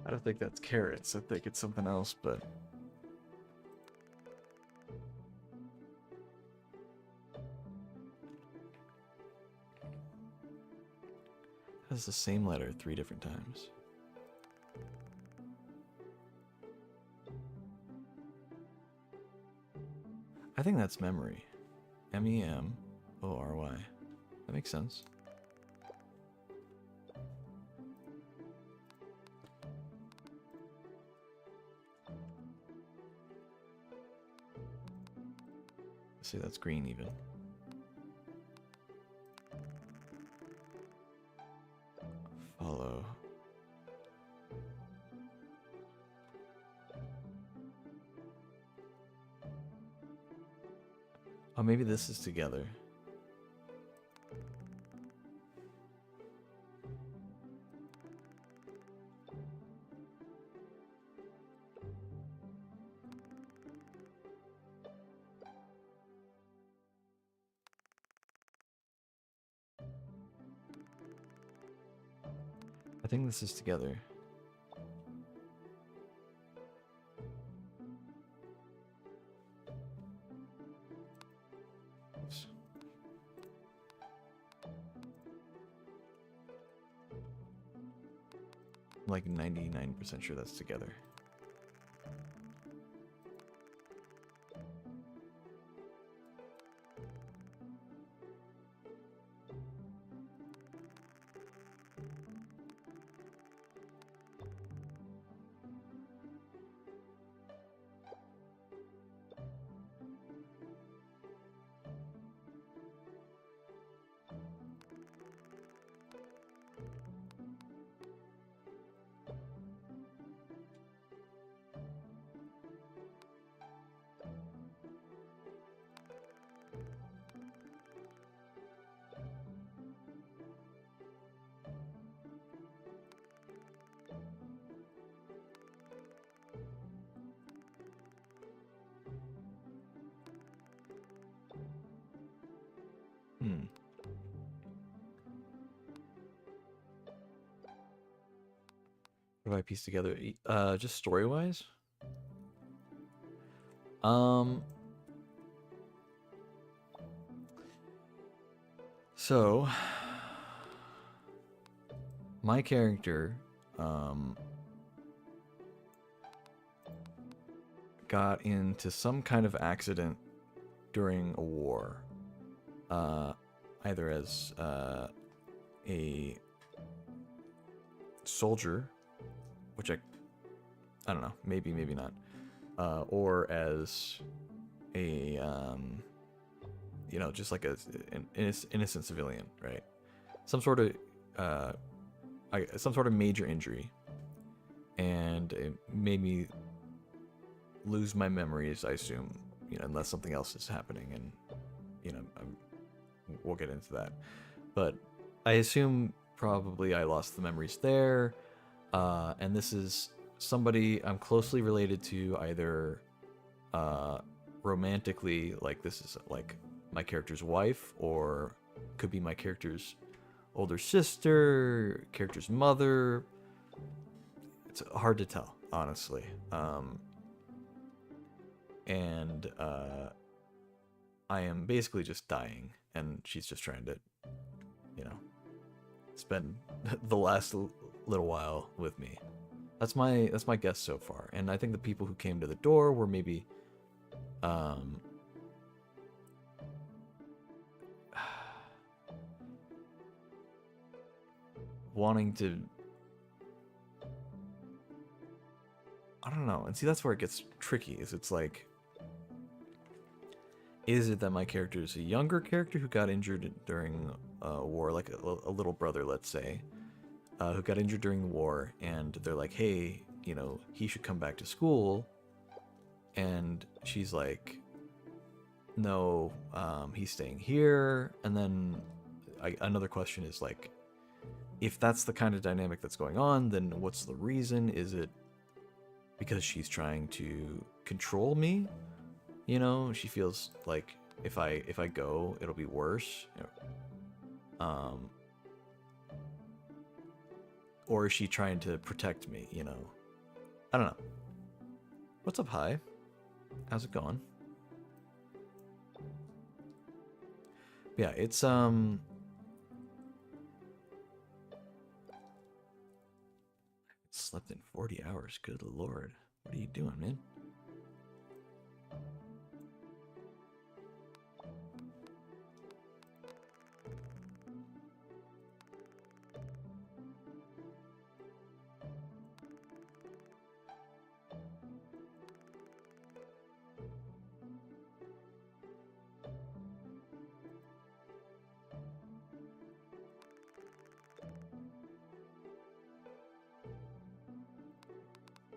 I don't think that's carrots. I think it's something else, but... It has the same letter 3 different times. I think that's memory. M-E-M-O-R-Y. That makes sense. See, that's green even. Follow. Oh, maybe this is together. I think this is together. Oops. I'm like 99% sure that's together. What do I piece together? Just story-wise? So my character, got into some kind of accident during a war, either as a soldier, which I don't know, maybe not, or as a just like an innocent civilian, right? Some sort of major injury, and it made me lose my memories, I assume, unless something else is happening, and we'll get into that. But I assume probably I lost the memories there, and this is somebody I'm closely related to, either romantically, like this is like my character's wife, or could be my character's older sister, character's mother. It's hard to tell, honestly. And I am basically just dying, and she's just trying to, spend the last little while with me. That's my guess so far. And I think the people who came to the door were maybe wanting to, I don't know. And see, that's where it gets tricky, is it's like, is it that my character is a younger character who got injured during war, like a little brother, let's say, who got injured during the war, and they're like, hey, he should come back to school, and she's like, no, he's staying here. And then another question is like, if that's the kind of dynamic that's going on, then what's the reason? Is it because she's trying to control me? She feels like if I go, it'll be worse. Or is she trying to protect me? I don't know. What's up, hi? How's it going? Yeah, it's slept in 40 hours. Good lord. What are you doing, man?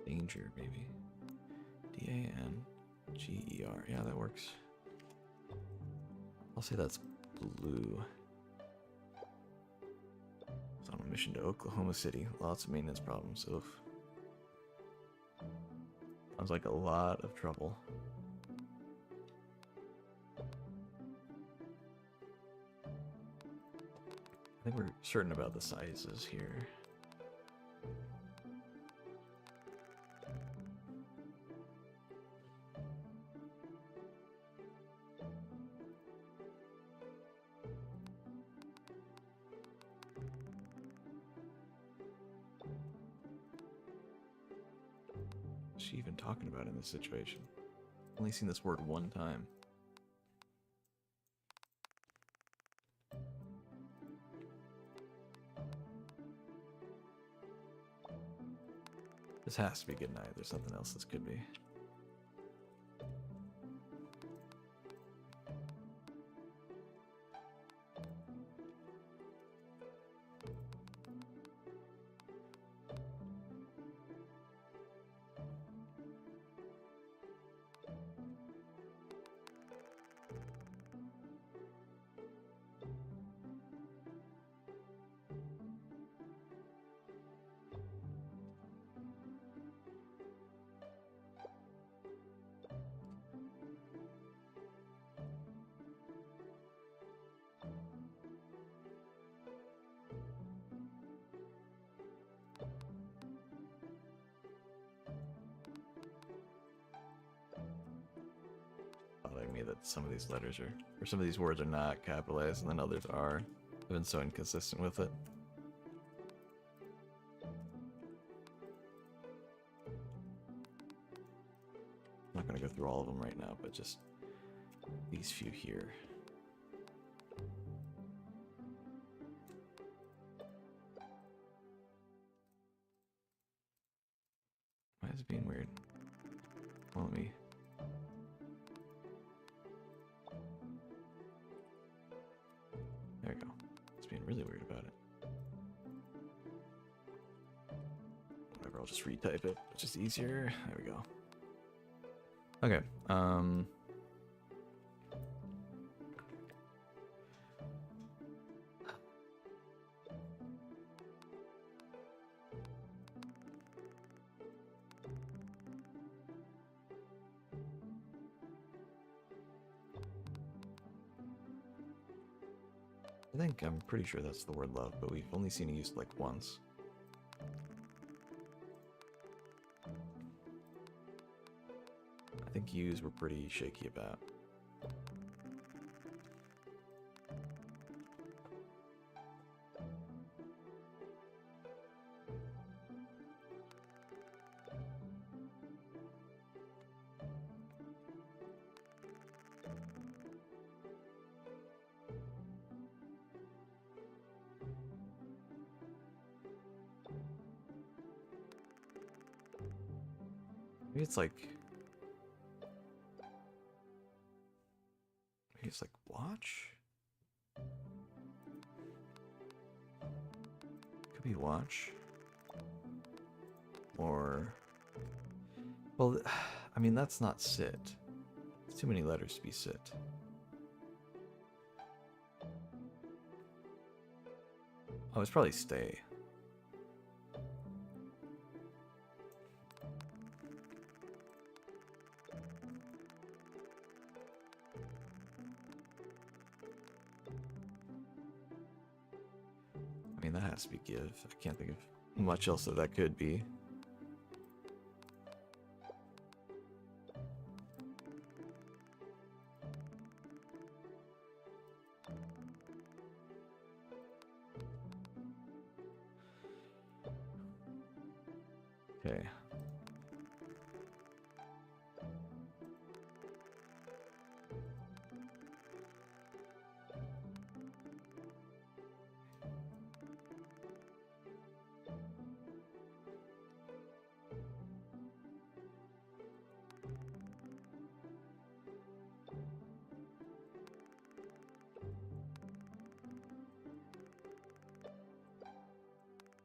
Danger, maybe. D-A-N-G-E-R. Yeah, that works. I'll say that's blue. It's on a mission to Oklahoma City. Lots of maintenance problems. Oof. Sounds like a lot of trouble. I think we're certain about the sizes here. What's she even talking about in this situation? Only seen this word one time. This has to be good night. There's something else this could be. Bothering me that some of these letters are, or some of these words are not capitalized, and then others are. I've been so inconsistent with it. I'm not through all of them right now, but just these few here. Why is it being weird? Well, let me... There we go. It's being really weird about it. Whatever, I'll just retype it. It's just easier. There we go. Okay, I'm pretty sure that's the word love, but we've only seen it used like once. I think U's we're pretty shaky about. Maybe it's like... Maybe it's like watch? Could be watch. Or... Well, I mean, that's not sit. It's too many letters to be sit. Oh, it's probably stay. I mean, that has to be give. I can't think of much else that could be. Okay.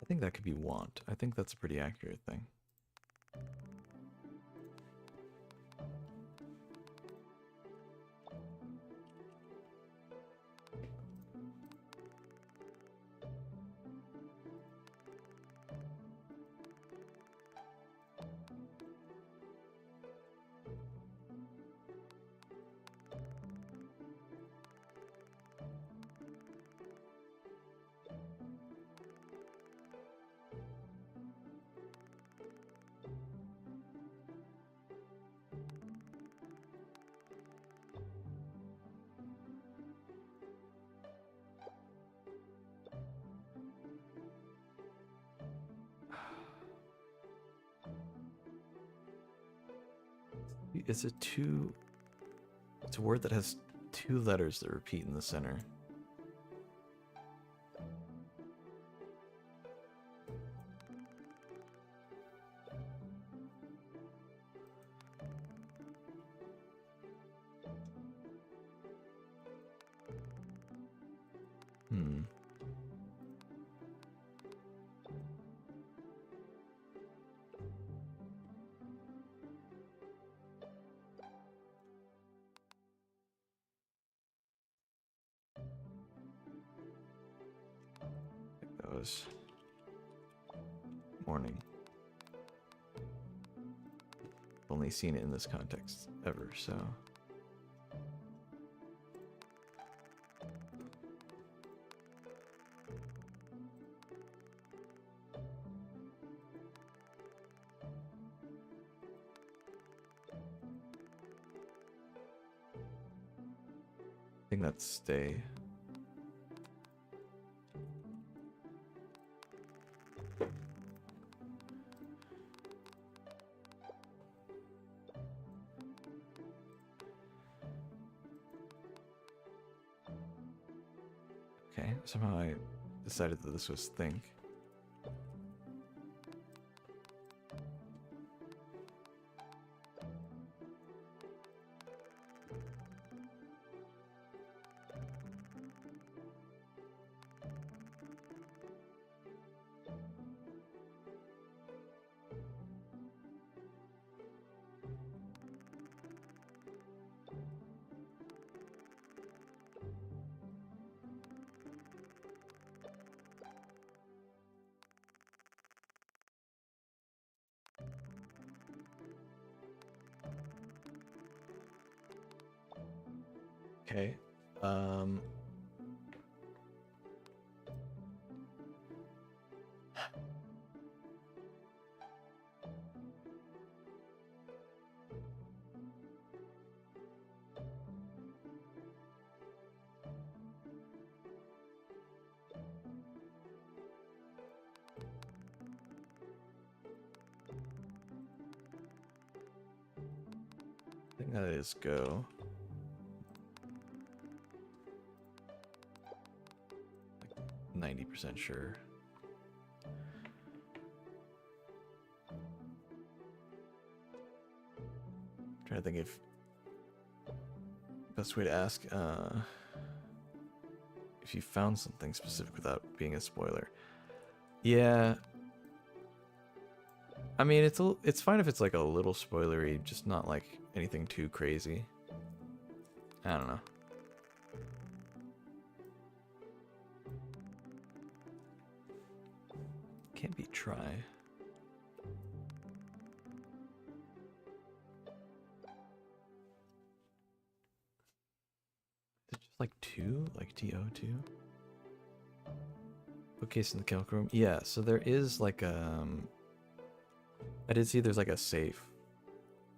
I think that could be want. I think that's a pretty accurate thing. It's a word that has two letters that repeat in the center. Was morning. Only seen it in this context ever, so. I think that's stay. Okay, somehow I decided that this was think. Okay. I think that is go. Like 90% sure. Trying to think if best way to ask if you found something specific without being a spoiler. Yeah. I mean, it's fine if it's like a little spoilery, just not like anything too crazy. I don't know. Can't be try. Is it just like 2? Like TO2? Bookcase in the chemical room? Yeah, so there is like I did see there's like a safe.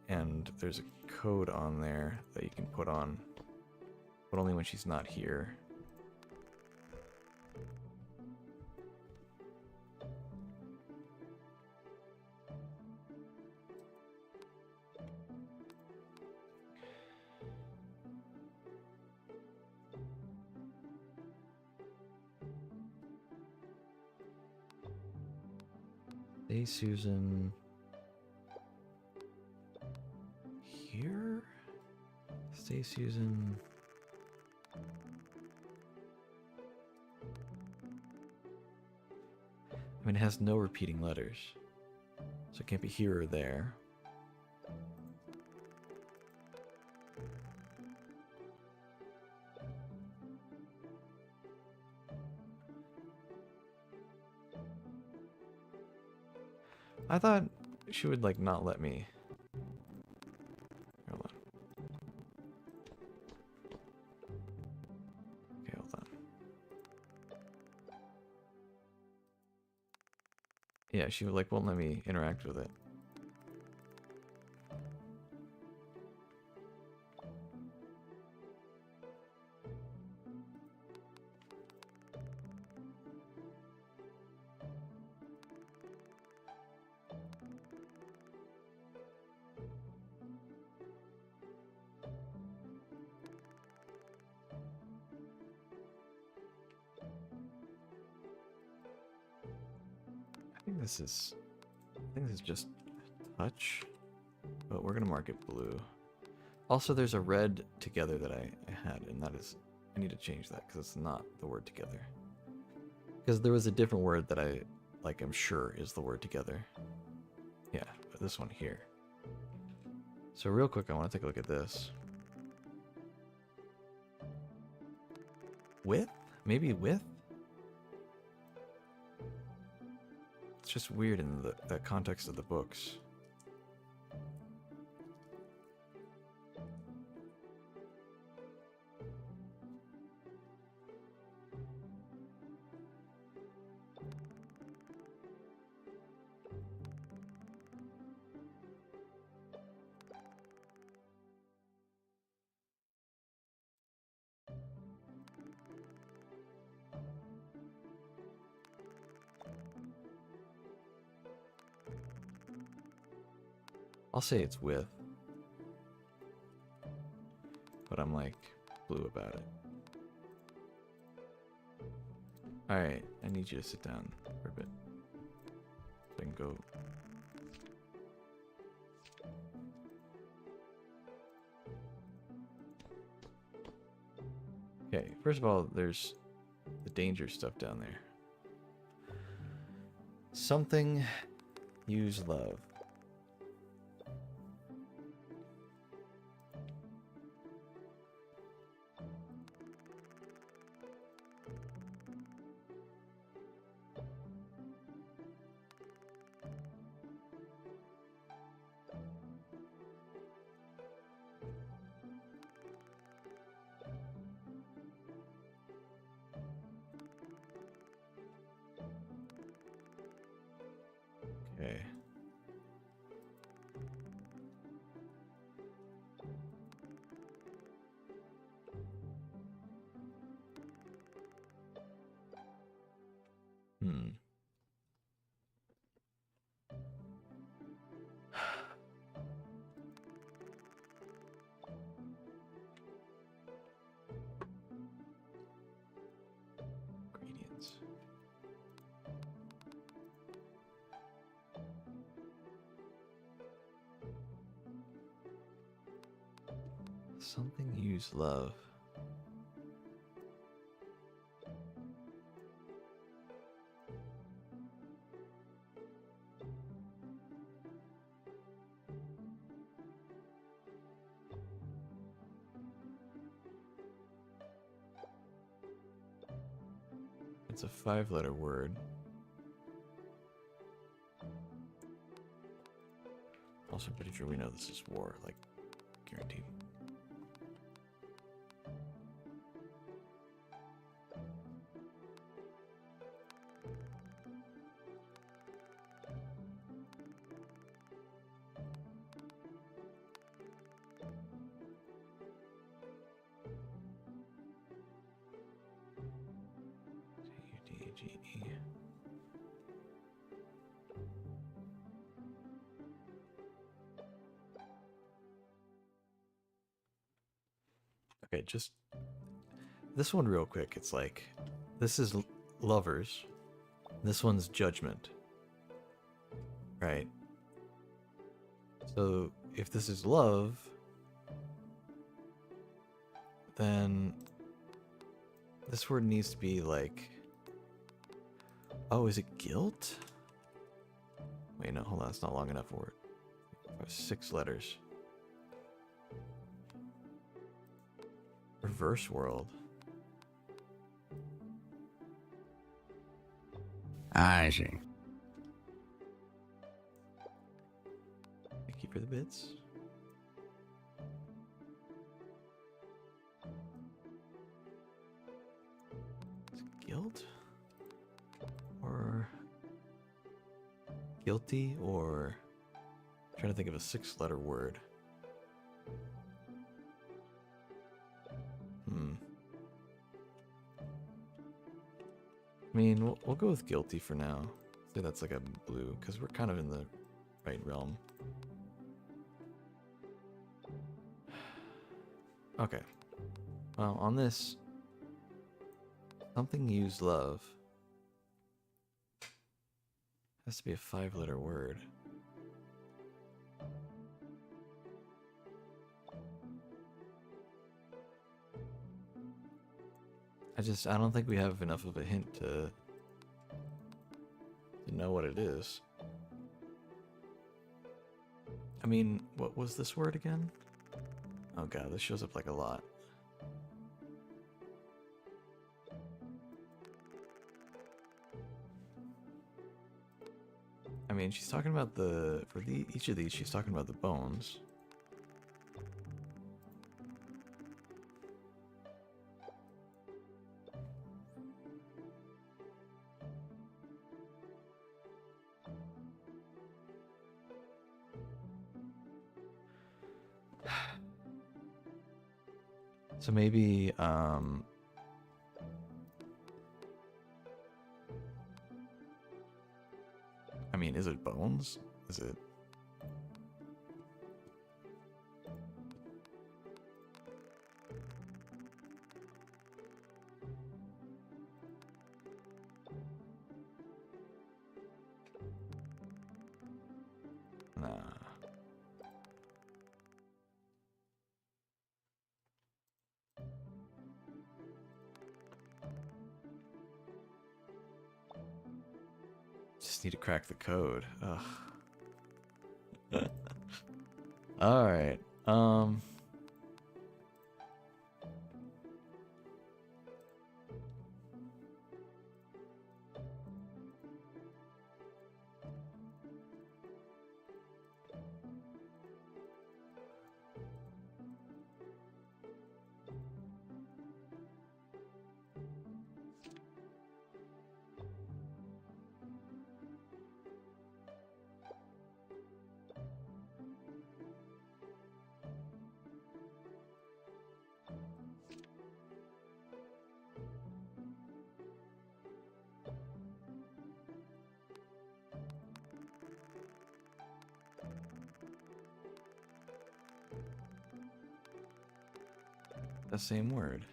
And there's a code on there that you can put on. But only when she's not here. Hey, Susan. Here? Stay, Susan. I mean, it has no repeating letters. So it can't be here or there. I thought she would, like, not let me. Hold on. Okay, hold on. Yeah, she would, like, won't let me interact with it. I think this is just touch, but we're gonna mark it blue. Also, there's a red together that I had, and that is, I need to change that because it's not the word together. Because there was a different word that I, like, I'm sure is the word together. Yeah, but this one here. So real quick, I want to take a look at this. With? Maybe with? It's just weird in the context of the books. I'll say it's with, but I'm like blue about it. Alright, I need you to sit down for a bit. So I can go. Okay, first of all, there's the danger stuff down there. Something use love. Okay. Hmm. Ingredients. Something use love. It's a 5-letter word. Also, pretty sure we know this is war, like, guaranteed. T-U-D-G-E. Okay, just this one real quick. It's like, this is lovers. This one's judgment. Right. So if this is love, then this word needs to be like, oh, is it guilt? Wait, no, hold on, it's not long enough for it. 6 letters. Reverse world. I see. Thank you for the bits. Is it guilt? Or guilty? Or I'm trying to think of a 6-letter word. I mean, we'll go with guilty for now. Say that's like a blue, because we're kind of in the right realm. Okay. Well, on this, something use love. Has to be a 5-letter word. I don't think we have enough of a hint to know what it is. I mean, what was this word again? Oh god, this shows up like a lot. I mean, she's talking about each of these, she's talking about the bones. So maybe, I mean, is it bones? Is it? just need to crack the code. Ugh. Alright. The same word.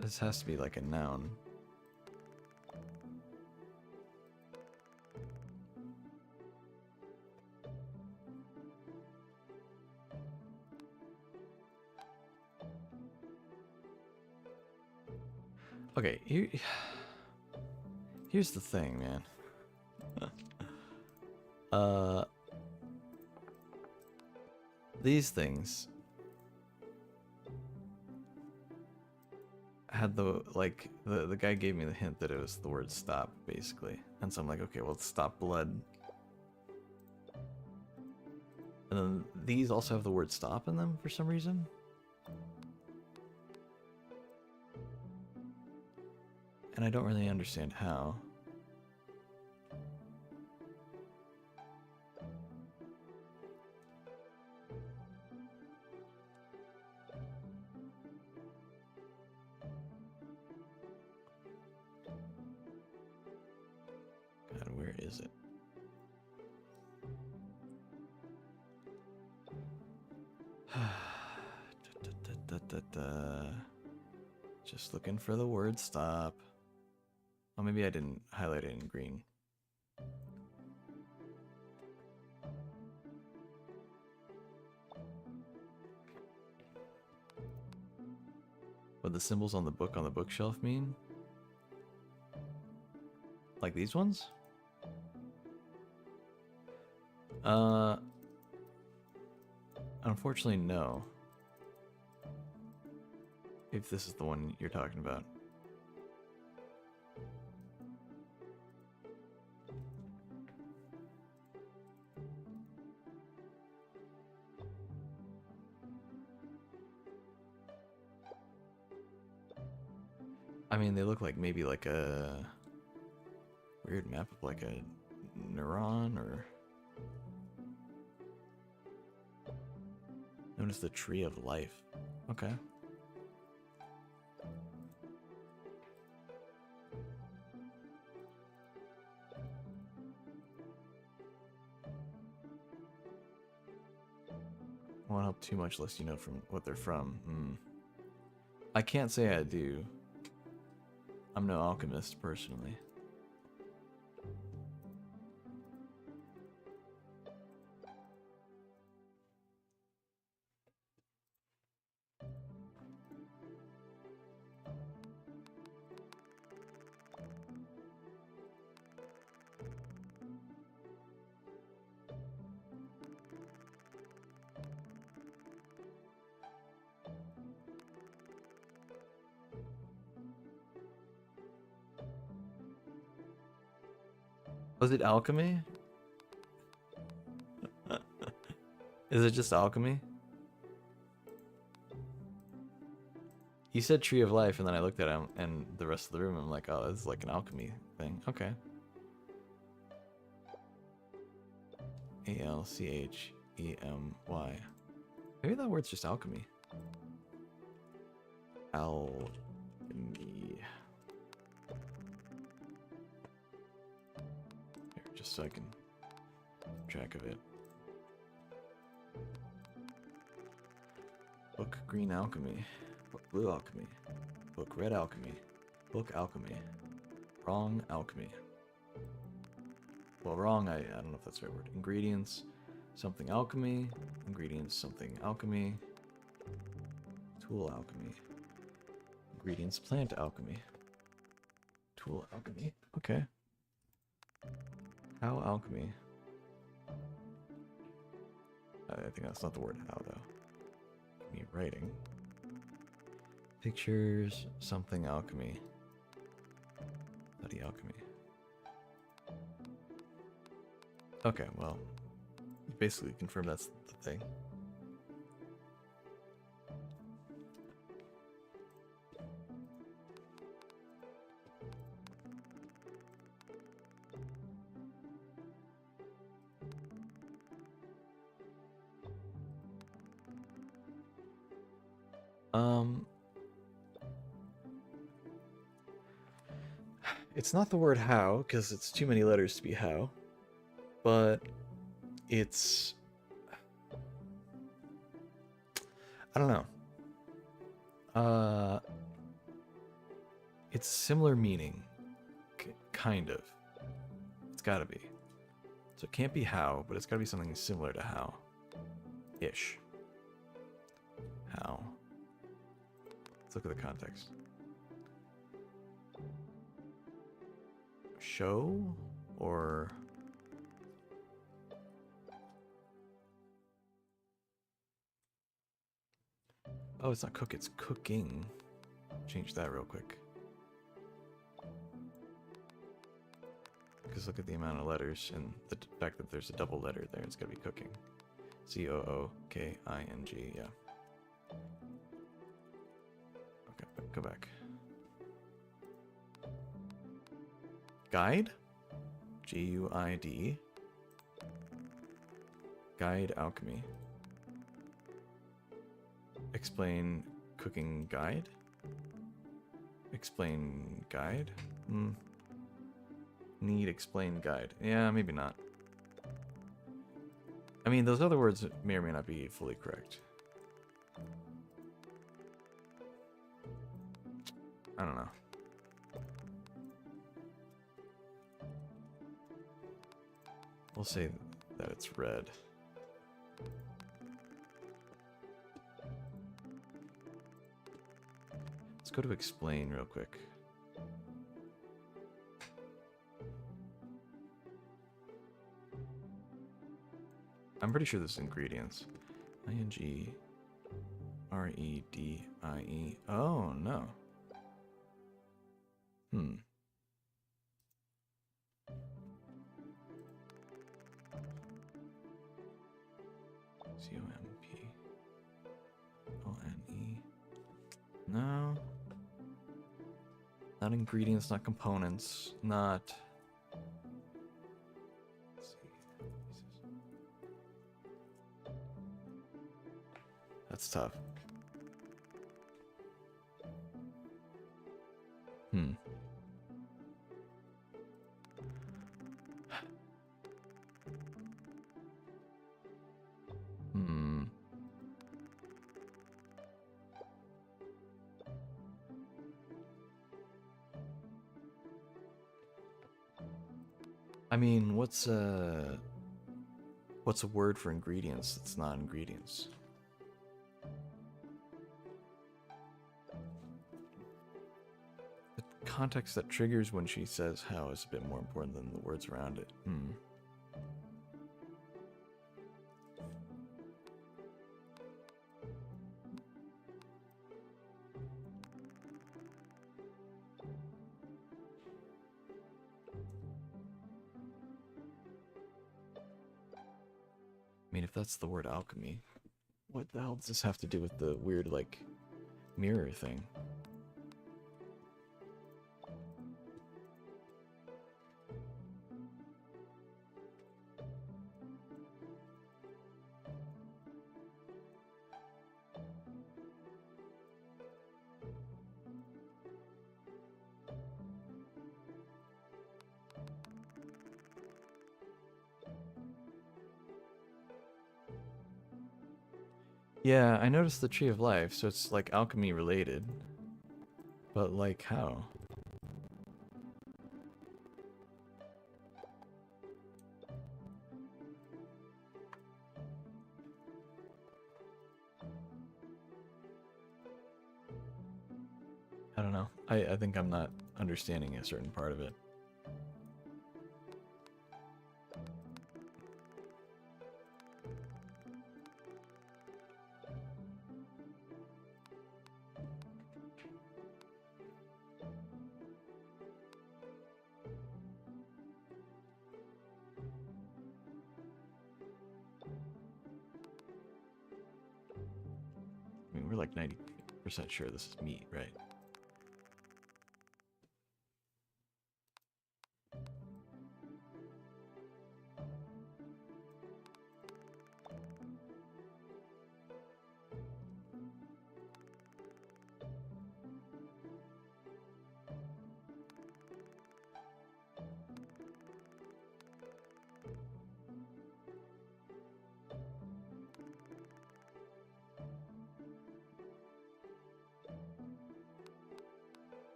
This has to be like a noun. Okay, here's the thing, man. These things had the guy gave me the hint that it was the word stop, basically. And so I'm like, okay, well, it's stop blood. And then these also have the word stop in them for some reason. And I don't really understand how. God, where is it? Just looking for the word stop. Oh, maybe I didn't highlight it in green. What the symbols on the book on the bookshelf mean? Like these ones? Unfortunately, no. If this is the one you're talking about. I mean, they look like maybe like a weird map of like a neuron or... Notice the tree of life. Okay. I won't help too much lest you know from what they're from. I can't say I do. I'm no alchemist, personally. Was it alchemy? Is it just alchemy? You said tree of life, and then I looked at him and the rest of the room. I'm like, oh, this is like an alchemy thing. Okay. A-L-C-H-E-M-Y. Maybe that word's just alchemy. Alchemy. Here, just so I can keep track of it. Book green alchemy. Book blue alchemy. Book red alchemy. Book alchemy. Wrong alchemy. Well, wrong, I don't know if that's the right word. Ingredients, something alchemy. Ingredients, something alchemy. Tool alchemy. Ingredients, plant alchemy. Tool alchemy. Okay. How alchemy. I think that's not the word how, though. Me writing. Pictures, something alchemy. Study alchemy. Okay, well, you basically confirm that's the thing. It's not the word how, because it's too many letters to be how, but it's... I don't know. It's similar meaning, kind of. It's gotta be. So it can't be how, but it's gotta be something similar to how. Ish. How. Let's look at the context. Show? Or... Oh, it's not cook, it's cooking. Change that real quick. Because look at the amount of letters and the fact that there's a double letter there. It's gotta be cooking. C-O-O-K-I-N-G, yeah. Okay, go back. Guide? G-U-I-D. Guide alchemy. Explain cooking guide? Explain guide? Need explain guide. Yeah, maybe not. I mean, those other words may or may not be fully correct. I don't know. We'll say that it's red. Let's go to explain real quick. I'm pretty sure this is ingredients. I-N-G-R-E-D-I-E. Oh, no. C-O-M-P-O-N-E. No. Not ingredients, not components, not... That's tough. I mean, what's a word for ingredients that's not ingredients? The context that triggers when she says how is a bit more important than the words around it. I mean, if that's the word alchemy, what the hell does this have to do with the weird, like, mirror thing? Yeah, I noticed the Tree of Life, so it's like alchemy related. But like how? I don't know. I think I'm not understanding a certain part of it. I mean, we're like 90% sure this is meat, right?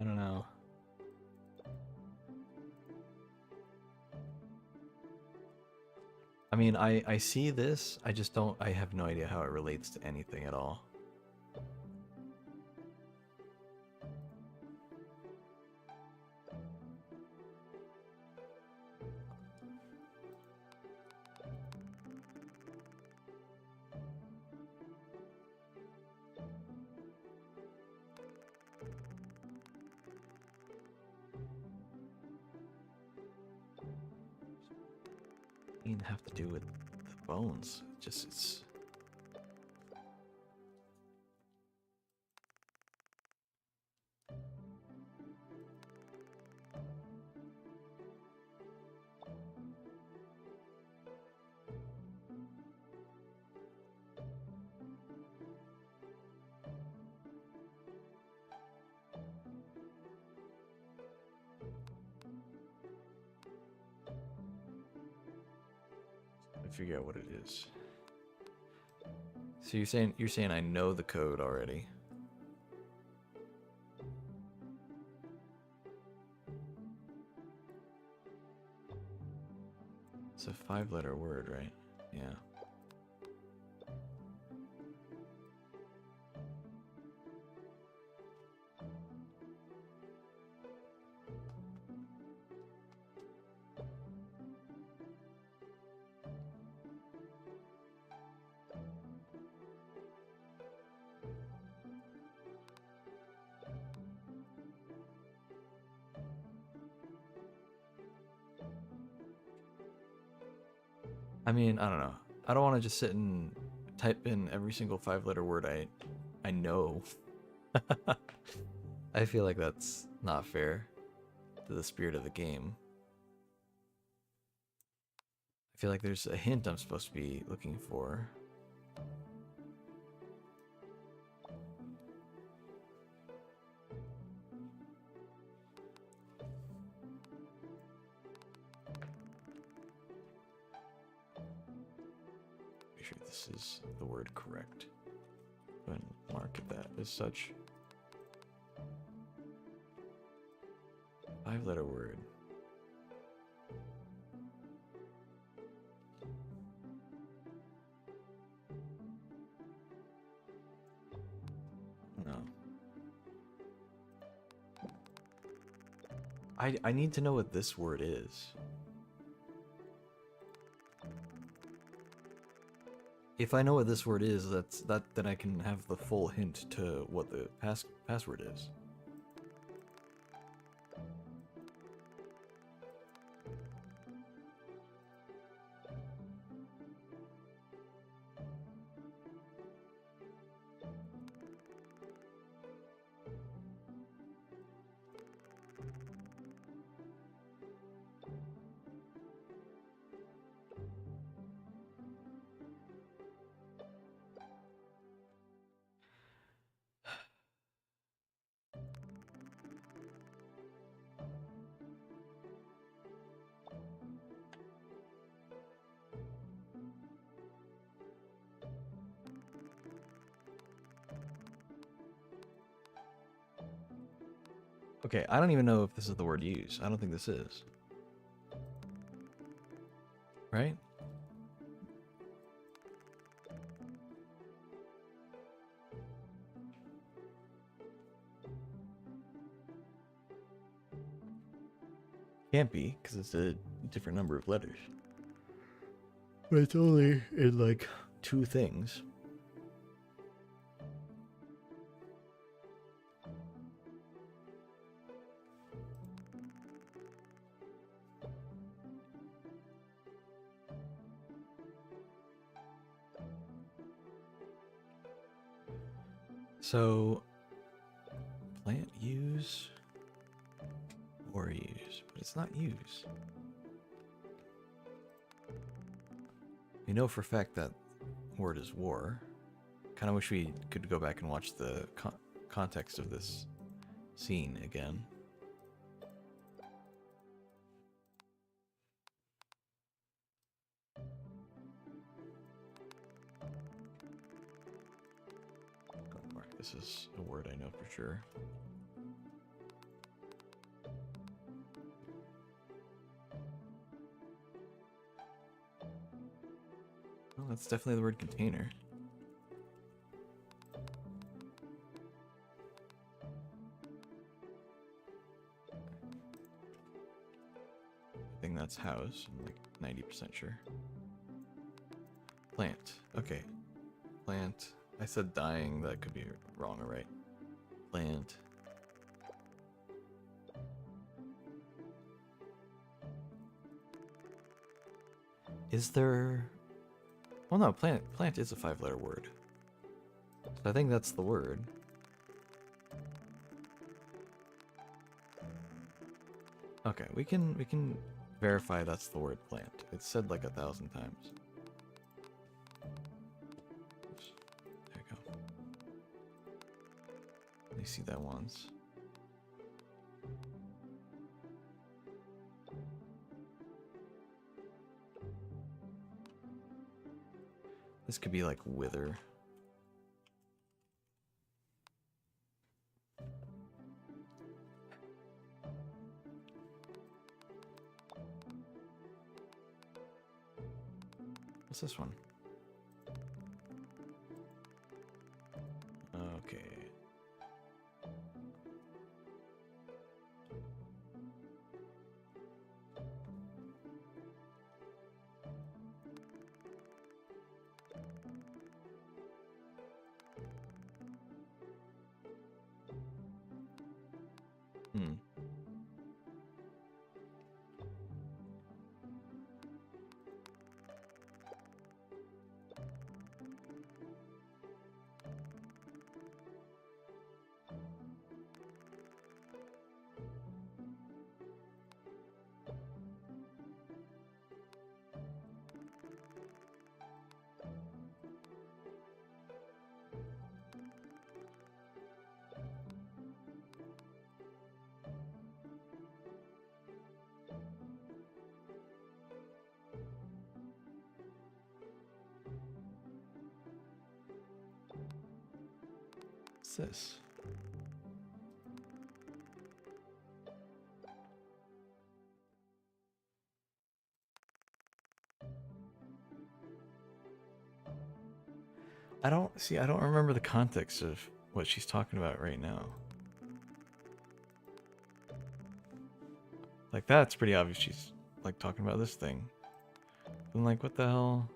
I don't know. I mean, I see this, I just don't, I have no idea how it relates to anything at all. Even have to do with the bones. Just it's I figure out what it is. So you're saying I know the code already. It's a 5-letter word, right? Yeah. I mean, I don't know. I don't want to just sit and type in every single 5-letter word I know. I feel like that's not fair to the spirit of the game. I feel like there's a hint I'm supposed to be looking for. Make sure this is the word correct. Go ahead and mark that as such. 5-letter word. No. I need to know what this word is. If I know what this word is, then I can have the full hint to what the password is. Okay, I don't even know if this is the word use. I don't think this is. Right? Can't be, because it's a different number of letters. But it's only in like 2 things. So, plant use or use, but it's not use. We know for a fact that word is war. Kind of wish we could go back and watch the context of this scene again. This is a word I know for sure. Well, that's definitely the word container. I think that's house. I'm like 90% sure. Plant. Okay. Plant. I said dying. That could be wrong or right. Plant. Is there... Well, no, plant is a 5-letter word. So I think that's the word. Okay, we can verify that's the word plant. It's said like 1,000 times. There you go. Let me see that once. This could be like wither. What's this one? Okay. Hmm. What's this? I don't remember the context of what she's talking about right now. Like, that's pretty obvious she's like talking about this thing. I'm like, what the hell?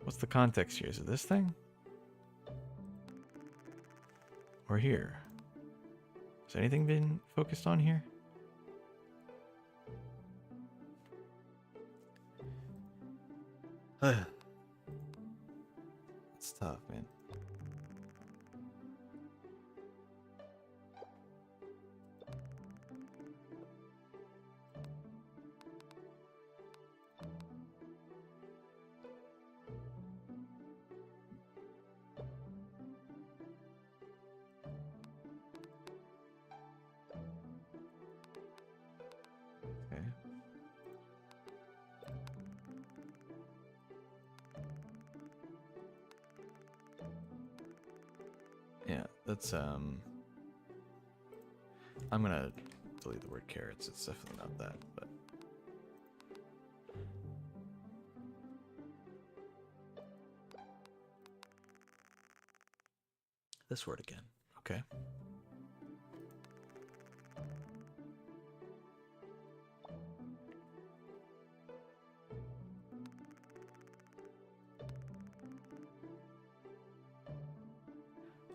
What's the context here? Is it this thing? Or here? Has anything been focused on here? It's tough, man. Okay. Yeah, that's I'm gonna delete the word carrots. It's definitely not that, but. This word again. Okay.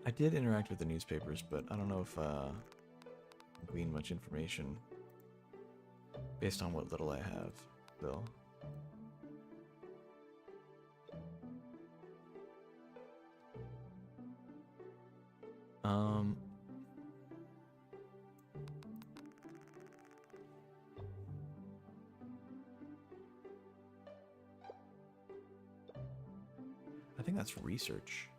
I did interact with the newspapers, but I don't know if glean much information based on what little I have, Bill. I think that's research.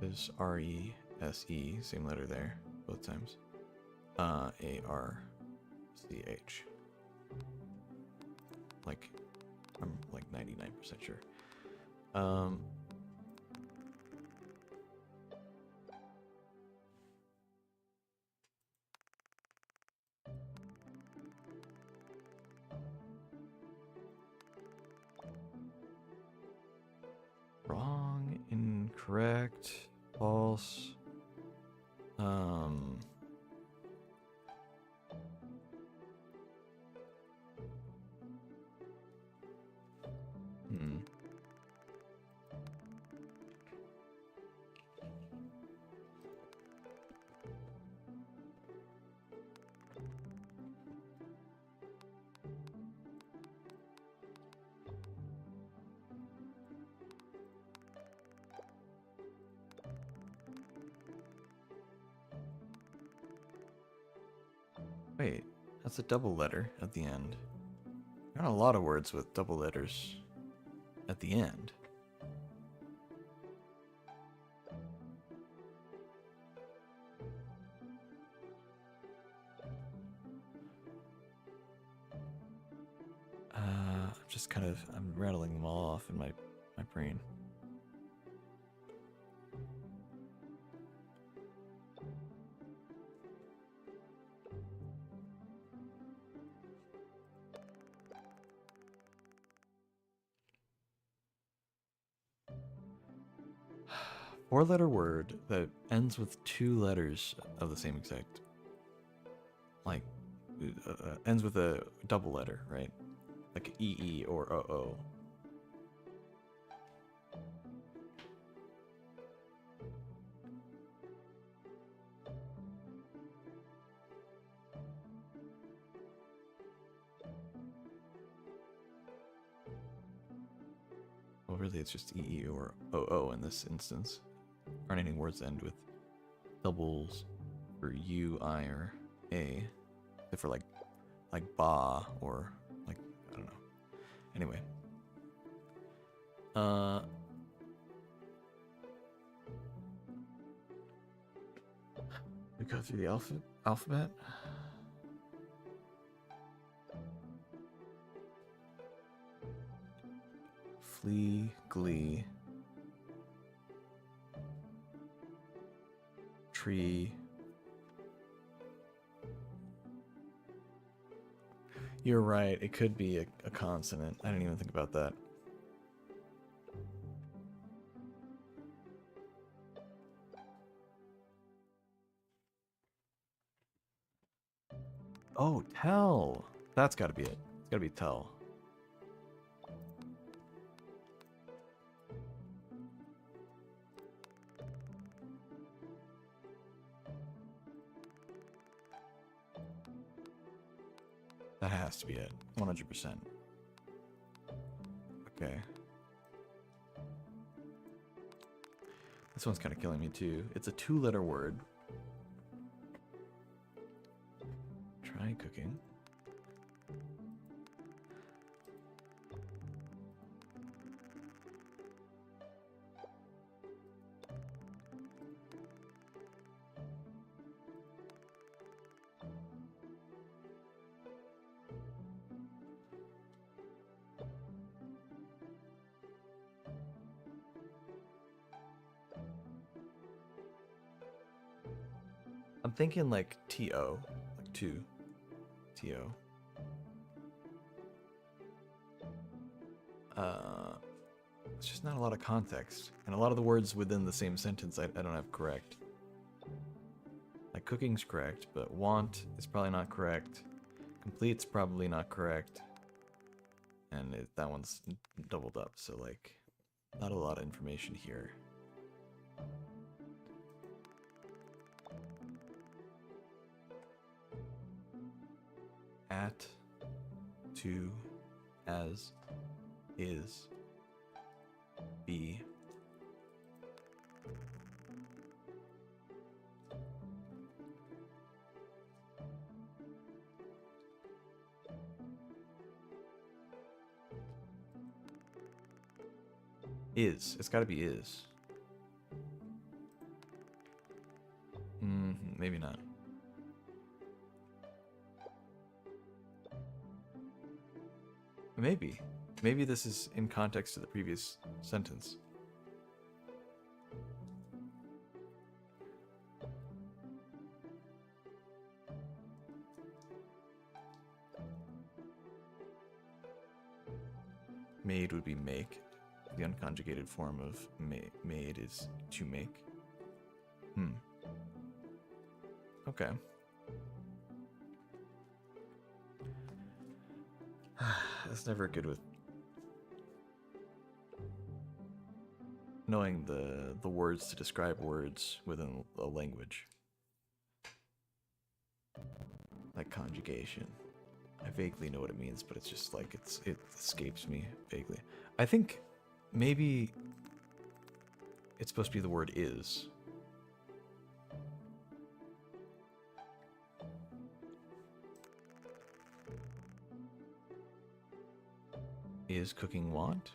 Is R-E-S-E, same letter there, both times. A-R-C-H. Like, I'm like 99% sure. Wrong, incorrect, false. Wait, that's a double letter at the end. There aren't a lot of words with double letters at the end. Just kind of, I'm rattling them all off in my brain. Four-letter word that ends with two letters of the same exact, like, ends with a double letter, right? Like E-E or O-O. Well, really, it's just E-E or O-O in this instance. Aren't any words that end with doubles for U, I, or A, except for like ba or like, I don't know. Anyway. We go through the alphabet. Flee, glee, tree. You're right, it could be a consonant. I didn't even think about that. Oh, tell. That's gotta be it. It's gotta be tell. That has to be it. 100%. Okay. This one's kind of killing me too. It's a two-letter word. Try cooking. I'm thinking like TO, like two, TO. It's just not a lot of context, and a lot of the words within the same sentence I don't have correct. Like cooking's correct, but want is probably not correct. Complete's probably not correct. And that one's doubled up, so like, not a lot of information here. At, to, as, is, be. Is. It's gotta be is. Maybe not. Maybe. Maybe this is in context to the previous sentence. Made would be make. The unconjugated form of made is to make. Okay. That's never good with knowing the words to describe words within a language. Like conjugation. I vaguely know what it means, but it's just like it escapes me vaguely. I think maybe it's supposed to be the word is. Is cooking want?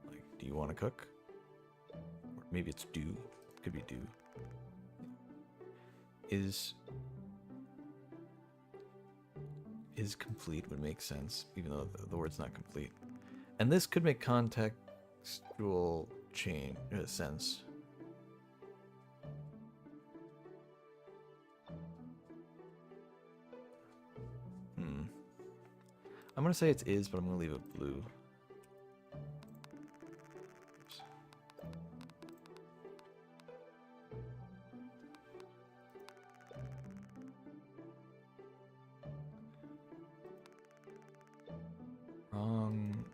Like, do you want to cook? Or maybe it's do. Could be do. Is complete would make sense, even though the word's not complete. And this could make contextual change sense. I'm gonna say it's is, but I'm gonna leave it blue. Oops. Wrong.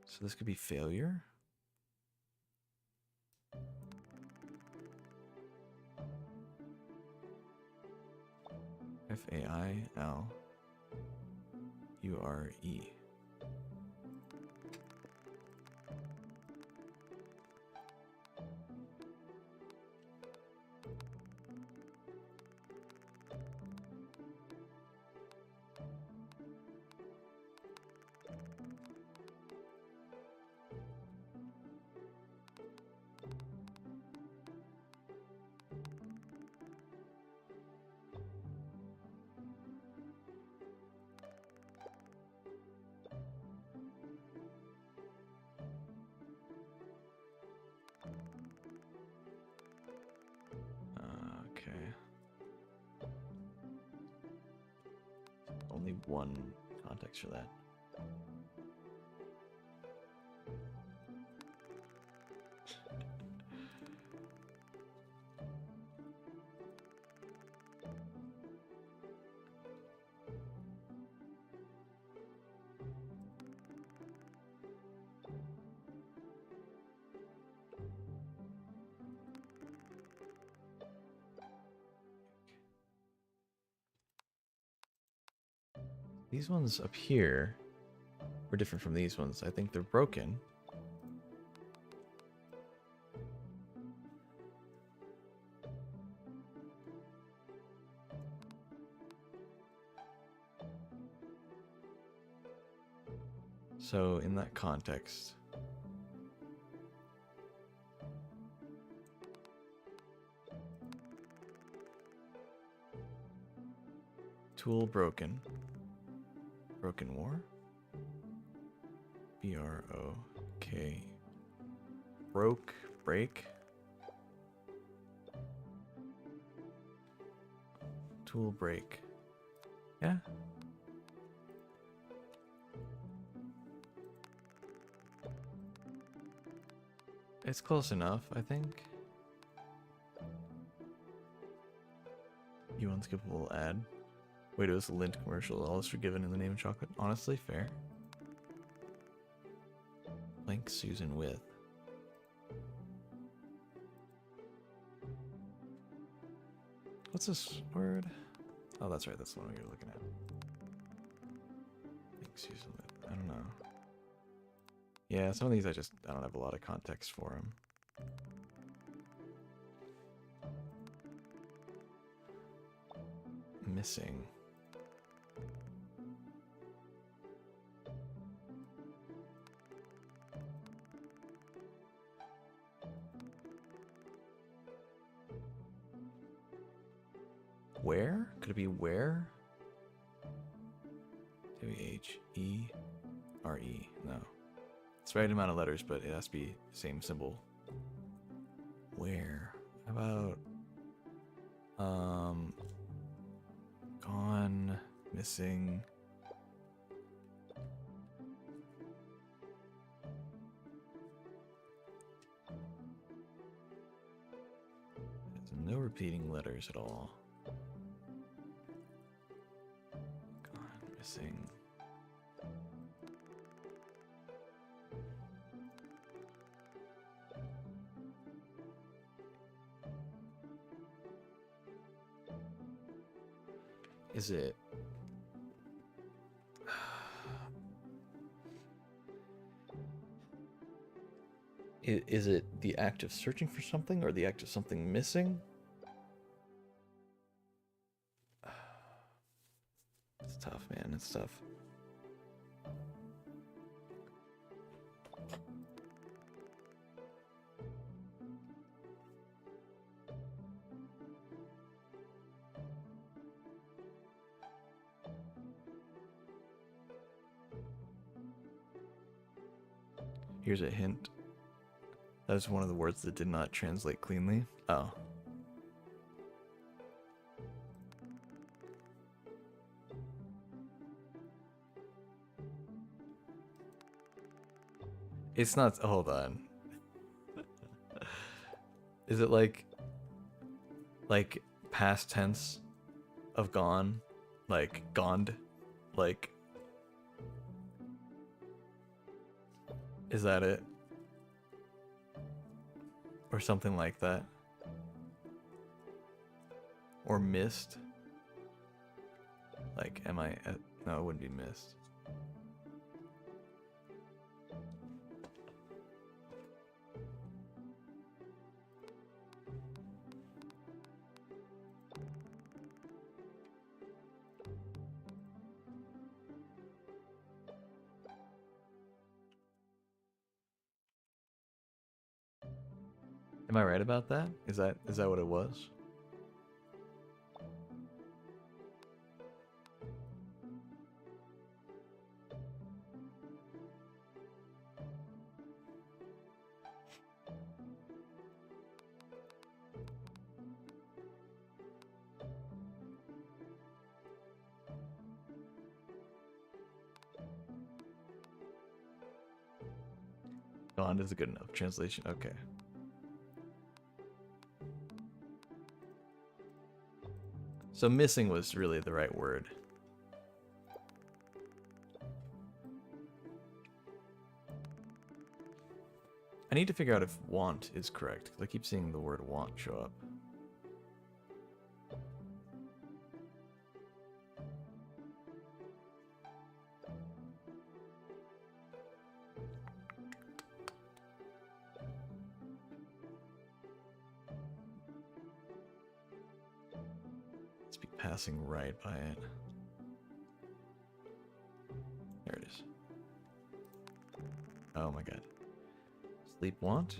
So this could be failure. Failure. Okay. Only one context for that. These ones up here were different from these ones. I think they're broken. So in that context, Tool broken. Broken war? B-R-O-K. Broke. Break. Tool break. Yeah. It's close enough, I think. You unskippable ad. Wait, it was a Lint commercial. All is forgiven in the name of chocolate. Honestly, fair. Blank Susan with. What's this word? Oh, that's right. That's the one we were looking at. Blank Susan with. I don't know. Yeah, some of these I don't have a lot of context for them. Missing. Where? Could it be where? W-H-E-R-E. No. It's the right amount of letters, but it has to be the same symbol. Where? How about gone, missing. There's no repeating letters at all. Gone, missing. Is it? Is it the act of searching for something or the act of something missing? It's tough, man. It's tough. Here's a hint. That was one of the words that did not translate cleanly. Oh. It's not. Hold on. Is it like past tense of gone? Like goned? Like. Is that it? Or something like that? Or missed? Like, am I... no, it wouldn't be missed. Am I right about that? Is that what it was? Gone is a good enough translation. Okay. So missing was really the right word. I need to figure out if want is correct, because I keep seeing the word want show up. Let's be passing right by it. There it is. Oh my god. Sleep want?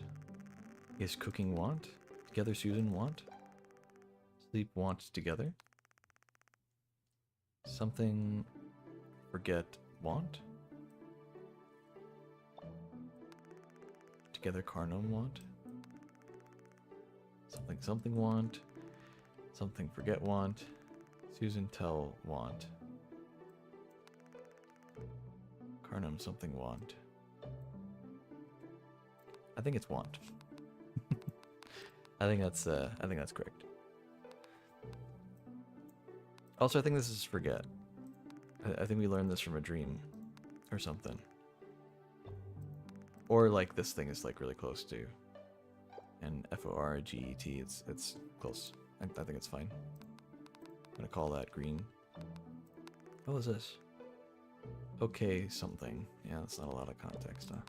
Is cooking want? Together Susan want? Sleep want together? Something forget want? Together Carnum want? Something want? Something forget want? Susan tell want? Carnum something want? I think it's want. I think that's correct. Also, I think this is forget. I think we learned this from a dream or something. Or like this thing is like really close to. And F-O-R-G-E-T, it's close. I think it's fine. I'm gonna call that green. What was this? Okay, something. Yeah, that's not a lot of context, huh?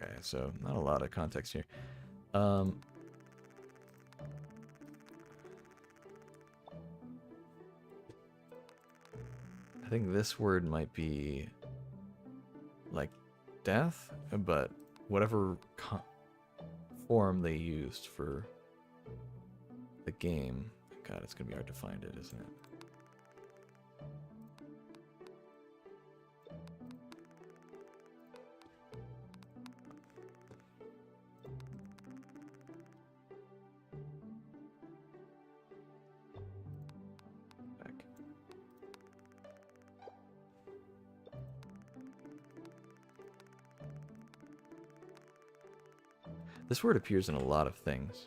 Okay, so not a lot of context here. I think this word might be like death, but whatever form they used for the game. God, it's gonna be hard to find it, isn't it? This word appears in a lot of things.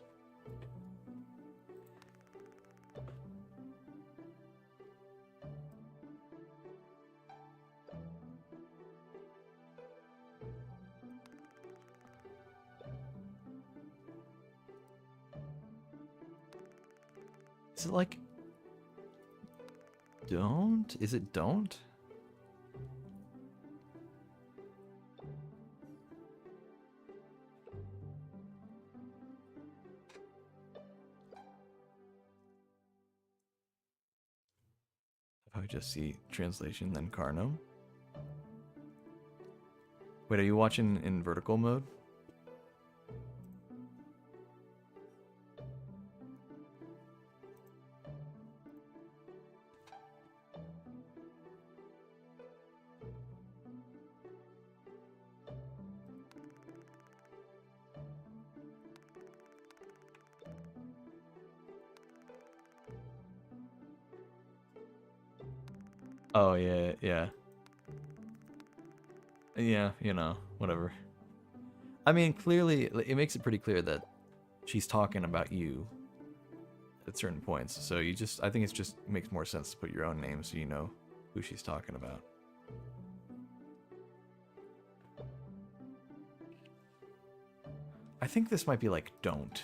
Is it like don't? Is it don't? If I just see translation, then Carno. Wait, are you watching in vertical mode? Oh, yeah, yeah. Yeah, you know, whatever. I mean, clearly, it makes it pretty clear that she's talking about you at certain points. So you just, I think it's just makes more sense to put your own name so you know who she's talking about. I think this might be like don't.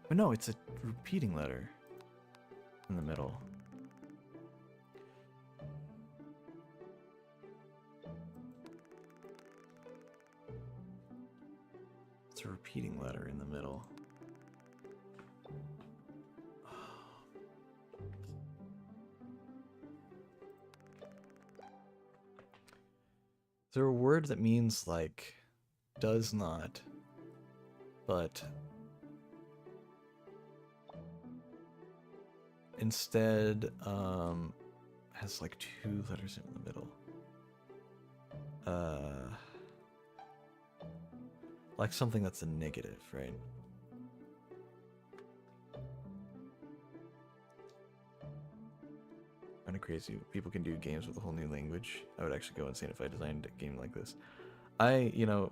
But no, it's a repeating letter in the middle. It's a repeating letter in the middle. Is there a word that means like does not, but instead has like two letters in the middle? Like something that's a negative, right? Kind of crazy. People can do games with a whole new language. I would actually go insane if I designed a game like this. You know,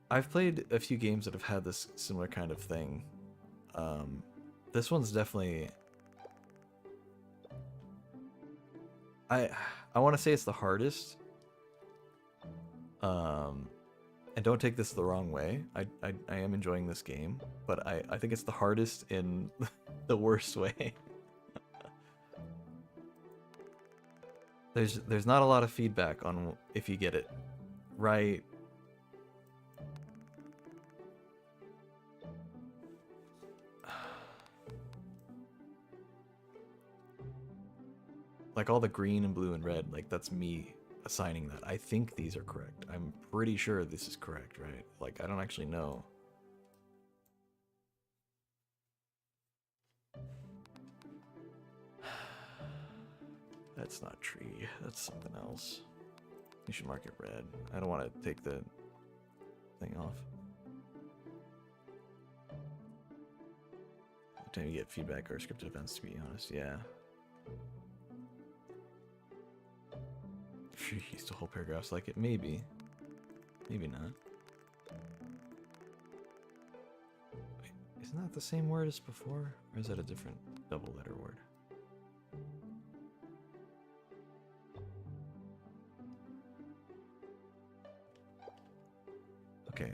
I've played a few games that have had this similar kind of thing. This one's definitely... I want to say it's the hardest. And don't take this the wrong way. I am enjoying this game, but I think it's the hardest in the worst way. There's not a lot of feedback on if you get it right. Like all the green and blue and red, like that's me assigning that. I think these are correct. I'm pretty sure this is correct, right? Like I don't actually know. That's not tree. That's something else. You should mark it red. I don't want to take the thing off. Every time you get feedback or scripted events, to be honest, yeah. Sure, you used to whole paragraphs like it. Maybe. Maybe not. Wait, isn't that the same word as before? Or is that a different double letter word? Okay,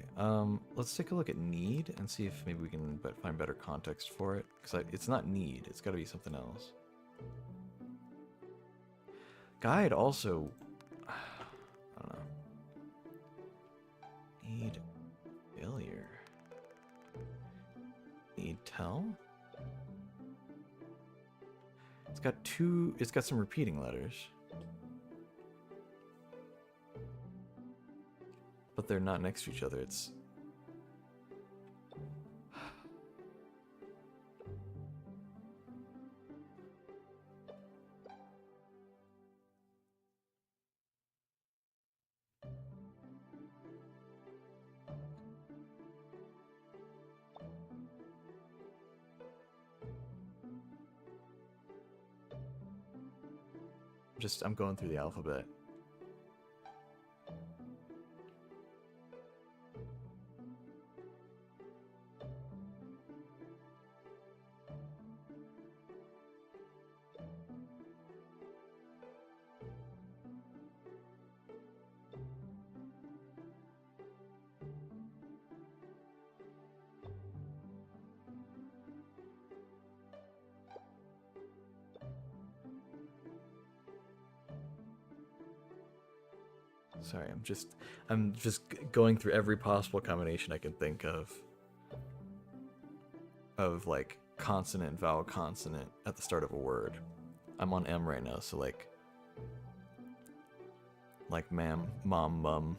let's take a look at need and see if maybe we can find better context for it. Because it's not need, it's got to be something else. Guide also, I don't know. Need failure. Need tell? It's got some repeating letters. But they're not next to each other. It's I'm going through the alphabet. Sorry, I'm just going through every possible combination I can think of like consonant, vowel, consonant at the start of a word. I'm on M right now, so like ma'am, mom, mum,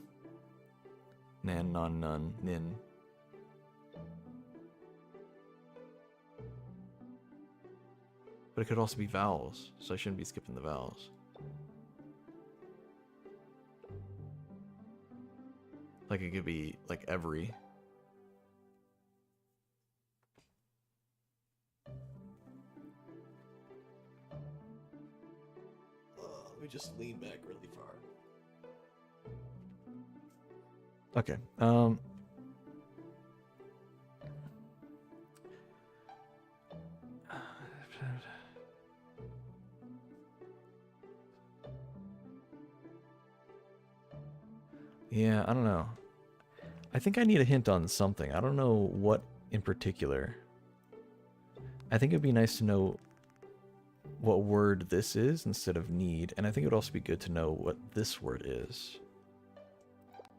nan, non, nun, nin. But it could also be vowels, so I shouldn't be skipping the vowels. Like it could be like every. Let me just lean back really far. Okay. Yeah, I don't know. I think I need a hint on something. I don't know what in particular. I think it'd be nice to know what word this is instead of need, and I think it would also be good to know what this word is.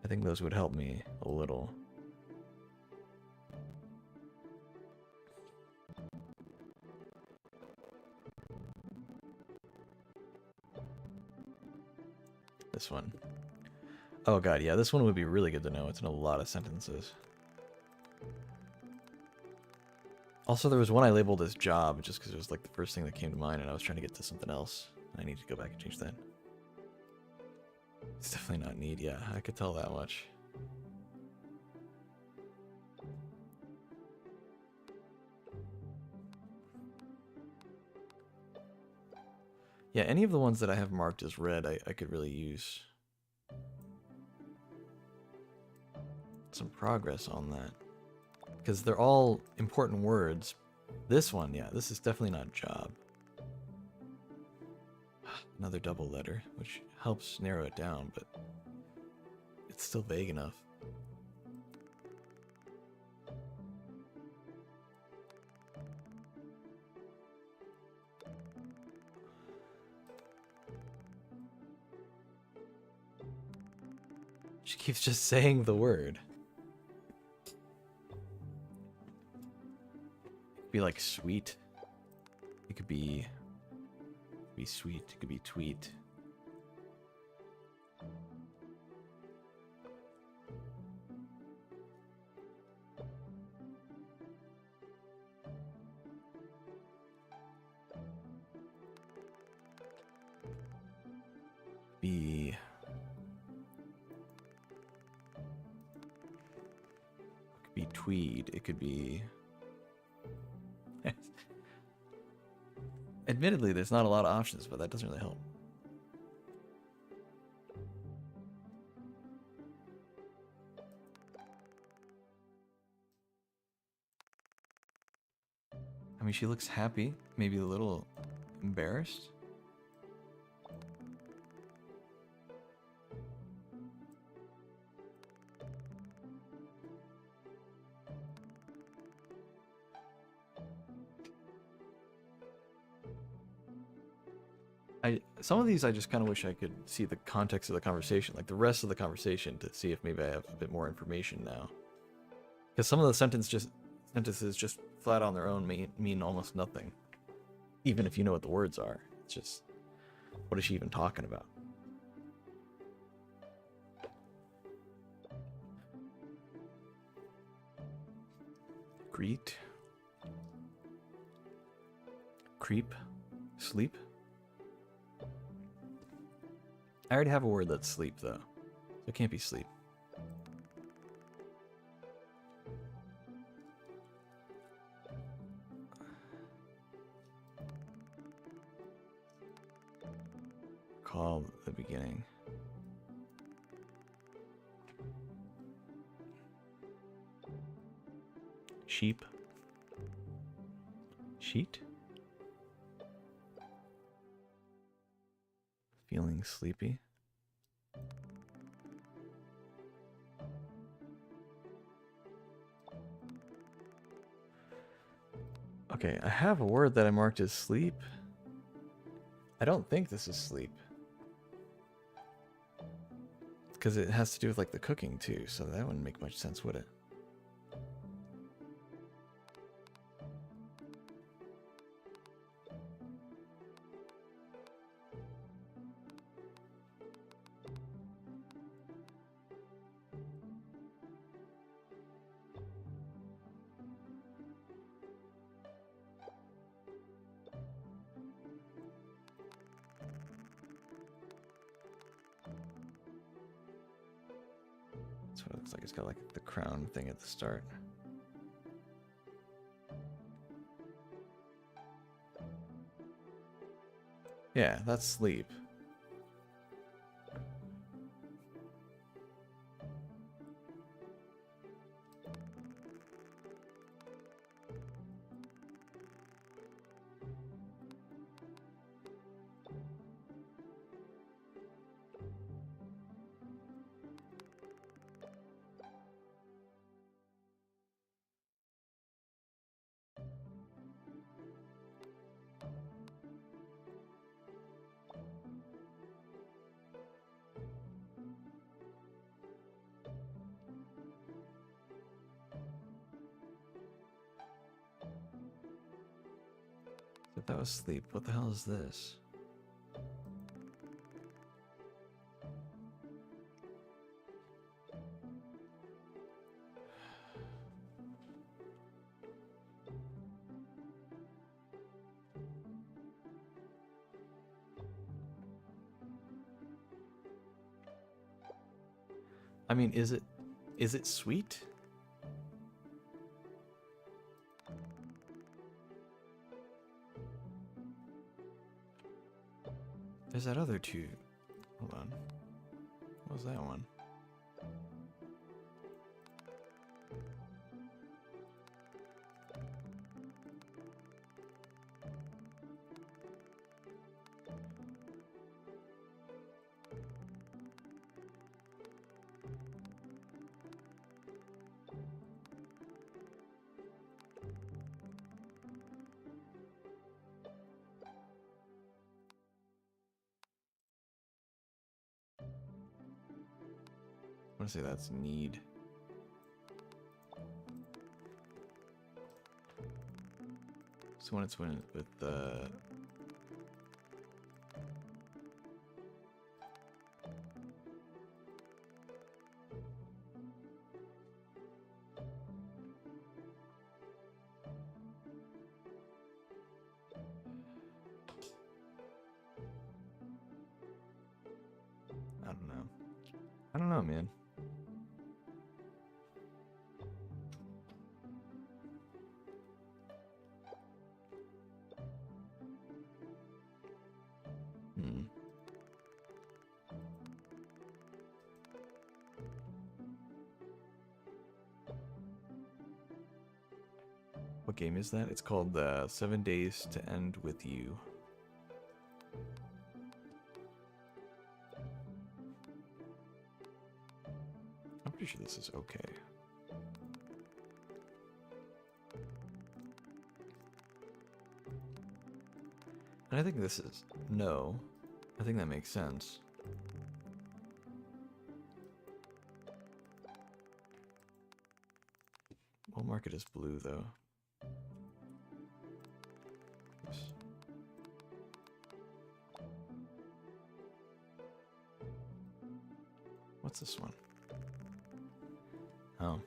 I think those would help me a little. This one. Oh god, yeah, this one would be really good to know. It's in a lot of sentences. Also, there was one I labeled as job, just because it was like the first thing that came to mind, and I was trying to get to something else. I need to go back and change that. It's definitely not need, yeah, I could tell that much. Yeah, any of the ones that I have marked as red, I could really use some progress on that. Because they're all important words. This one, yeah, this is definitely not job. Another double letter, which helps narrow it down, but it's still vague enough. just saying the word. It could be like sweet. It could be sweet. It could be tweet. Be tweed. It could be. Admittedly, there's not a lot of options, but that doesn't really help. I mean, she looks happy, maybe a little embarrassed. Some of these I just kind of wish I could see the context of the conversation, like the rest of the conversation, to see if maybe I have a bit more information now. Because some of the sentences just flat on their own mean almost nothing. Even if you know what the words are. It's just, what is she even talking about? Greet. Creep. Sleep. I already have a word that's sleep, though. So it can't be sleep. Call the beginning. Sheep. Sheet. Feeling sleepy. Okay, I have a word that I marked as sleep. I don't think this is sleep. Because it has to do with like the cooking too, so that wouldn't make much sense, would it? That's what it looks like. It's got like the crown thing at the start. Yeah, that's sleep. If that was sleep, what the hell is this? I mean, is it sweet? There's that other two. Hold on. What was that one? want to say that's need. So when it's with the I don't know, man. What game is that? It's called 7 Days to End With You. I'm pretty sure this is okay. And I think this is no. I think that makes sense. We'll mark it as blue though. Oops. What's this one? Oh.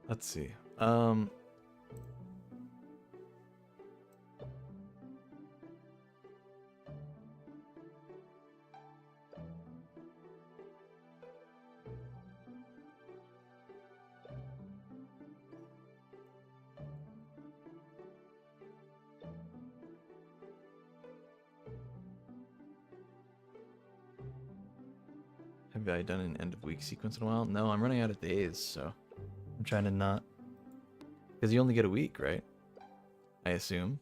Let's see. Have I done an end of week sequence in a while? No, I'm running out of days, so I'm trying to not. Because you only get a week, right? I assume.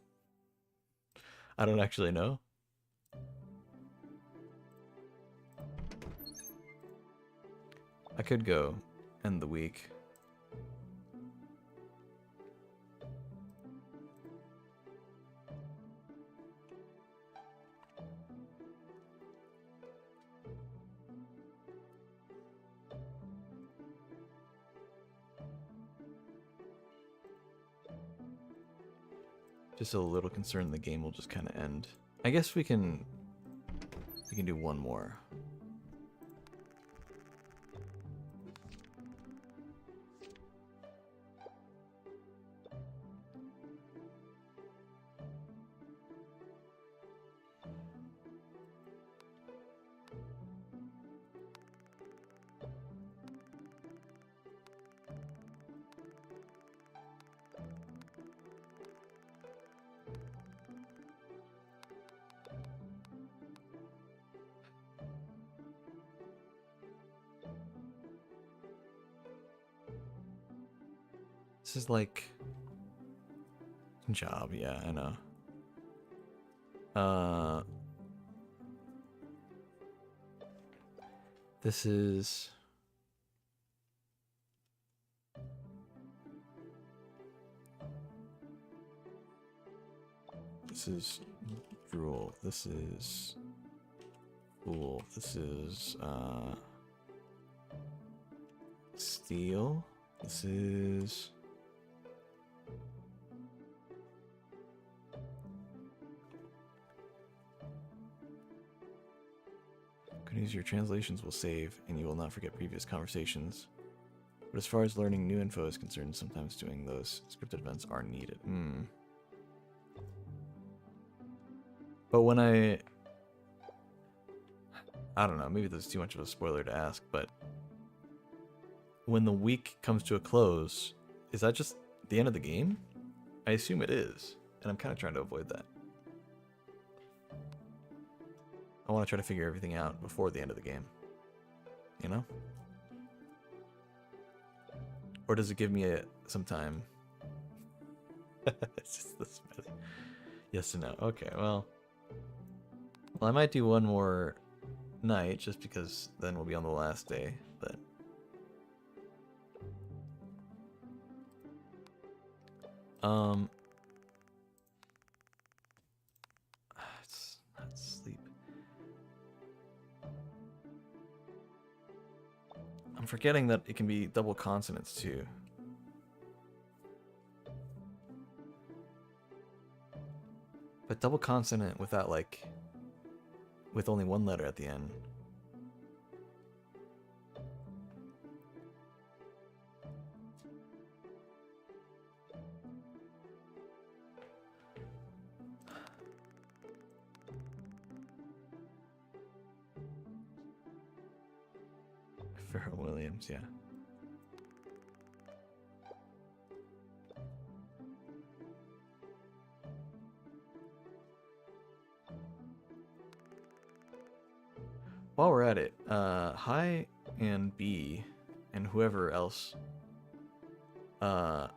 I don't actually know. I could go end the week. Just a little concerned the game will just kind of end. I guess we can do one more. This is like job, yeah, I know. This is drool. This is fool. This is steel. This is your translations will save, and you will not forget previous conversations. But as far as learning new info is concerned, sometimes doing those scripted events are needed. But when I don't know, maybe this is too much of a spoiler to ask, but when the week comes to a close, is that just the end of the game? I assume it is, and I'm kind of trying to avoid that. I want to try to figure everything out before the end of the game. You know? Or does it give me some time? It's just the smiley. Yes and no. Okay, well, I might do one more night just because then we'll be on the last day, but it's not sleep. I'm forgetting that it can be double consonants too. But double consonant without like with only one letter at the end. Pharrell Williams, yeah. While we're at it, Hi and B and whoever else could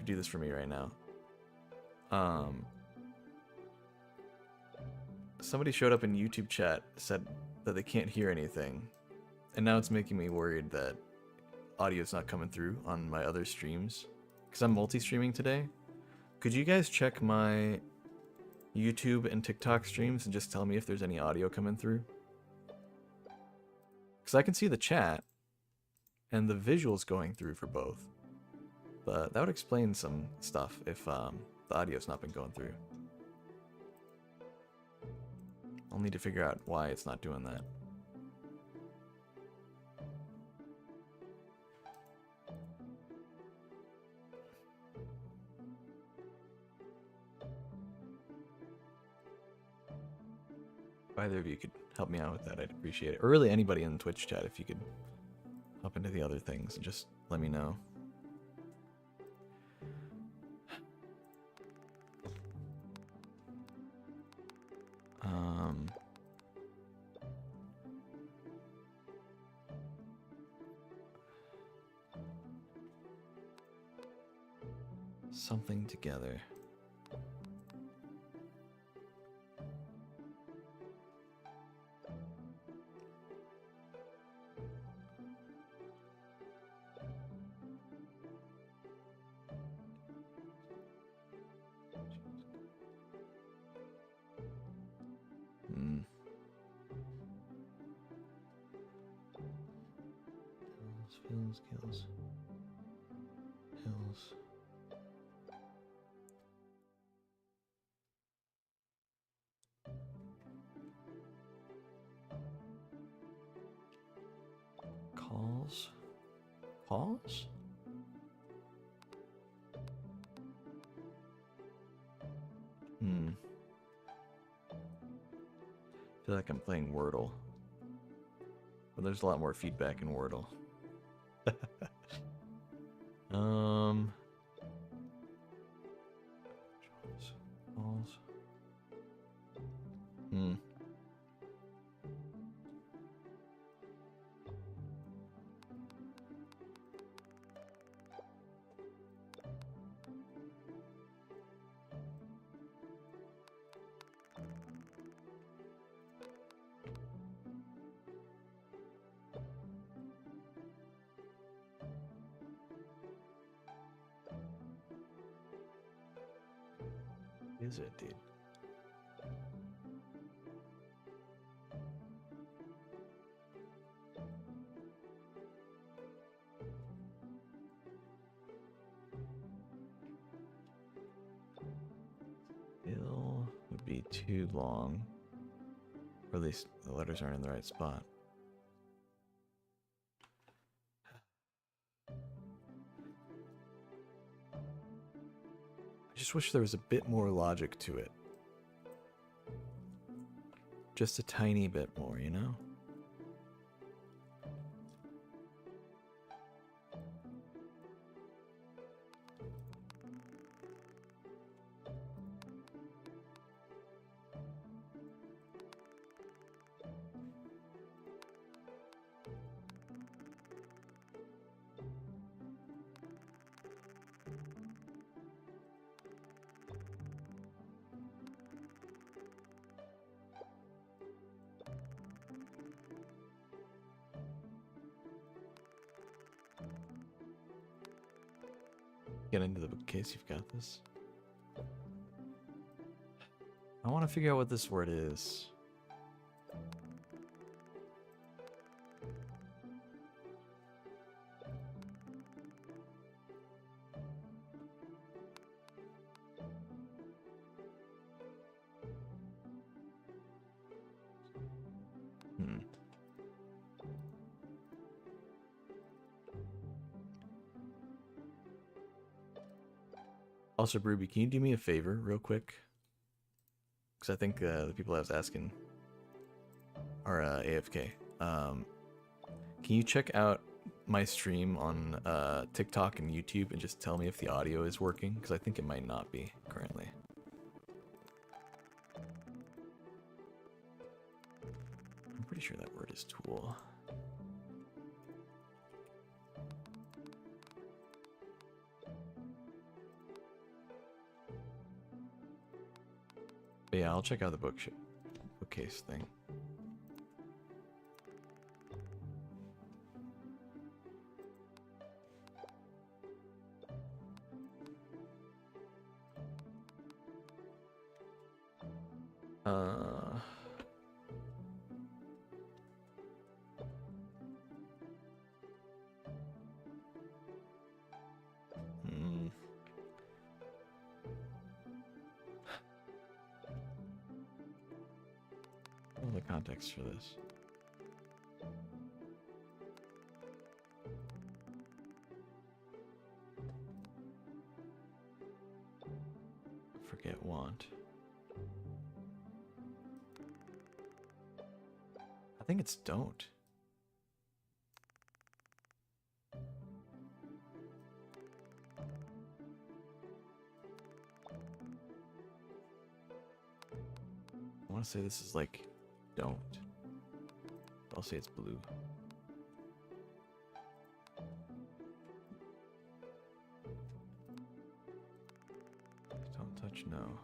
do this for me right now. Somebody showed up in YouTube chat, said that they can't hear anything, and now it's making me worried that audio's not coming through on my other streams, because I'm multi-streaming today. Could you guys check my YouTube and TikTok streams and just tell me if there's any audio coming through? Because I can see the chat and the visuals going through for both, but that would explain some stuff if the audio's not been going through. I'll need to figure out why it's not doing that. If either of you could help me out with that, I'd appreciate it. Or really anybody in the Twitch chat, if you could hop into the other things and just let me know. Something together. Hills. Calls? I feel like I'm playing Wordle. But there's a lot more feedback in Wordle. Calls. Is it, dude? Ill would be too long. Or at least the letters aren't in the right spot. I just wish there was a bit more logic to it. Just a tiny bit more, you know? Get into the bookcase, you've got this. I want to figure out what this word is. Also, Ruby, can you do me a favor real quick? Because I think the people I was asking are AFK. Can you check out my stream on TikTok and YouTube and just tell me if the audio is working? Because I think it might not be currently. I'm pretty sure that word is tool. But yeah, I'll check out the bookcase thing. What are the context for this? Forget want. I think it's don't. I want to say this is like don't. I'll say it's blue. Don't touch, no.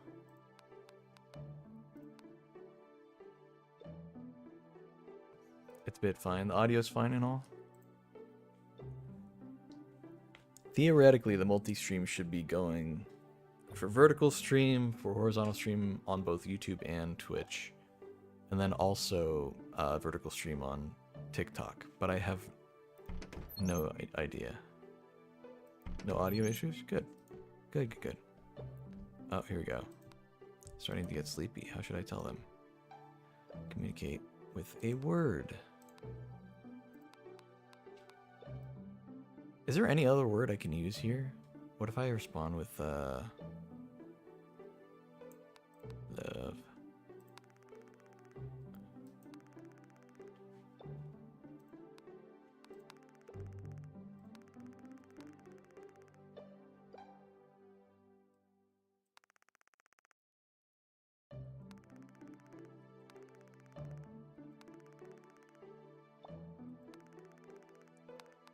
It's a bit fine. The audio's fine and all. Theoretically, the multi-stream should be going for vertical stream, for horizontal stream on both YouTube and Twitch. And then also vertical stream on TikTok. But I have no idea. No audio issues? Good. Good, good, good. Oh, here we go. Starting to get sleepy. How should I tell them? Communicate with a word. Is there any other word I can use here? What if I respond with love?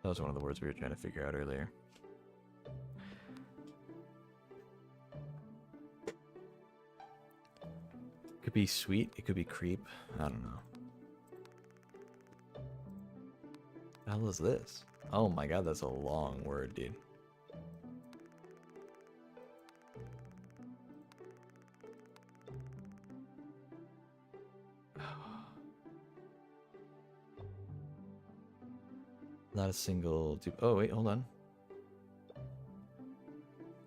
That was one of the words we were trying to figure out earlier. It could be sweet, it could be creep. I don't know. What the hell is this? Oh my god, that's a long word, dude. Not a single oh wait, hold on.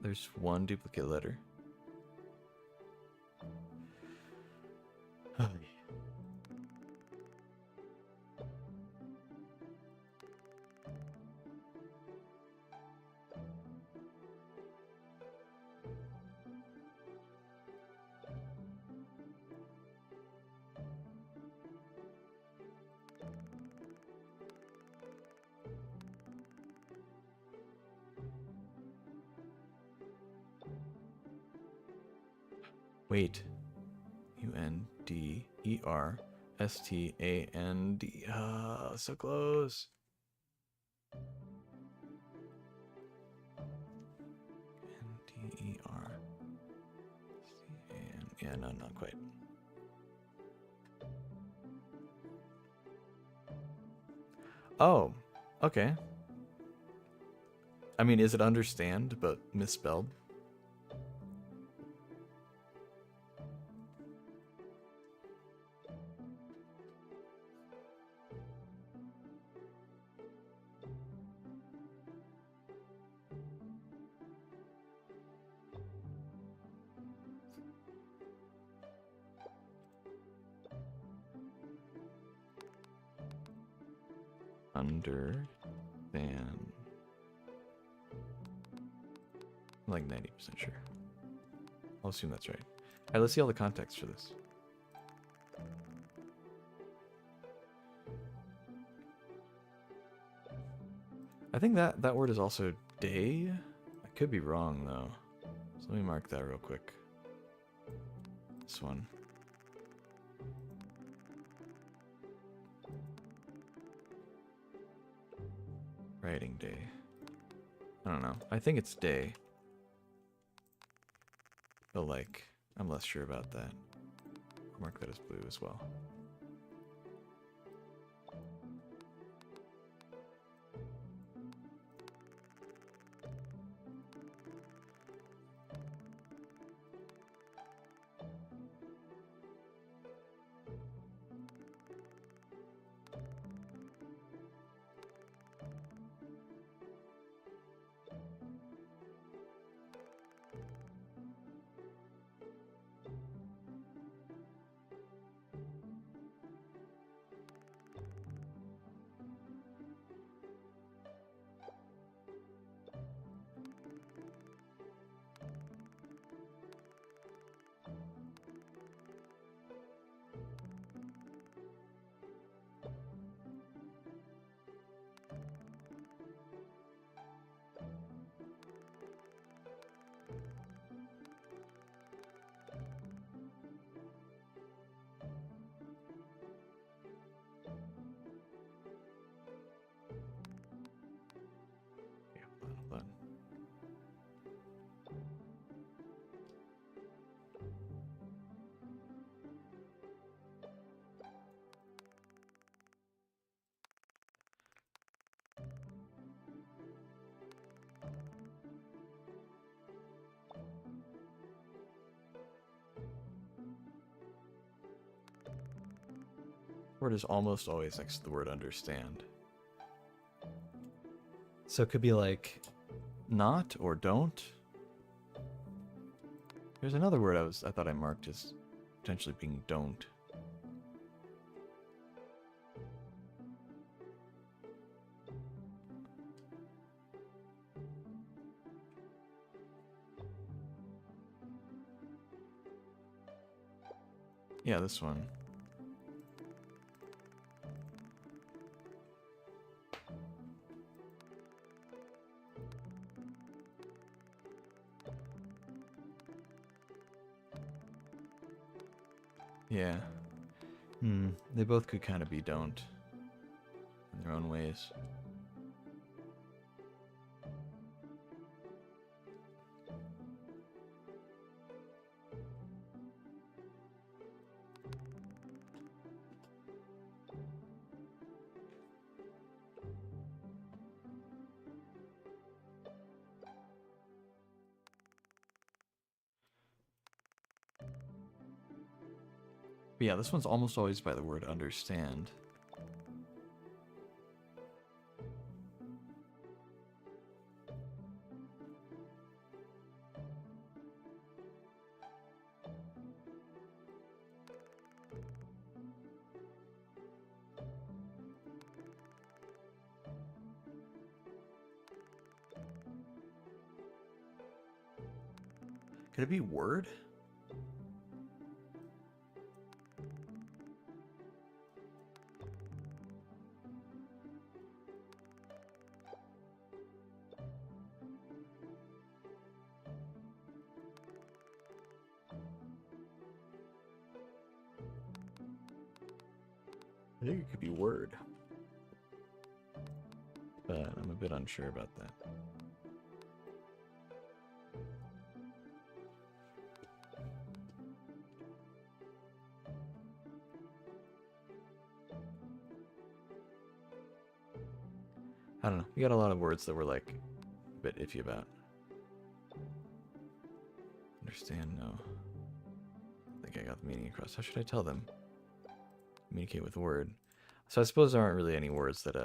There's one duplicate letter. Oh, yeah. Wait. UNDERSTAND. Ah, so close. NDER. Yeah, no, not quite. Oh, okay. I mean, is it understand but misspelled? Understand. I'm like 90% sure. I'll assume that's right. Alright, let's see all the context for this. I think that word is also day. I could be wrong though. So let me mark that real quick. This one. Writing day. I don't know. I think it's day. But like, I'm less sure about that. I'll mark that as blue as well. Hold on. Word is almost always next to the word understand. So it could be like not or don't. There's another word I thought I marked as potentially being don't. Yeah, this one. Yeah. They both could kind of be don't in their own ways. But yeah, this one's almost always by the word understand. Could it be word? I think it could be word. But I'm a bit unsure about that. I don't know. We got a lot of words that were like bit iffy about. Understand, no. I think I got the meaning across. How should I tell them? Communicate with word. So I suppose there aren't really any words that,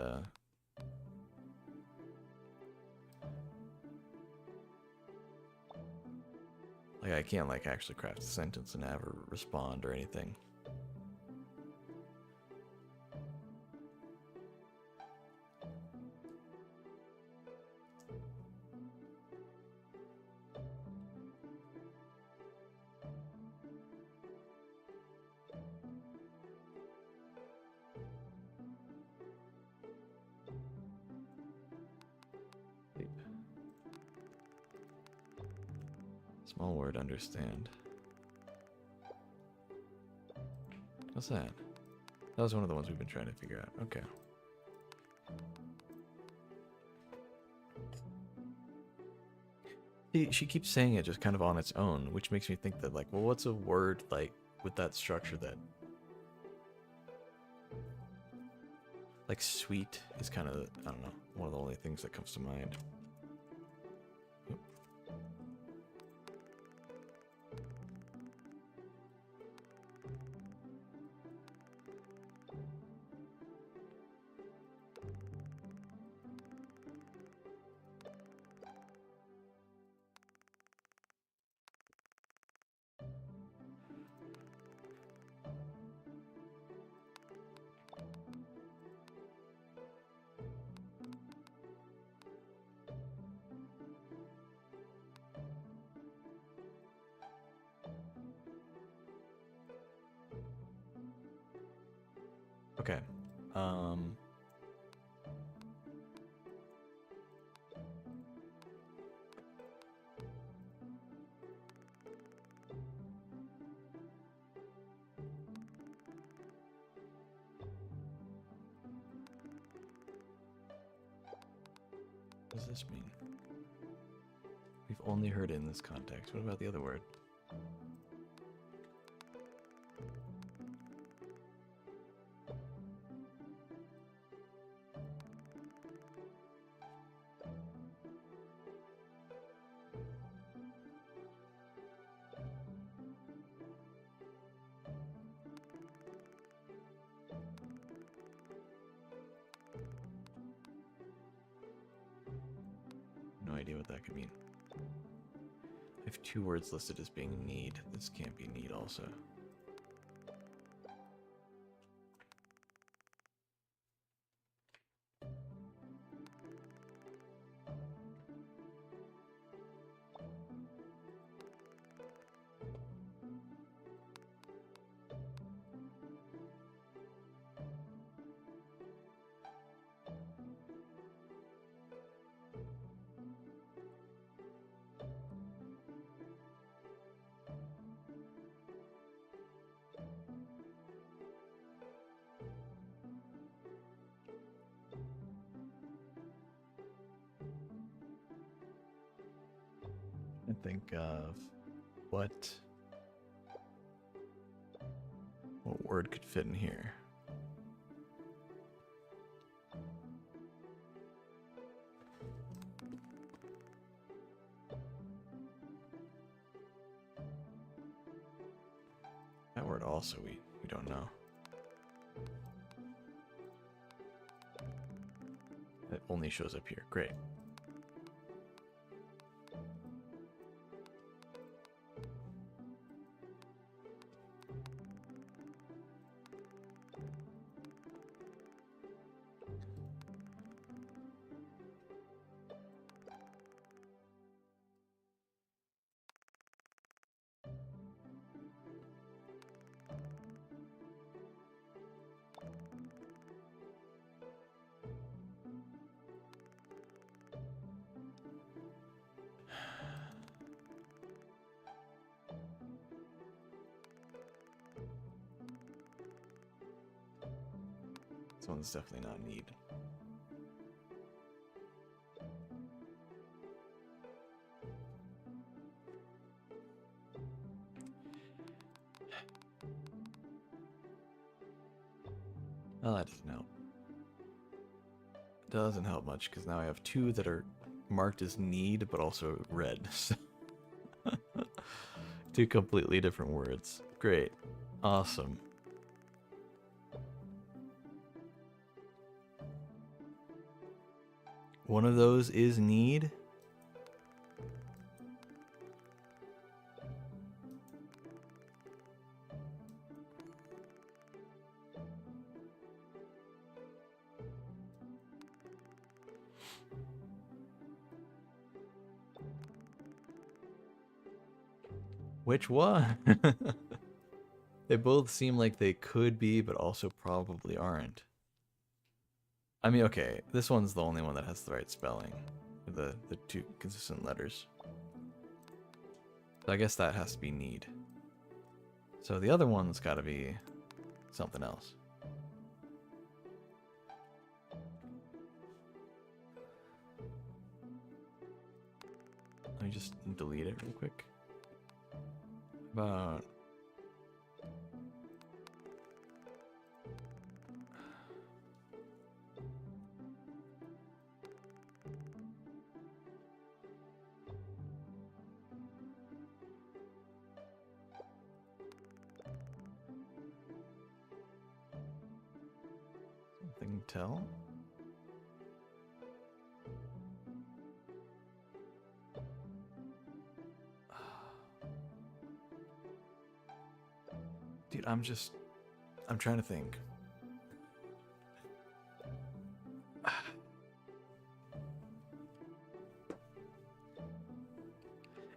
like I can't like actually craft a sentence and have her respond or anything. Small word, understand. What's that? That was one of the ones we've been trying to figure out. Okay. She keeps saying it just kind of on its own, which makes me think that, like, well, what's a word, like, with that structure that... Like, sweet is kind of, I don't know, one of the only things that comes to mind. Okay. What does this mean? We've only heard it in this context. What about the other word? No idea what that could mean. I have two words listed as being need. This can't be need also. I think of what word could fit in here. That word also we don't know. It only shows up here. Great. This one's definitely not need. Well, that doesn't help. Doesn't help much because now I have two that are marked as need, but also red. So two completely different words. Great. Awesome. One of those is need. Which one? They both seem like they could be, but also probably aren't. I mean, okay, this one's the only one that has the right spelling. The two consistent letters. So I guess that has to be need. So the other one's got to be something else. Let me just delete it real quick. About... something tell? Dude, I'm trying to think.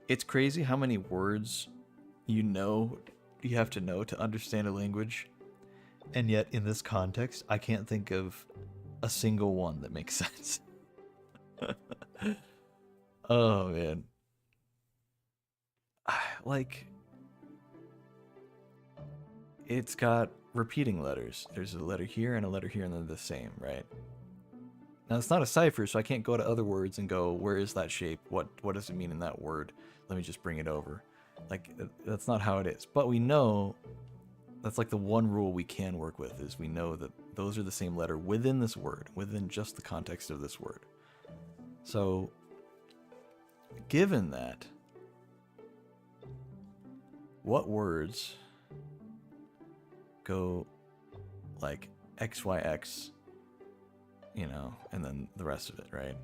It's crazy how many words you have to know to understand a language. And yet, in this context, I can't think of a single one that makes sense. Oh, man. Like, it's got repeating letters. There's a letter here and a letter here, and they're the same, right? Now, it's not a cipher, so I can't go to other words and go, where is that shape? What does it mean in that word? Let me just bring it over. Like, that's not how it is. But we know, that's like the one rule we can work with, is we know that those are the same letter within this word, within just the context of this word. So, given that, what words go like XYX, you know, and then the rest of it, right?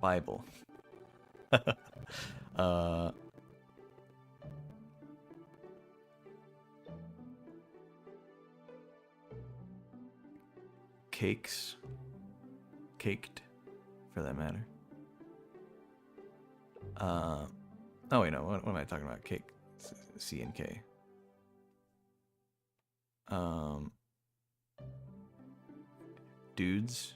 Bible. Cakes. Caked, for that matter. Oh wait, no, what am I talking about? Cake. C and K. Dudes.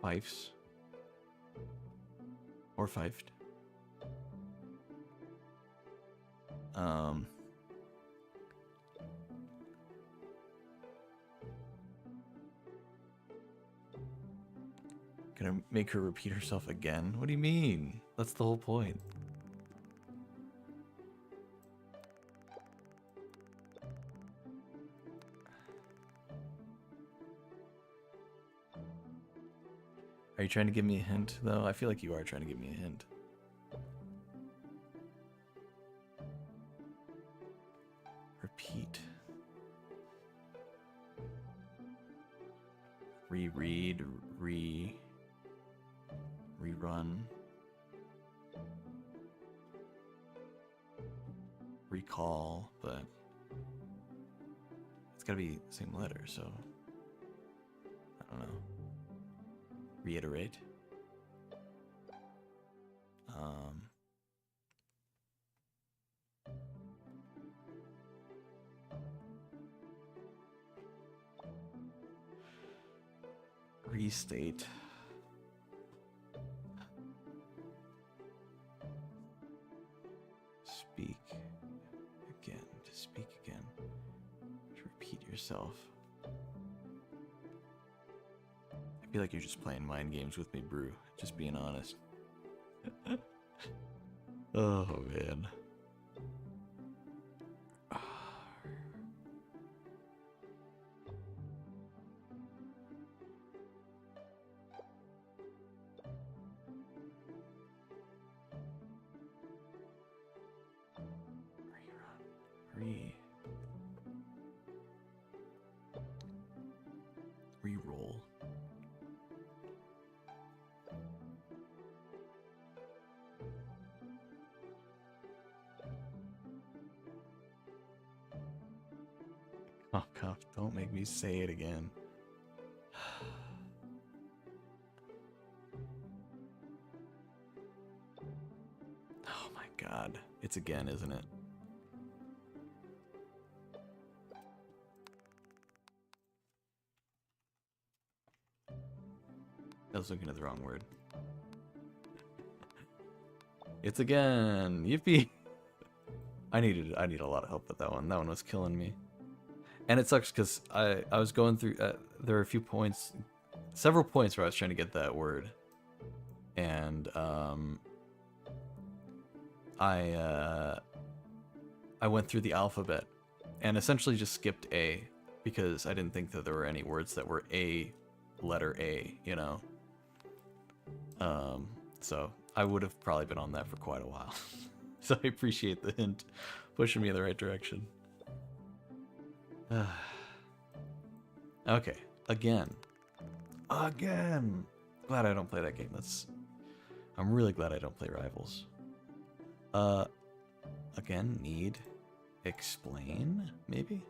Fifes. Or fifed. Gonna make her repeat herself again? What do you mean? That's the whole point. Are you trying to give me a hint, though? I feel like you are trying to give me a hint. Repeat. Reread, rerun. Recall, but it's gotta be the same letter, so I don't know. Reiterate. Restate. myself. I feel like you're just playing mind games with me, Brew. Just being honest. Oh, man. Reroll. Oh god, don't make me say it again. Oh my god. It's again, isn't it? I was looking at the wrong word. It's again. Yippee. I need a lot of help with that one. That one was killing me. And it sucks because I was going through there are a few points, several points where I was trying to get that word. And I went through the alphabet and essentially just skipped A because I didn't think that there were any words that were A, letter A, you know. So I would have probably been on that for quite a while. So I appreciate the hint, pushing me in the right direction. Okay, again. Glad I don't play that game. I'm really glad I don't play Rivals. Again, need, explain, maybe?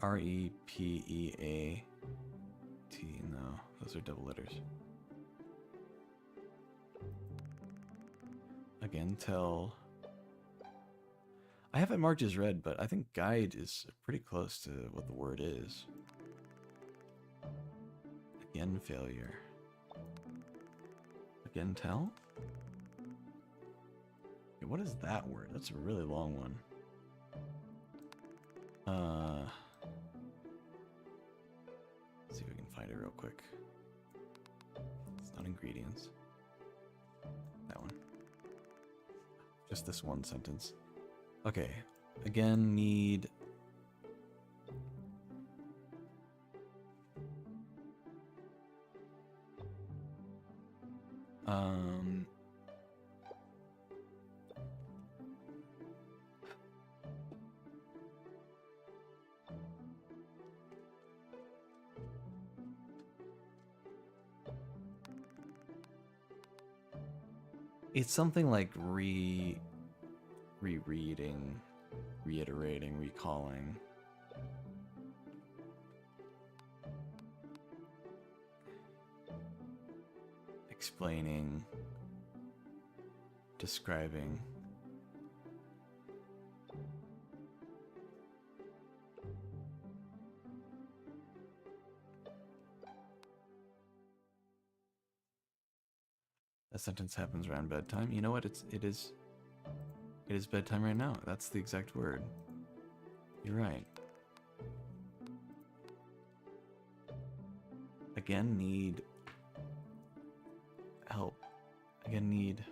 R-E-P-E-A-T, no, those are double letters. Again, tell. I have it marked as red, but I think guide is pretty close to what the word is. Again, failure. Again, tell? Okay, what is that word? That's a really long one. Let's see if we can find it real quick. It's not ingredients. That one. Just this one sentence. Okay. Again, need. It's something like rereading, reiterating, recalling. Explaining, describing. That sentence happens around bedtime. You know what? It is bedtime right now. That's the exact word. You're right. Again, need help. Again, need.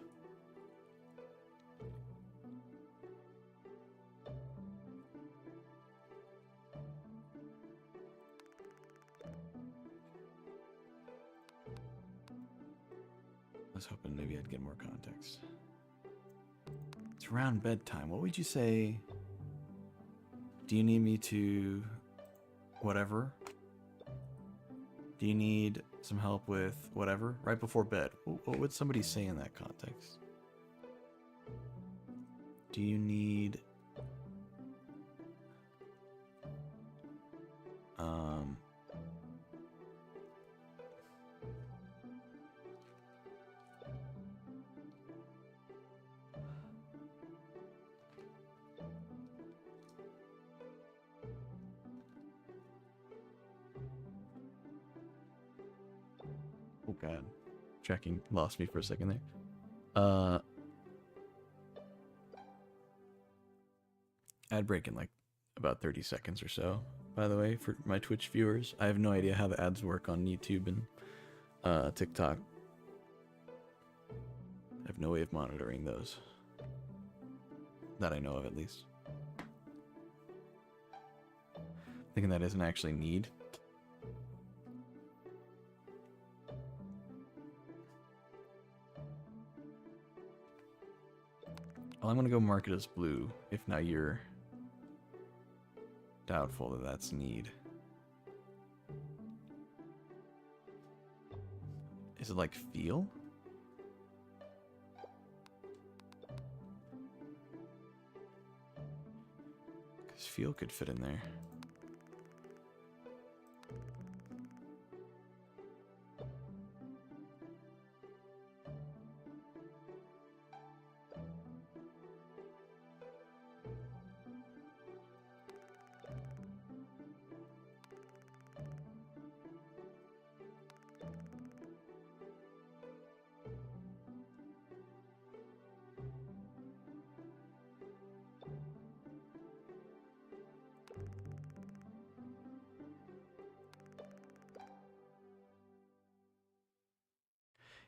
I was hoping maybe I'd get more context. It's around bedtime. What would you say? Do you need me to whatever? Do you need some help with whatever? Right before bed. What would somebody say in that context? Do you need God. Tracking lost me for a second there. Ad break in like about 30 seconds or so, by the way, for my Twitch viewers. I have no idea how the ads work on YouTube and TikTok. I have no way of monitoring those. That I know of, at least. Thinking that isn't actually need. Well, I'm gonna go mark it as blue, if now you're doubtful that that's need. Is it like feel? Because feel could fit in there.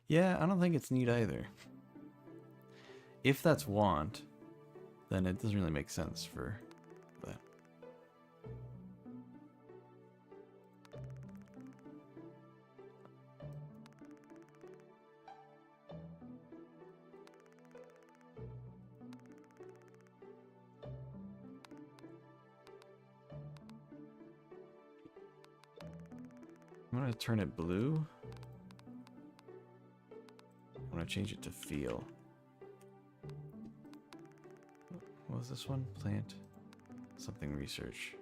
Yeah, I don't think it's need either. If that's want, then it doesn't really make sense for that. I'm gonna turn it blue. I'm gonna change it to feel. What was this one? Plant. Something research.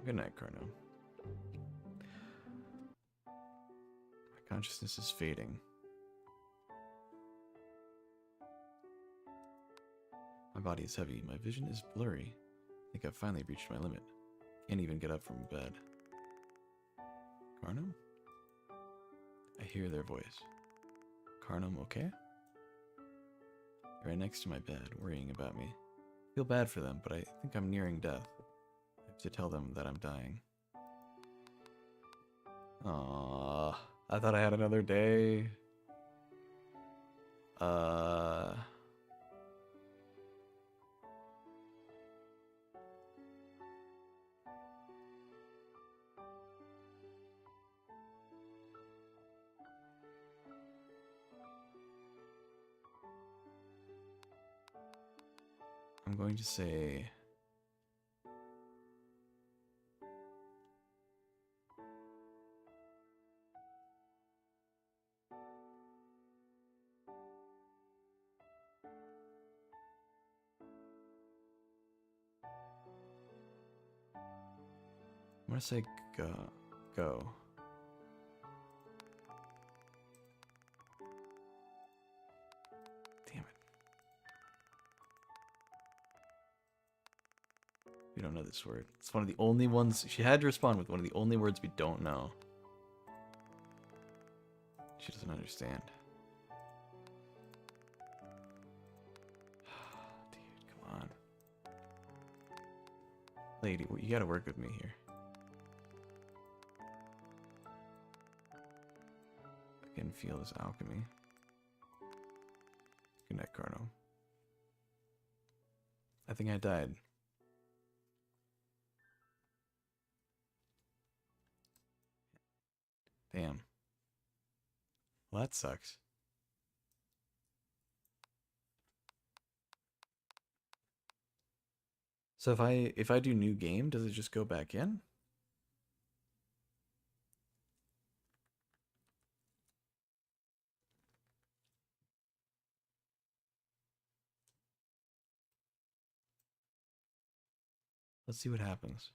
Good night, Carno. My consciousness is fading. My body is heavy. My vision is blurry. I think I've finally reached my limit. Can't even get up from bed. Carnum? I hear their voice. Carnum, okay? They're right next to my bed, worrying about me. I feel bad for them, but I think I'm nearing death. I have to tell them that I'm dying. Aww, I thought I had another day. I'm going to say... I'm gonna say go. Damn it. We don't know this word. It's one of the only ones. She had to respond with one of the only words we don't know. She doesn't understand. Dude, come on. Lady, you gotta work with me here. I can feel this alchemy. Good night, Carno. I think I died. Damn. Well, that sucks. So if I do new game, does it just go back in? Let's see what happens.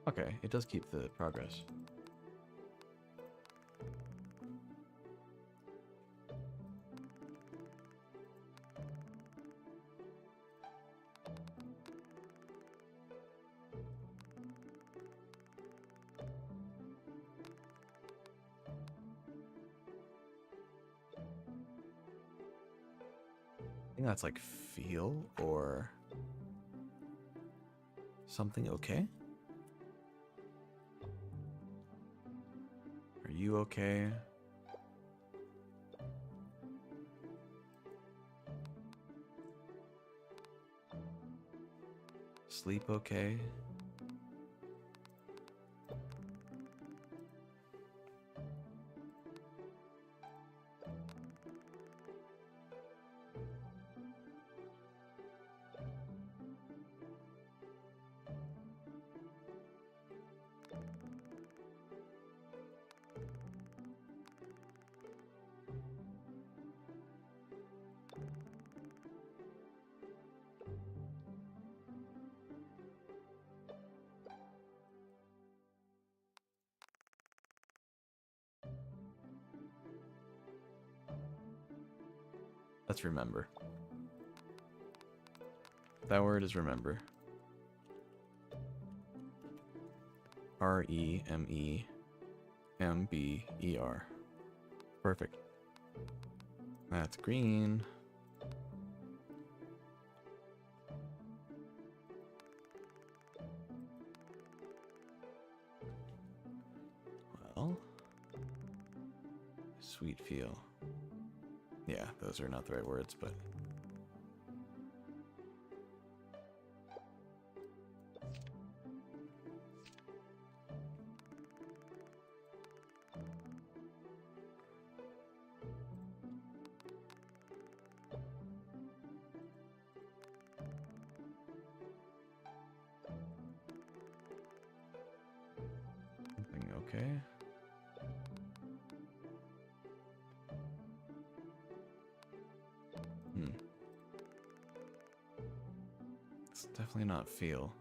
Okay, it does keep the progress. I think that's like feel or something okay? Are you okay? Sleep okay? Let's remember. That word is remember. R-E-M-E-M-B-E-R. Perfect. That's green. Well, sweet feel. Yeah, those are not the right words, but something okay. It's definitely not feel.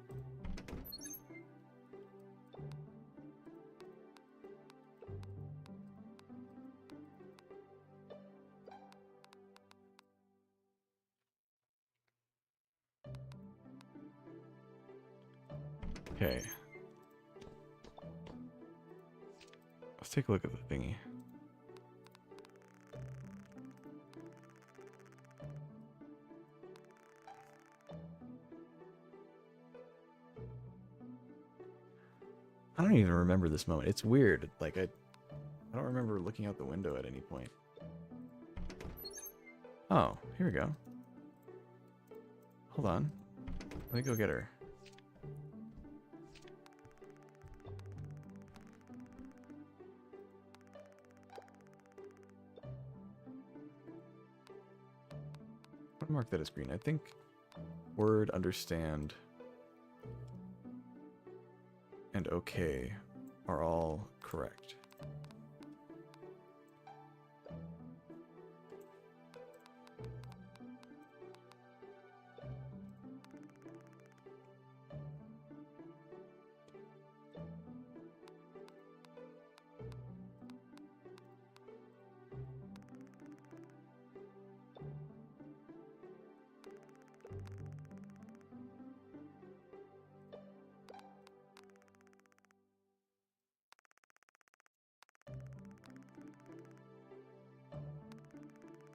Okay. Let's take a look at the thingy. I don't even remember this moment. It's weird. Like I don't remember looking out the window at any point. Oh, here we go. Hold on. Let me go get her. I'm gonna mark that as green. I think word, understand, and okay are all correct.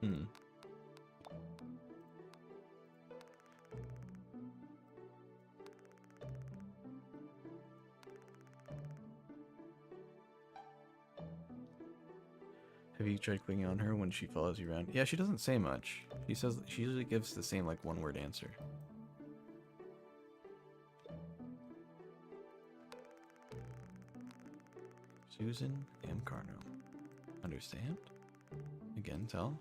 Hmm. Have you tried clicking on her when she follows you around? Yeah, she doesn't say much. She usually gives the same like one-word answer. Susan M. Carno. Understand? Again, tell.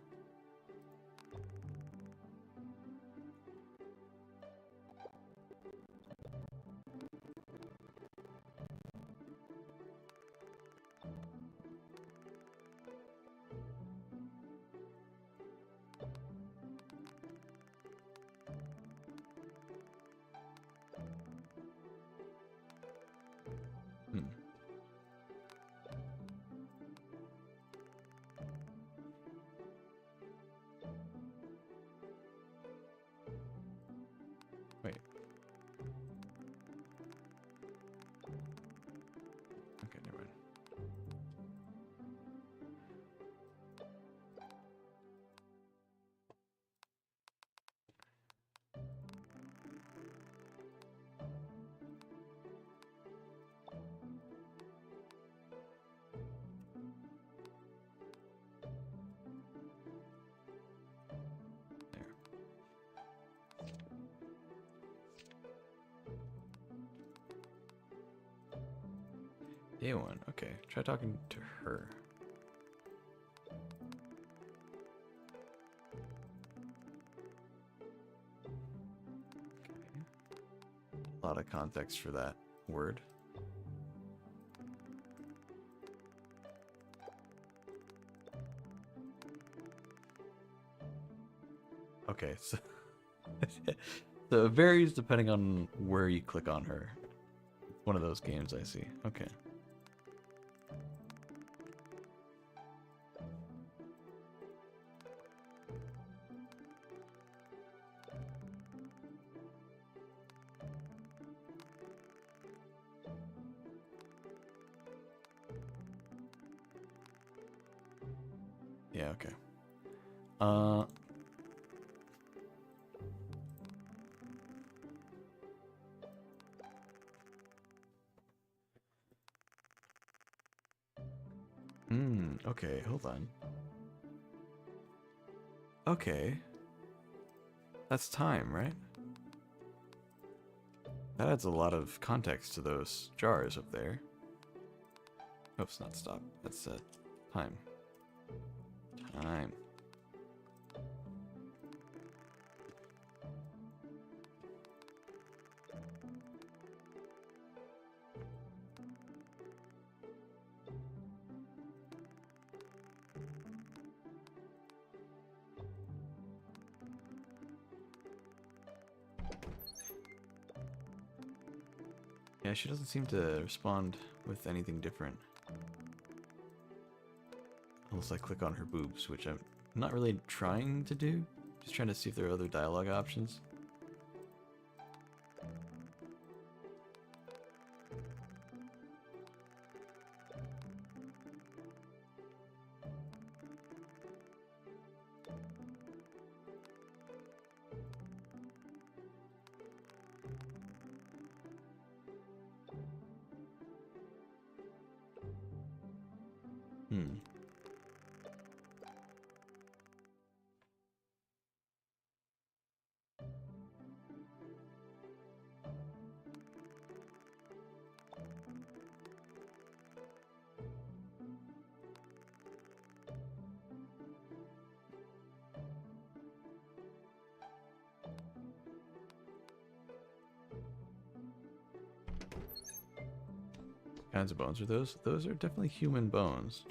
Wait. Okay, never mind. There. Day one. Okay, try talking to her. Okay. A lot of context for that word. Okay, so so it varies depending on where you click on her. One of those games I see. Okay. Yeah, okay. Okay, hold on. Okay. That's time, right? That adds a lot of context to those jars up there. Oops, not stop. That's time. Time. Yeah, she doesn't seem to respond with anything different. Unless I click on her boobs, which I'm not really trying to do. Just trying to see if there are other dialogue options. What kinds of bones are those? Those are definitely human bones.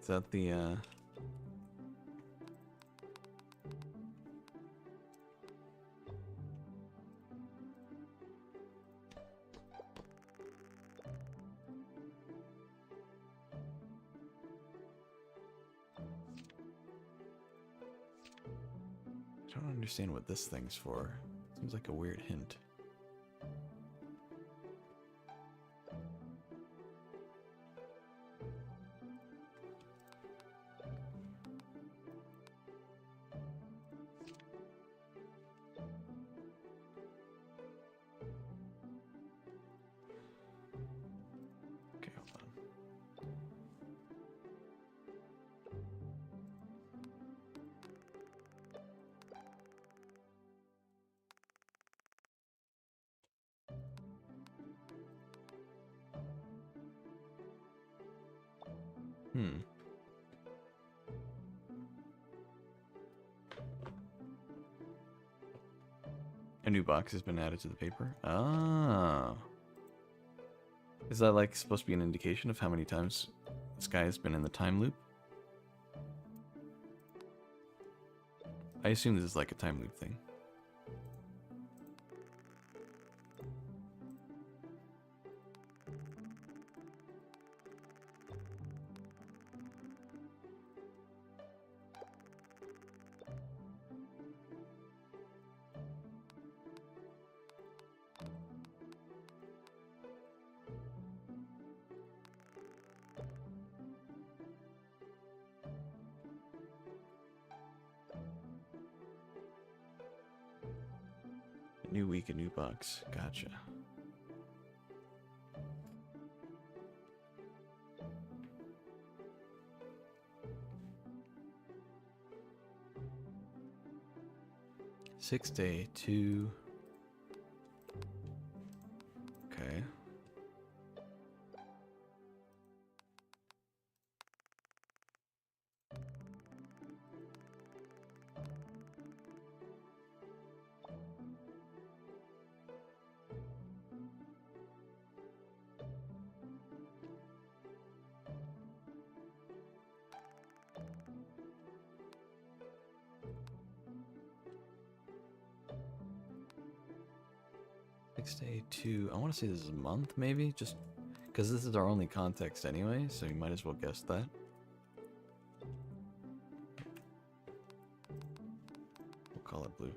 Is that the I don't understand what this thing's for. Seems like a weird hint. new box has been added to the paper. Ah. Is that like supposed to be an indication of how many times this guy has been in the time loop? I assume this is like a time loop thing. New week, a new box. Gotcha. Sixth day, 2. Okay. Day 2. I want to say this is a month, maybe? Just because this is our only context anyway, so you might as well guess that. We'll call it blue.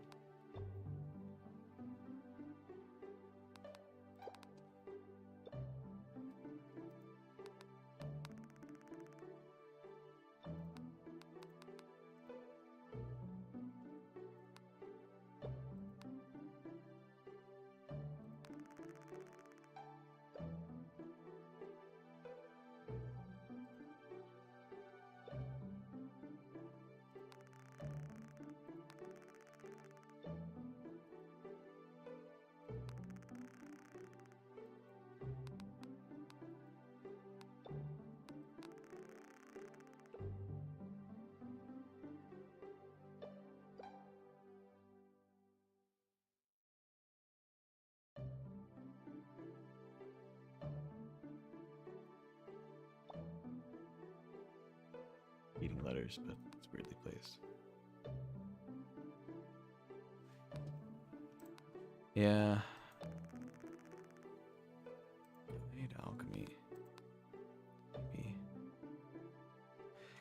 Eating letters, but it's weirdly placed. Yeah. Guide alchemy. Maybe.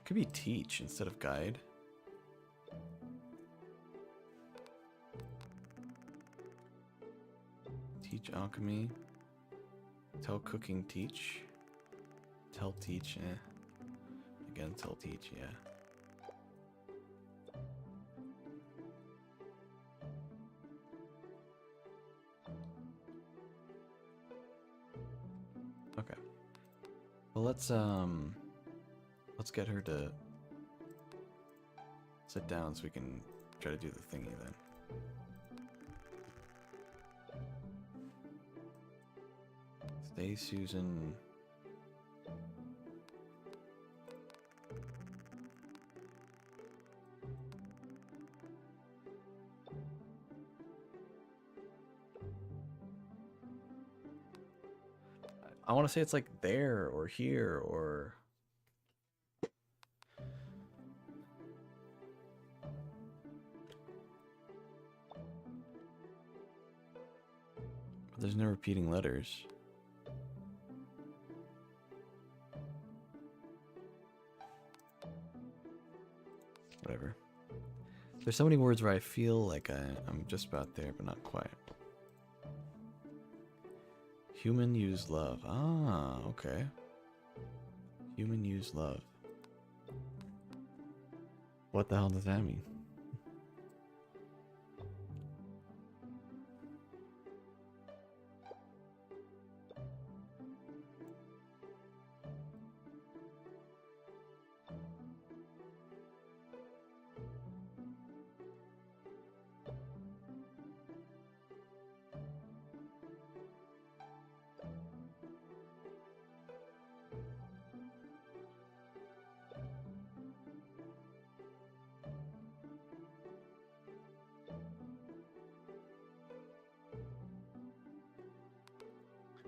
Could be teach instead of guide. Teach alchemy. Tell cooking teach. Tell teach, eh. Again, tell teach, yeah. Okay. Well, let's get her to sit down so we can try to do the thingy then. Stay, Susan. I want to say it's like there or here or... There's no repeating letters. Whatever. There's so many words where I feel like I'm just about there, but not quite. Human use love. Ah, okay. Human use love. What the hell does that mean?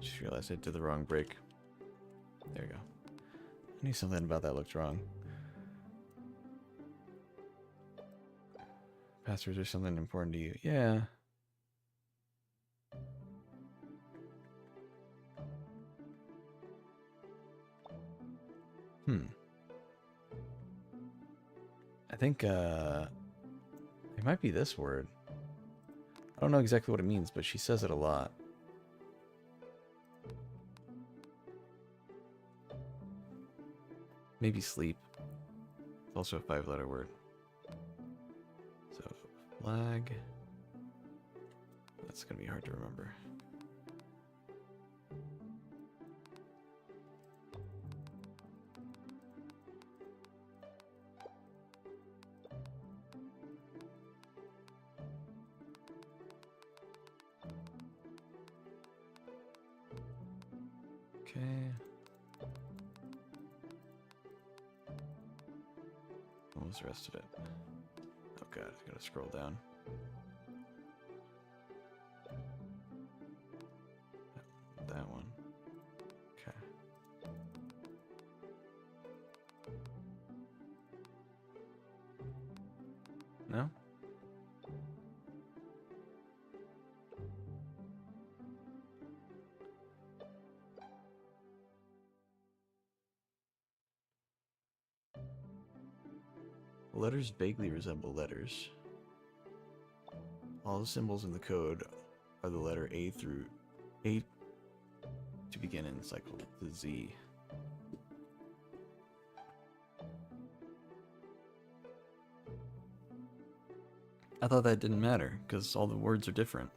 Just realized I did the wrong break. There you go. I knew something about that looked wrong. Passwords are something important to you. Yeah. I think, it might be this word. I don't know exactly what it means, but she says it a lot. Maybe sleep. It's also a 5-letter word. So, flag. That's gonna be hard to remember. Okay. What was the rest of it? Oh god, I gotta scroll down. That one. Okay. No? Letters vaguely resemble letters. All the symbols in the code are the letter A through A to begin and cycle to Z. I thought that didn't matter, because all the words are different.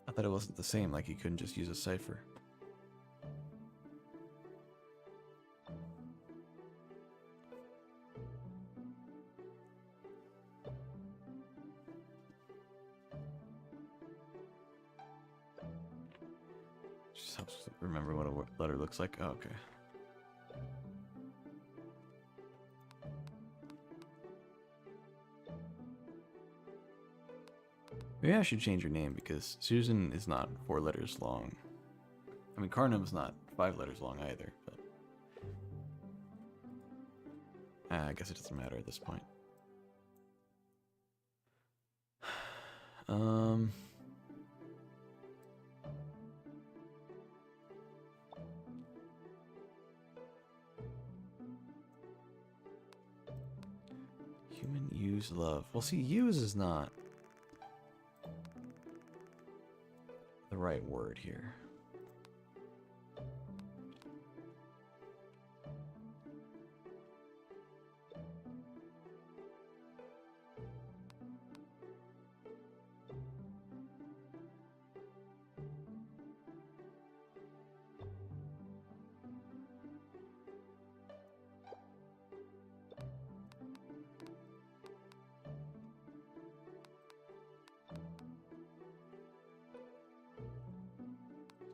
I thought it wasn't the same, like you couldn't just use a cipher. Just helps remember what a letter looks like. Oh, okay. Maybe I should change your name because Susan is not 4 letters long. I mean, Carnum's not 5 letters long either, but I guess it doesn't matter at this point. Human use love. Well, see, use is not the right word here.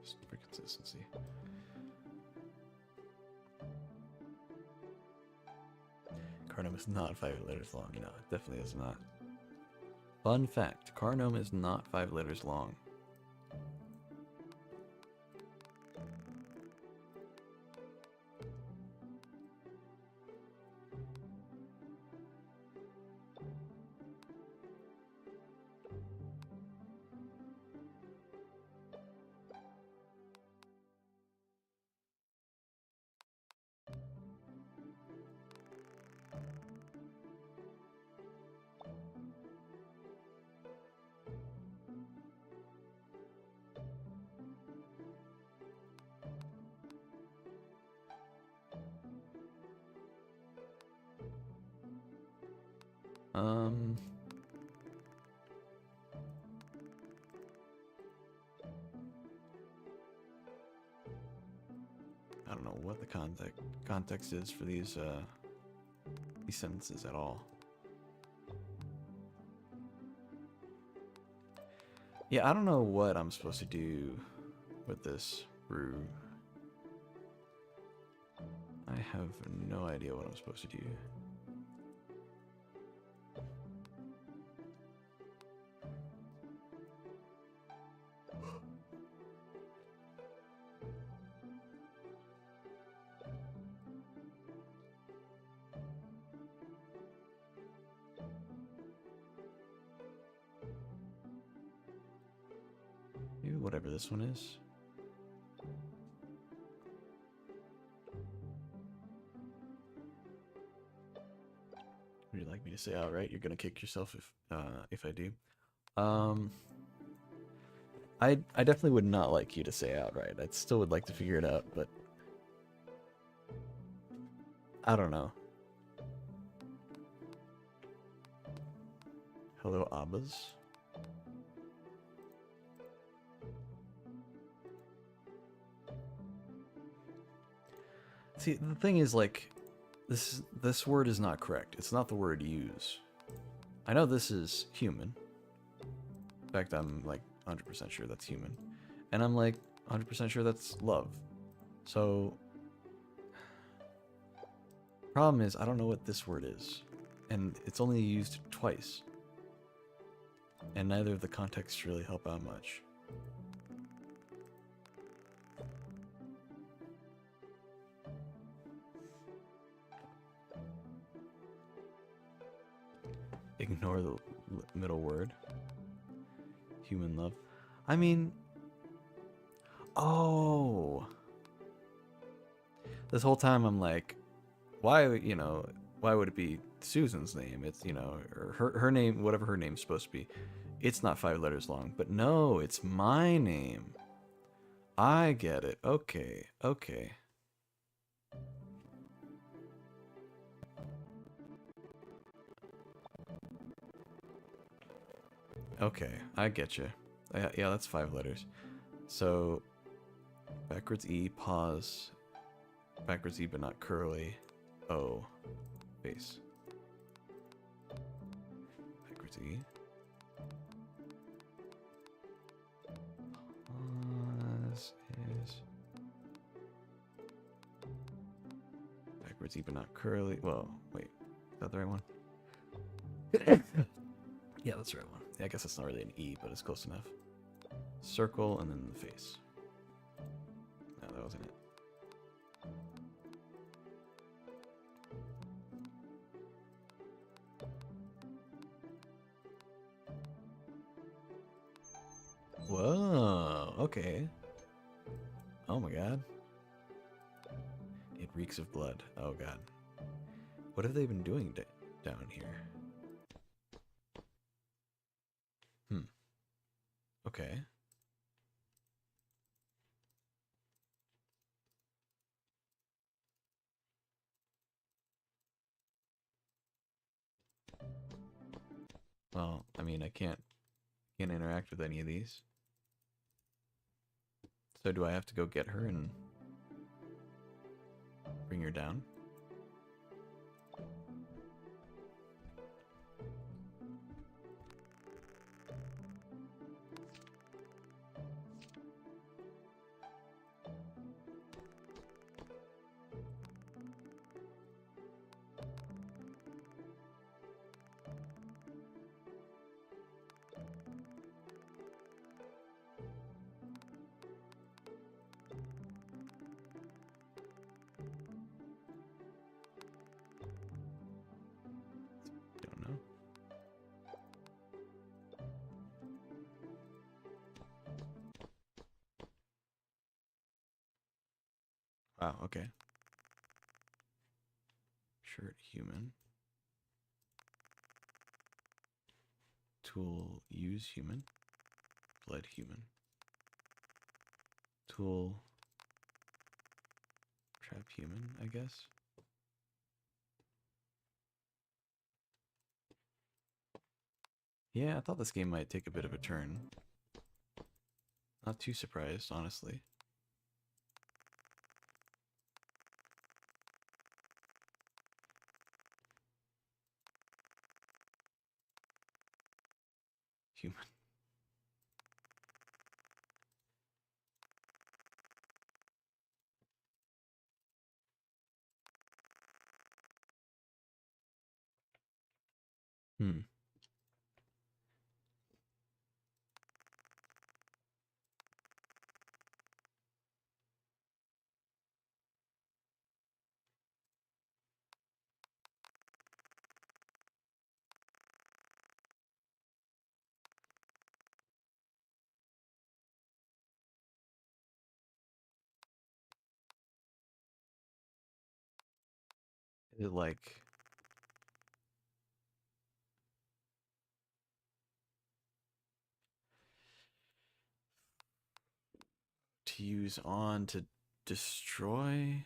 Just for consistency. Carnum is not 5 letters long. No, it definitely is not. Fun fact, Carnum is not 5 letters long. I don't know what the context is for these sentences at all. Yeah, I don't know what I'm supposed to do with this brew. I have no idea what I'm supposed to do. Maybe whatever this one is. Would you like me to say outright you're gonna kick yourself if I do? I definitely would not like you to say outright. I still would like to figure it out, but I don't know. Hello, Abbas. See, the thing is, like, this word is not correct. It's not the word use. I know this is human. In fact, I'm like 100% sure that's human. And I'm like 100% sure that's love. So, problem is, I don't know what this word is. And it's only used twice. And neither of the contexts really help out much. Ignore the middle word. Human love. I mean... Oh! This whole time I'm like, why, you know, why would it be Susan's name? It's, you know, or her name, whatever her name's supposed to be. It's not 5 letters long. But no, it's my name. I get it. Okay, okay. Okay, I get you. Yeah, that's 5 letters. So, backwards E, pause. Backwards E, but not curly. O, face. Backwards E. Pause is backwards E, but not curly. Well, wait. Is that the right one? Yeah, that's the right one. Yeah, I guess it's not really an E, but it's close enough. Circle and then the face. No, that wasn't it. Whoa, okay. Oh my god. It reeks of blood. Oh god. What have they been doing down here? Okay. Well, I mean, I can't interact with any of these. So do I have to go get her and bring her down? Don't know. Wow, okay. Shirt human. Tool use human. Blood human. Tool trap human, I guess. Yeah, I thought this game might take a bit of a turn. Not too surprised, honestly. Human. Hmm. Is it like to use on, to destroy,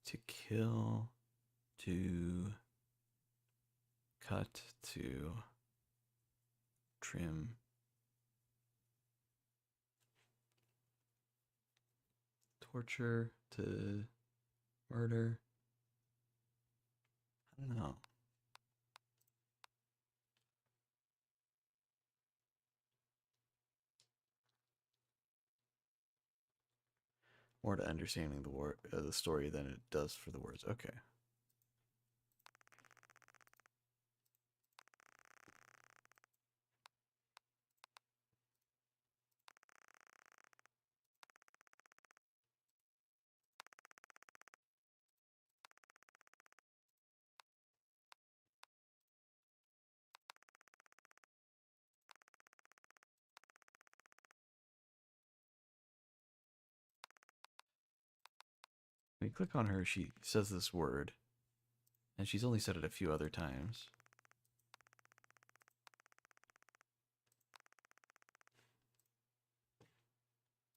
to kill, to cut, to trim, torture, to murder? I don't know. More to understanding the story than it does for the words. Okay. When you click on her, she says this word, and she's only said it a few other times.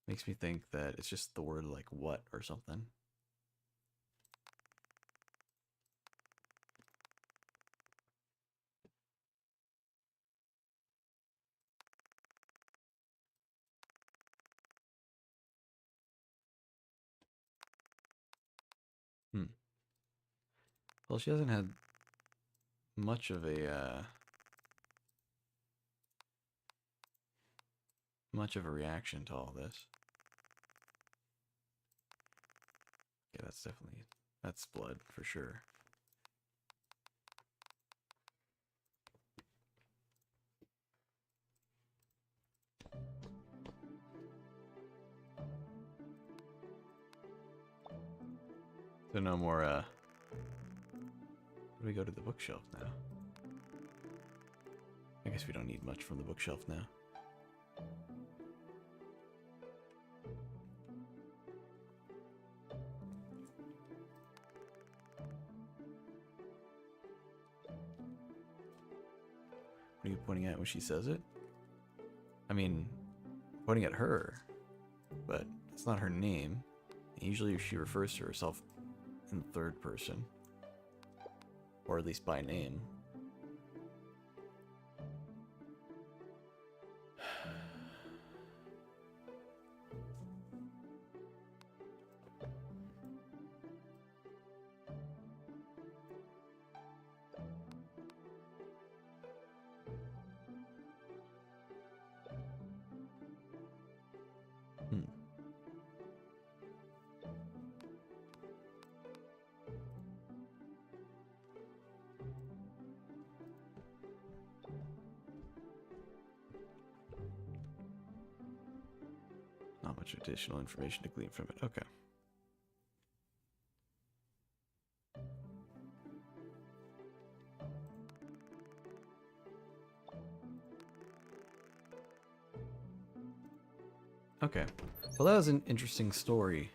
Makes me think that it's just the word like what or something. Hmm. Well, she hasn't had much of a reaction to all this. Yeah, that's blood for sure. So no more, we go to the bookshelf now. I guess we don't need much from the bookshelf now. What are you pointing at when she says it? I mean, pointing at her, but it's not her name. Usually she refers to herself in third person, or at least by name. Hmm. Not much additional information to glean from it. Okay. Okay. Well, that was an interesting story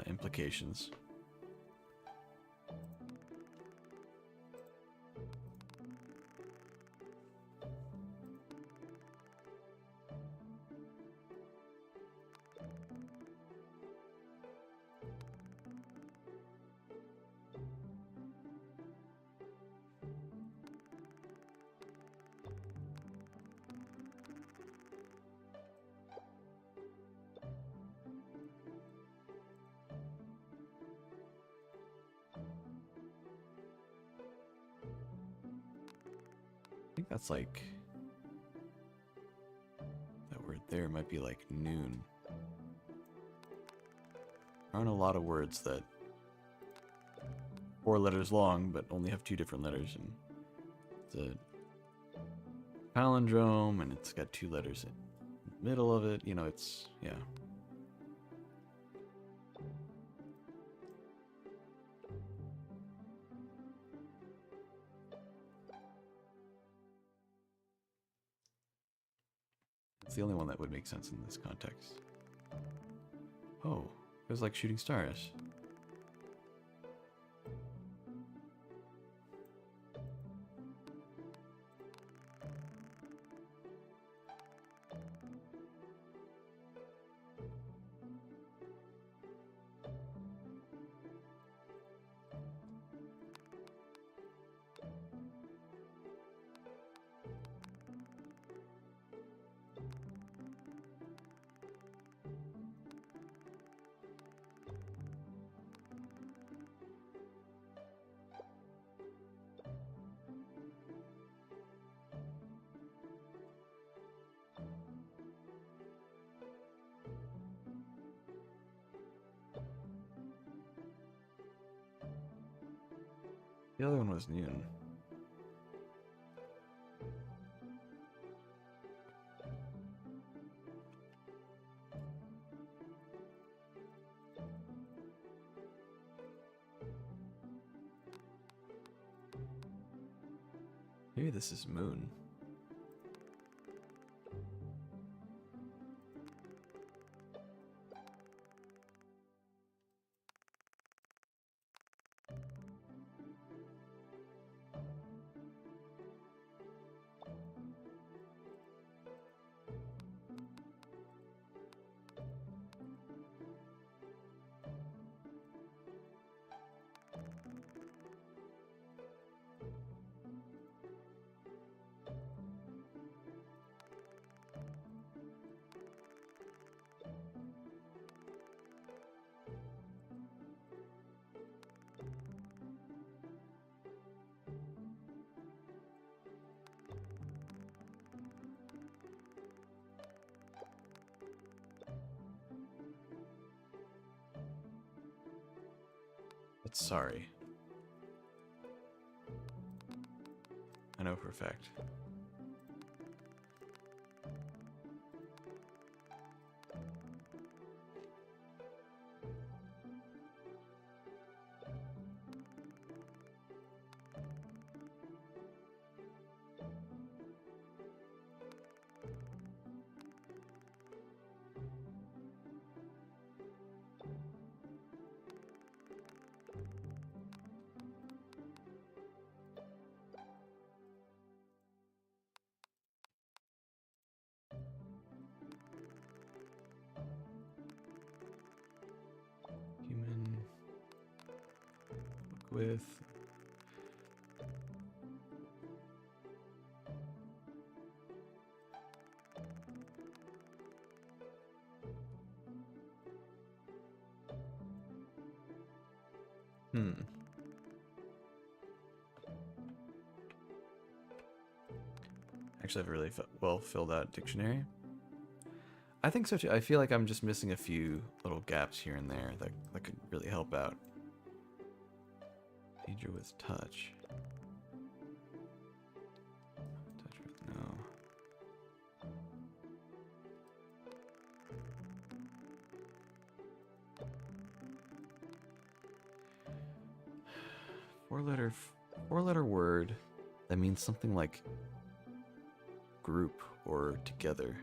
implications. I think that's like, that word there might be like noon. There aren't a lot of words that 4 letters long, but only have 2 different letters, and a palindrome, and it's got 2 letters in the middle of it. You know, it's, yeah. It's the only one that would make sense in this context. Oh, it was like shooting stars. The other one was noon. Maybe this is moon. But sorry. I know for a fact. Human book with Actually, I have a really well filled out dictionary. I think so too. I feel like I'm just missing a few little gaps here and there that could really help out. Danger with touch. Touch with no. Four-letter word that means something like group or together.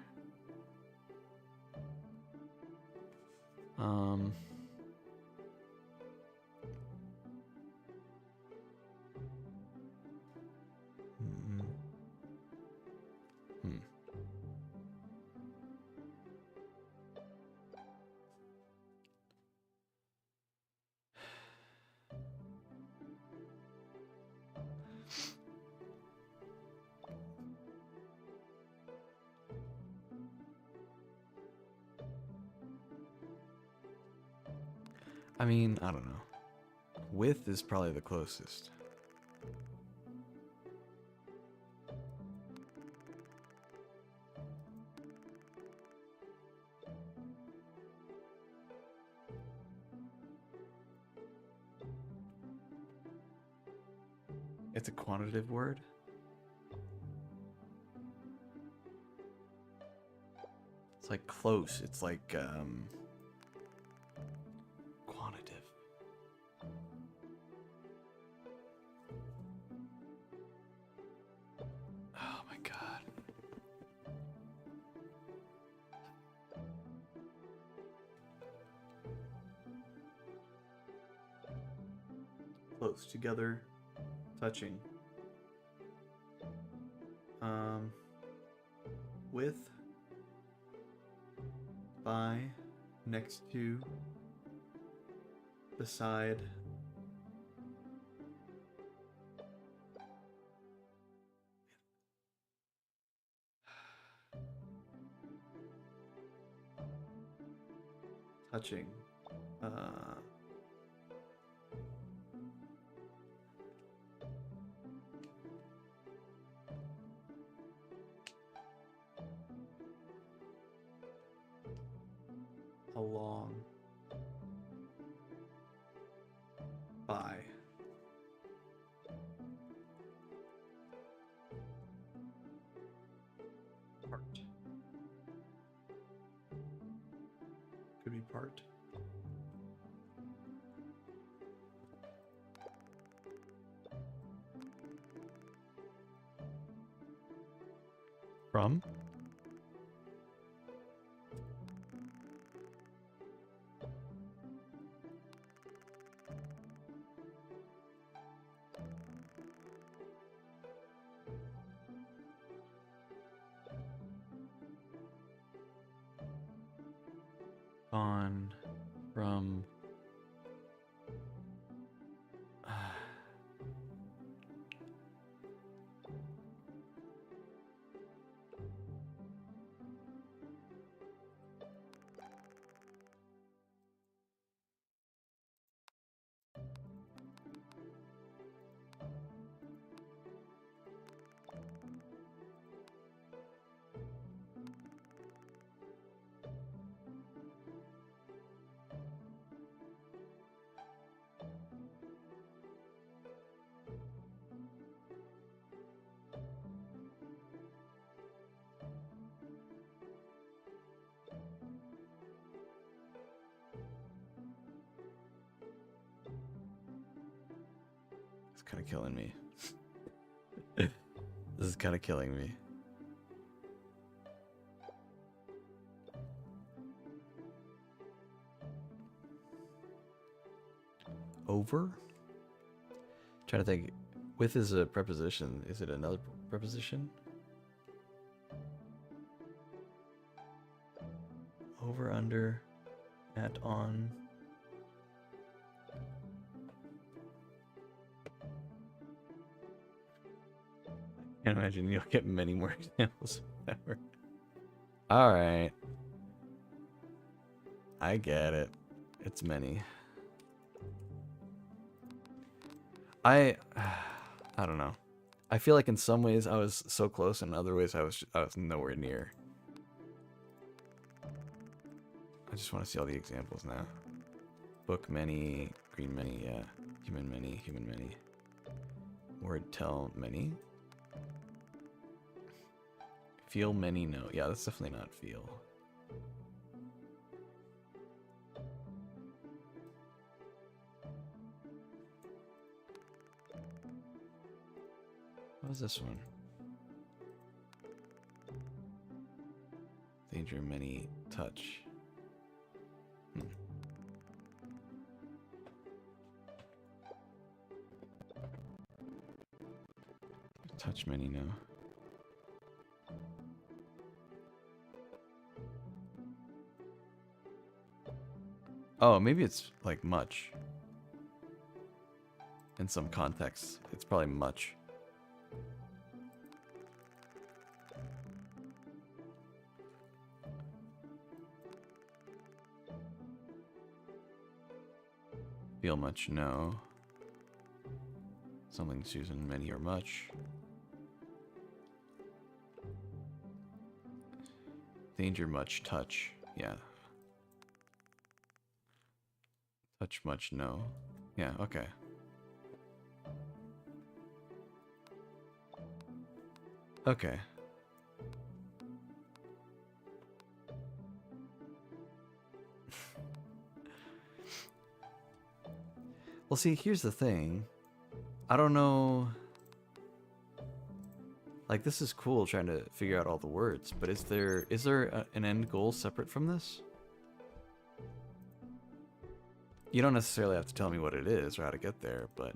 I mean, I don't know. With is probably the closest. It's a quantitative word? like close. It's like quantitative. Oh my god. Close together, touching. With, by, next to, beside. Touching. Along. By. Part. Could be part. From. On, from, it's kind of killing me. This is kind of killing me. Over? Trying to think. With is a preposition. Is it another preposition? Over, under, at, on. Can't imagine you'll get many more examples ever. Alright. I get it. It's many. I don't know. I feel like in some ways I was so close, and in other ways I was nowhere near. I just want to see all the examples now. Book many, green many, yeah. Human many, human many. Word tell many. Feel many, no. Yeah, that's definitely not feel. What was this one? Danger many touch. Touch many, no. Oh, maybe it's like much. In some contexts, it's probably much. Feel much, no. Something Susan, many or much. Danger much, touch, yeah. Touch much, no. Yeah, okay. Okay. Well, see, here's the thing. I don't know. Like, this is cool trying to figure out all the words, but is there an end goal separate from this? You don't necessarily have to tell me what it is or how to get there, but...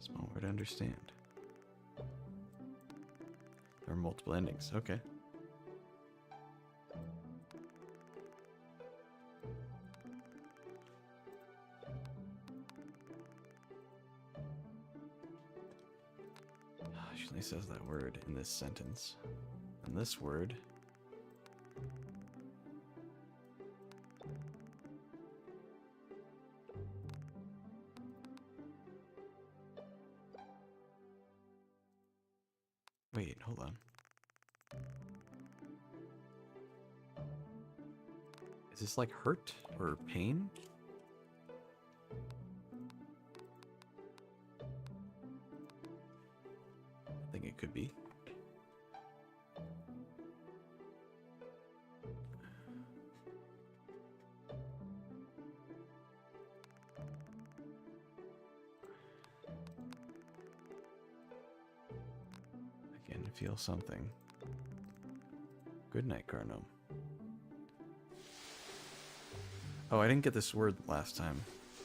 Small word to understand. There are multiple endings. Okay. She only says that word in this sentence. And this word... Wait, hold on. Is this like hurt or pain? I think it could be. I can feel something. Good night, Carnum. Oh, I didn't get this word last time.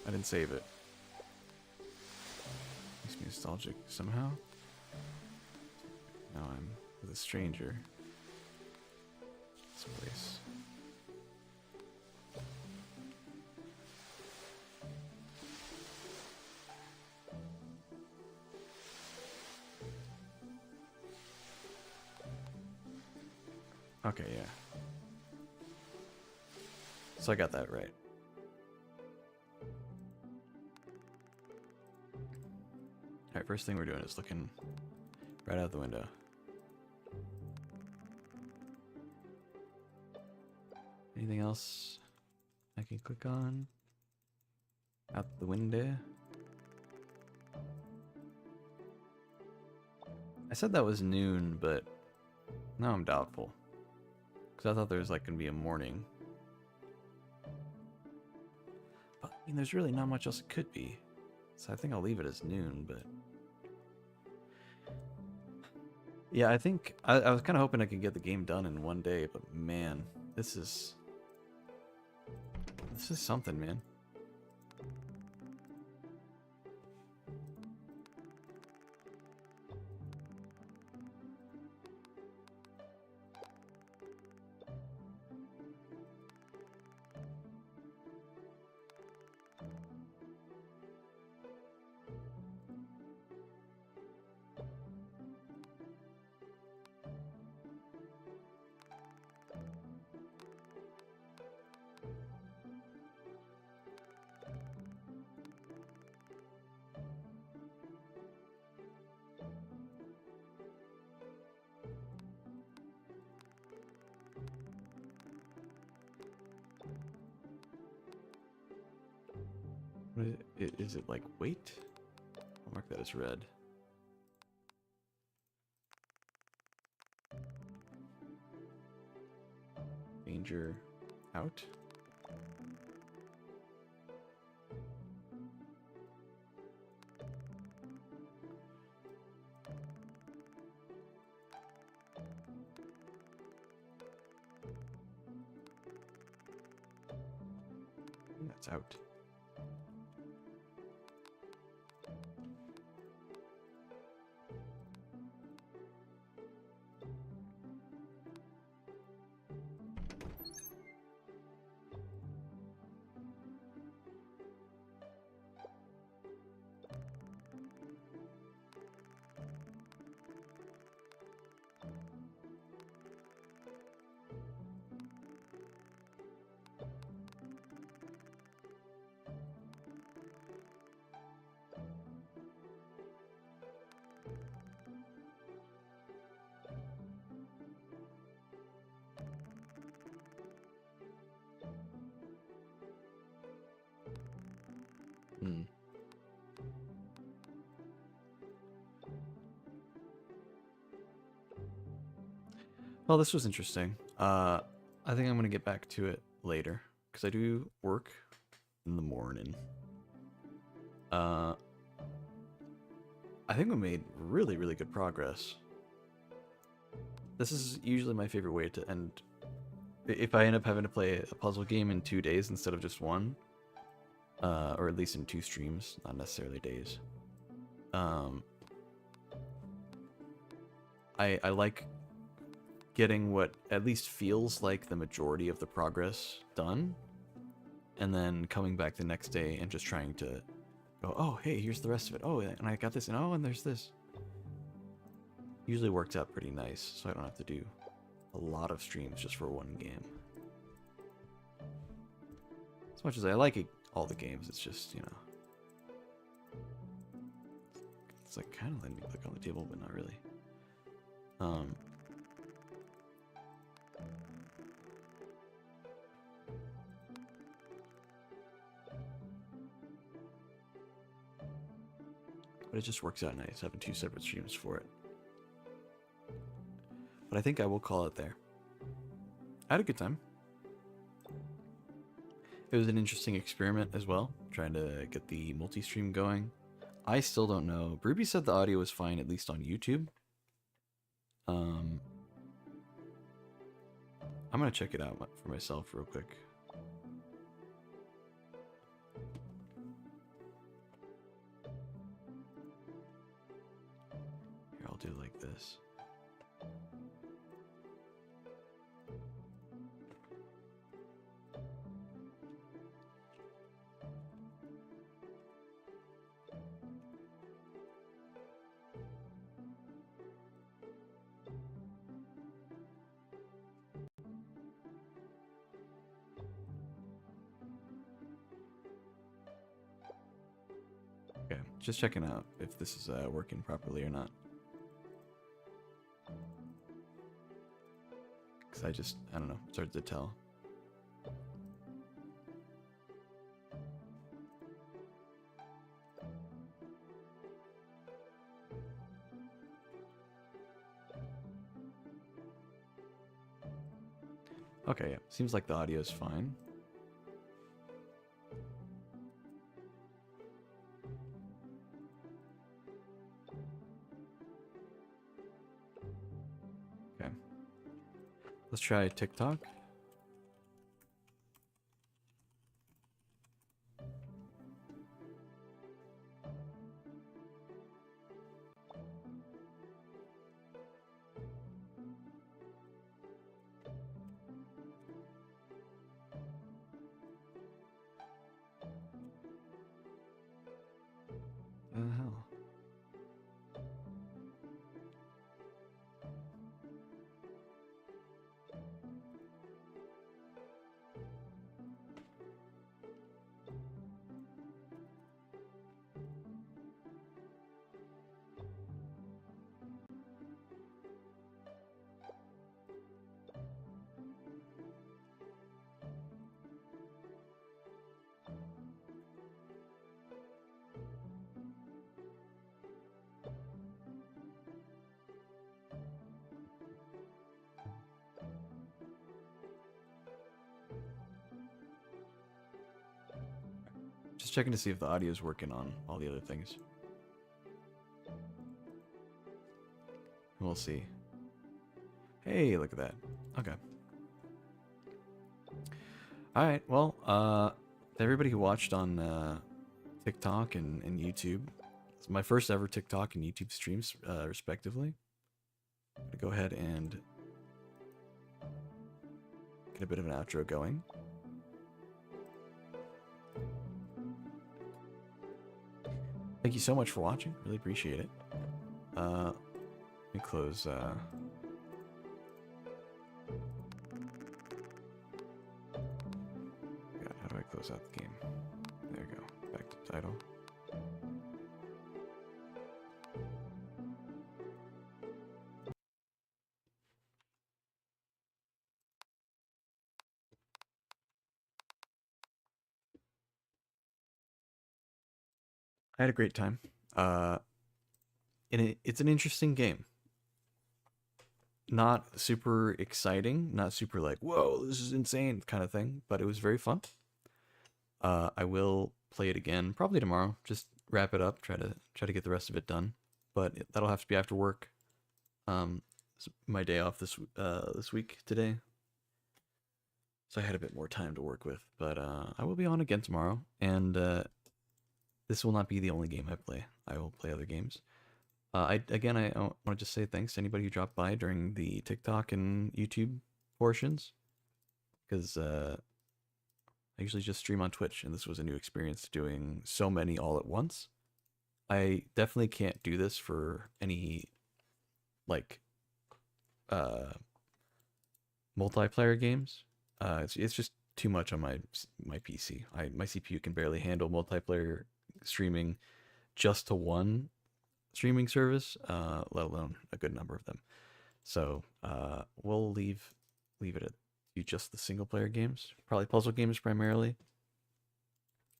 I didn't save it. Makes me nostalgic somehow. Now I'm with a stranger. This place. Okay, yeah. So I got that right. Alright, first thing we're doing is looking right out the window. Anything else I can click on? Out the window? I said that was noon, but now I'm doubtful. Because I thought there was like going to be a morning. But, I mean, there's really not much else it could be. So I think I'll leave it as noon, but... Yeah, I think... I was kind of hoping I could get the game done in one day, but man, this is something, man. What is it like wait? I'll mark that as red. Danger out. That's out. Well, this was interesting. I think I'm gonna get back to it later because I do work in the morning. I think we made really, really good progress. This is usually my favorite way to end. If I end up having to play a puzzle game in 2 days instead of just one, or at least in 2 streams, not necessarily days. I like getting what at least feels like the majority of the progress done, and then coming back the next day and just trying to go, oh, hey, here's the rest of it. Oh, and I got this, and oh, and there's this. Usually works out pretty nice, so I don't have to do a lot of streams just for one game. As much as I like it, all the games, it's just, you know, it's like kind of letting me click on the table, but not really. But it just works out nice having 2 separate streams for it. But I think I will call it there. I had a good time. It was an interesting experiment as well, trying to get the multi-stream going. I still don't know. Ruby said the audio was fine, at least on YouTube. I'm gonna check it out for myself real quick. Here, I'll do it like this. Okay, just checking out if this is working properly or not. Because I don't know, it's hard to tell. Okay, yeah, seems like the audio is fine. Okay. Let's try TikTok. What the hell? Just checking to see if the audio is working on all the other things. We'll see. Hey, look at that. Okay. Alright, well, to everybody who watched on TikTok and YouTube, it's my first ever TikTok and YouTube streams, respectively. I'm gonna go ahead and get a bit of an outro going. Thank you so much for watching. Really appreciate it. Let me close. God, how do I close out the game? There we go. Back to the title. I had a great time. And it's an interesting game. not super exciting, not super like, whoa, this is insane kind of thing, but it was very fun. I will play it again probably tomorrow. Just wrap it up, try to get the rest of it done. But that'll have to be after work. It's my day off this week today, so I had a bit more time to work with. But I will be on again tomorrow, and this will not be the only game I play. I will play other games. I want to just say thanks to anybody who dropped by during the TikTok and YouTube portions, because I usually just stream on Twitch, and this was a new experience doing so many all at once. I definitely can't do this for any like multiplayer games. It's just too much on my PC. My CPU can barely handle multiplayer streaming just to one streaming service, let alone a good number of them. So we'll leave it at just the single player games, probably puzzle games primarily,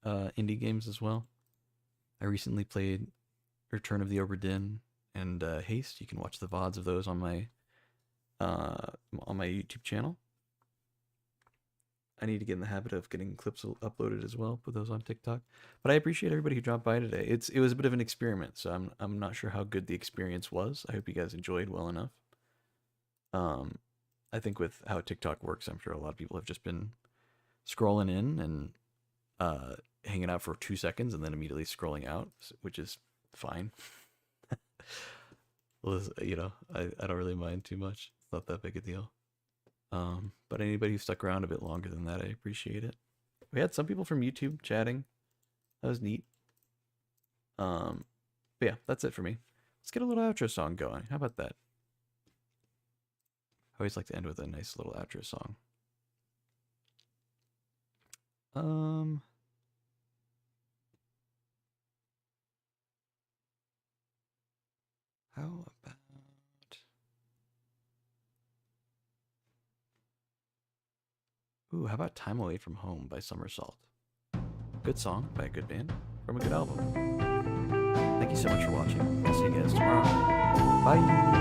indie games as well. I recently played Return of the Obra Dinn and Haste. You can watch the VODs of those on my YouTube channel. I need to get in the habit of getting clips uploaded as well, put those on TikTok. But I appreciate everybody who dropped by today. It was a bit of an experiment, so I'm not sure how good the experience was. I hope you guys enjoyed well enough. I think with how TikTok works, I'm sure a lot of people have just been scrolling in and hanging out for 2 seconds and then immediately scrolling out, which is fine. You know, I don't really mind too much. It's not that big a deal. But anybody who stuck around a bit longer than that, I appreciate it. We had some people from YouTube chatting. That was neat. But yeah, that's it for me. Let's get a little outro song going. How about that? I always like to end with a nice little outro song. How about... Ooh, how about Time Away from Home by Somersault? Good song by a good band from a good album. Thank you so much for watching. I'll see you guys tomorrow. Bye!